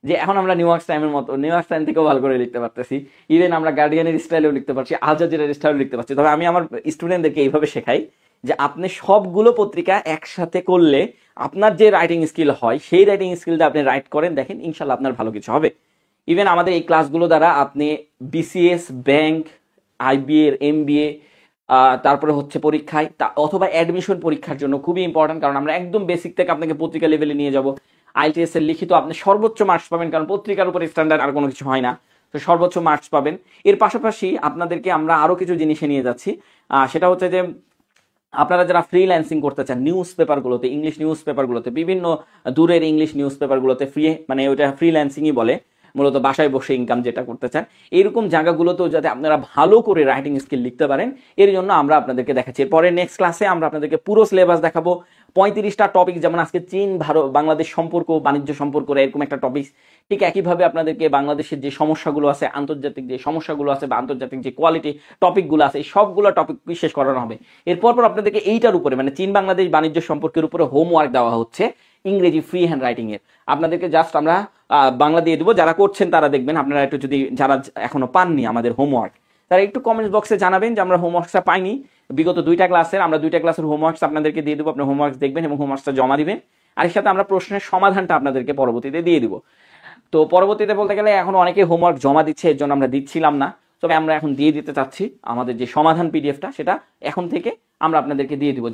যে এখন আমরা নিউ ইয়র্ক টাইমের মতো, নিউ ইয়র্ক টাইম থেকেও ভালো করে লিখতে পারতেছি, ইভেন আমরা গার্ডিয়ানের স্টাইলেও লিখতে পারছি, আল জাজিরার স্টাইলেও লিখতে পারছি। তবে আমি আমার স্টুডেন্টদেরকে এইভাবে শেখাই যে আপনি সবগুলো পত্রিকা একসাথে করলে আপনার যে রাইটিং স্কিল হয় সেই রাইটিং স্কিলটা আপনি রাইট করেন, দেখেন ইনশাল্লাহ আপনার ভালো কিছু হবে। ইভেন আমাদের এই ক্লাসগুলো দ্বারা আপনি BCS, ব্যাংক, IBA, MBA, তারপরে হচ্ছে পরীক্ষায় অথবা অ্যাডমিশন পরীক্ষার জন্য খুবই ইম্পর্টেন্ট, কারণ আমরা একদম বেসিক থেকে আপনাকে পত্রিকা লেভেলে নিয়ে যাব। IELTS এর লিখিত আপনি সর্বোচ্চ মার্কস পাবেন, কারণ পত্রিকার উপর স্ট্যান্ডার্ড আর কোনো কিছু হয় না, তো সর্বোচ্চ মার্কস পাবেন। এর পাশাপাশি আপনাদেরকে আমরা আরো কিছু জিনিসে নিয়ে যাচ্ছি, সেটা হচ্ছে যে আপনারা যারা ফ্রিল্যান্সিং করতে চান নিউজ পেপারগুলোতে, ইংলিশ নিউজ পেপারগুলোতে, বিভিন্ন দূরের ইংলিশ নিউজ পেপারগুলোতে মানে ওইটা ফ্রিল্যান্সিংই বলে, মূলত বাসায় বসে ইনকাম যেটা করতে চান, এরকম জায়গাগুলোতেও যাতে আপনারা ভালো করে রাইটিং স্কিল লিখতে পারেন, এর জন্য আমরা আপনাদেরকে দেখাচ্ছি। এরপরে নেক্সট ক্লাসে আমরা আপনাদেরকে পুরো সিলেবাস দেখাবো, 35টা টপিক, যেমন আজকে চীন ভারত বাংলাদেশ সম্পর্ক, বাণিজ্য সম্পর্ক, এরকম একটা টপিক। ঠিক একইভাবে আপনাদেরকে বাংলাদেশের যে সমস্যাগুলো আছে, আন্তর্জাতিক যে সমস্যাগুলো আছে বা আন্তর্জাতিক যে কোয়ালিটি টপিকগুলো আছে, এই সবগুলো টপিক শেষ করানো হবে। এরপর আপনাদেরকে এইটার উপরে মানে চীন বাংলাদেশ বাণিজ্য সম্পর্কের উপরে হোমওয়ার্ক দেওয়া হচ্ছে ইংরেজি ফ্রি হ্যান্ড রাইটিং এর। আপনাদেরকে জাস্ট আমরা বাংলা দিয়ে দেবো, যারা করছেন তারা দেখবেন। আপনারা একটু যদি যারা এখনো পাননি আমাদের হোমওয়ার্ক, তারা একটু কমেন্ট বক্সে জানাবেন যে আমরা হোমওয়ার্কটা পাইনি। বিগত 2টা ক্লাসের আমরা 2টা ক্লাসের হোমওয়ার্কস আপনাদেরকে দিয়ে দেবো, আপনার হোমওয়ার্ক দেখবেন এবং হোমওয়ার্কটা জমা দিবেন। আর এর সাথে আমরা প্রশ্নের সমাধানটা আপনাদেরকে পরবর্তীতে দিয়ে দিব। তো পরবর্তীতে বলতে গেলে এখন অনেকে হোমওয়ার্ক জমা দিচ্ছে, এর জন্য আমরা দিচ্ছিলাম না, তবে আমরা এখন দিয়ে দিতে চাচ্ছি। আমাদের যে সমাধান পিডিএফটা সেটা এখন থেকে আমরা আপনাদেরকে দিয়ে দিব।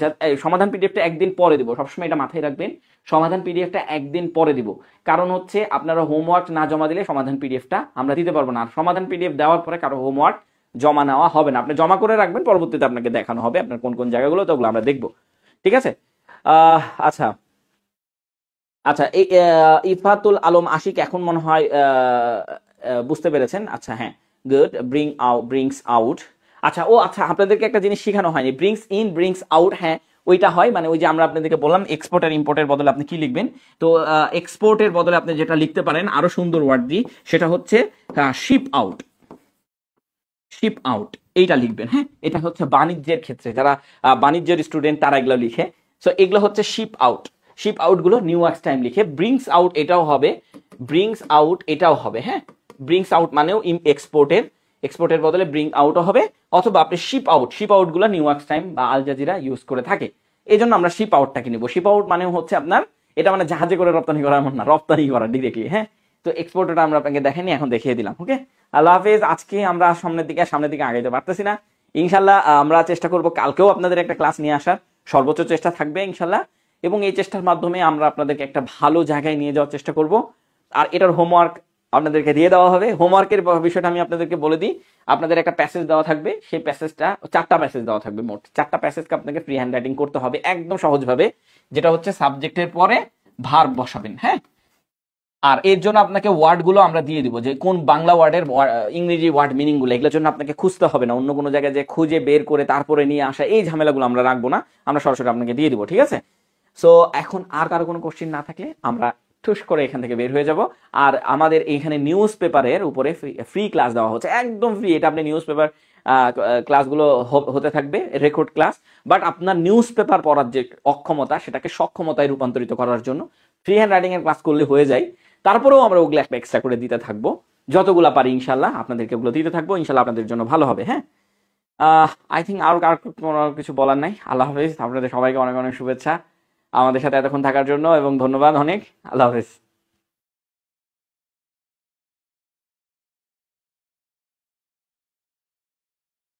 সমাধান পিডিএফটা একদিন পরে দিব, সবসময় এটা মাথায় রাখবেন। সমাধান পিডিএফটা একদিন পরে দিব, কারণ হচ্ছে আপনারা হোমওয়ার্ক না জমা দিলে সমাধান পিডিএফটা আমরা দিতে পারবো না। আর সমাধান পিডিএফ দেওয়ার পরে কারো হোমওয়ার্ক জমা নেওয়া হবে না। আপনি জমা করে রাখবেন, পরবর্তীতে আপনাকে দেখানো হবে আপনার কোন কোন জায়গাগুলো, তো ওগুলো আমরা দেখবো। ঠিক আছে। আচ্ছা আচ্ছা, এই ইফাতুল আলম আশিক এখন মনে হয় বুঝতে পেরেছেন। আচ্ছা হ্যাঁ, গুড। Brings out. আচ্ছা আচ্ছা, আপনাদেরকে একটা জিনিস শেখানো হয়নি, ব্রিংস ইন ব্রিংস আউট। হ্যাঁ ওইটা হয়, মানে ওই যে আমরা আপনাদেরকে বললাম এক্সপোর্ট আর ইম্পোর্টের বদলে আপনি কি লিখবেন। তো এক্সপোর্টের বদলে আপনি যেটা লিখতে পারেন আরো সুন্দর ওয়ার্ড দিয়ে, সেটা হচ্ছে শিপ আউট। শিপ আউট এইটা লিখবেন। হ্যাঁ, এটা হচ্ছে বাণিজ্যের ক্ষেত্রে যারা বাণিজ্যের স্টুডেন্ট তারা এগুলো লিখে। সো এগুলো হচ্ছে শিপ আউট। শিপ আউট গুলো নিউ ওয়ার্কস টাইম লিখে। ব্রিংস আউট এটাও হবে, ব্রিংস আউট এটাও হবে। হ্যাঁ, ব্রিংস আউট মানেও এক্সপোর্টের বদলে ব্রিং আউটও হবে, অথবা আপনি শিপ আউট গুলো নিউ ওয়ার্কস টাইম বা আল জাজিরা ইউজ করে থাকে। এই জন্য আমরা শিপ আউটটাকে নিব। শিপ আউট মানে হচ্ছে আপনার এটা মানে জাহাজে করে রপ্তানি করা, এমন না, রপ্তানি করা ডিরেক্টলি। হ্যাঁ, তো এক্সপোর্টটা আমরা আপনাকে দেখাইনি, এখন দেখিয়ে দিলাম। ওকে, আল্লাহ হাফেজ। আজকে আমরা সামনের দিকে আগাইতে পারতেছি না, ইনশাল্লাহ আমরা চেষ্টা করব কালকেও আপনাদের একটা ক্লাস নিয়ে আসার, সর্বোচ্চ চেষ্টা থাকবে ইনশাল্লাহ। এবং এই চেষ্টার মাধ্যমে আমরা আপনাদেরকে একটা ভালো জায়গায় নিয়ে যাওয়ার চেষ্টা করব। আর এটার হোমওয়ার্ক আপনাদেরকে দিয়ে দেওয়া হবে। হোমওয়ার্কের বিষয়টা আমি আপনাদেরকে বলে দিই। আপনাদের একটা প্যাসেজ দেওয়া থাকবে, সেই প্যাসেজটা 4টা প্যাসেজ দেওয়া থাকবে, মোট 4টা প্যাসেজকে আপনাকে ফ্রি হ্যান্ড রাইটিং করতে হবে একদম সহজভাবে, যেটা হচ্ছে সাবজেক্টের পরে ভার্ব বসাবেন। হ্যাঁ, আর এর জন্য আপনাকে ওয়ার্ডগুলো আমরা দিয়ে দিব, যে কোন বাংলা ওয়ার্ডের ইংরেজি ওয়ার্ড মিনিং গুলো, এগুলোর জন্য আপনাকে খুঁজতে হবে না, অন্য কোনো জায়গায় যে খুঁজে বের করে তারপরে নিয়ে আসা, এই ঝামেলাগুলো আমরা রাখবো না, আমরা সরাসরি আপনাকে দিয়ে দিব। ঠিক আছে। সো এখন আর কারো কোনো কোশ্চেন না থাকলে আমরা ঠুস করে এখান থেকে বের হয়ে যাব। আর আমাদের এইখানে নিউজ পেপারের উপরে ফ্রি ক্লাস দেওয়া হচ্ছে, একদম ফ্রি। এটা আপনি নিউজ পেপার ক্লাসগুলো হতে থাকবে, রেকর্ড ক্লাস। বাট আপনার নিউজ পেপার পড়ার যে অক্ষমতা, সেটাকে সক্ষমতায় রূপান্তরিত করার জন্য ফ্রি হ্যান্ড রাইটিং এর ক্লাস করলে হয়ে যায়। তারপরেও আমরা ওগুলো একটা এক্সট্রা করে দিতে থাকবো, যতগুলো পারি ইনশাল্লাহ আপনাদেরকে ওগুলো দিতে থাকবো। ইনশাল্লাহ আপনাদের জন্য ভালো হবে। হ্যাঁ, আই থিঙ্ক আর কোনো কিছু বলার নাই। আল্লাহ হাফেজ। আপনাদের সবাইকে অনেক অনেক শুভেচ্ছা আমাদের সাথে এতক্ষণ থাকার জন্য, এবং ধন্যবাদ অনেক। আল্লাহ হাফেজ।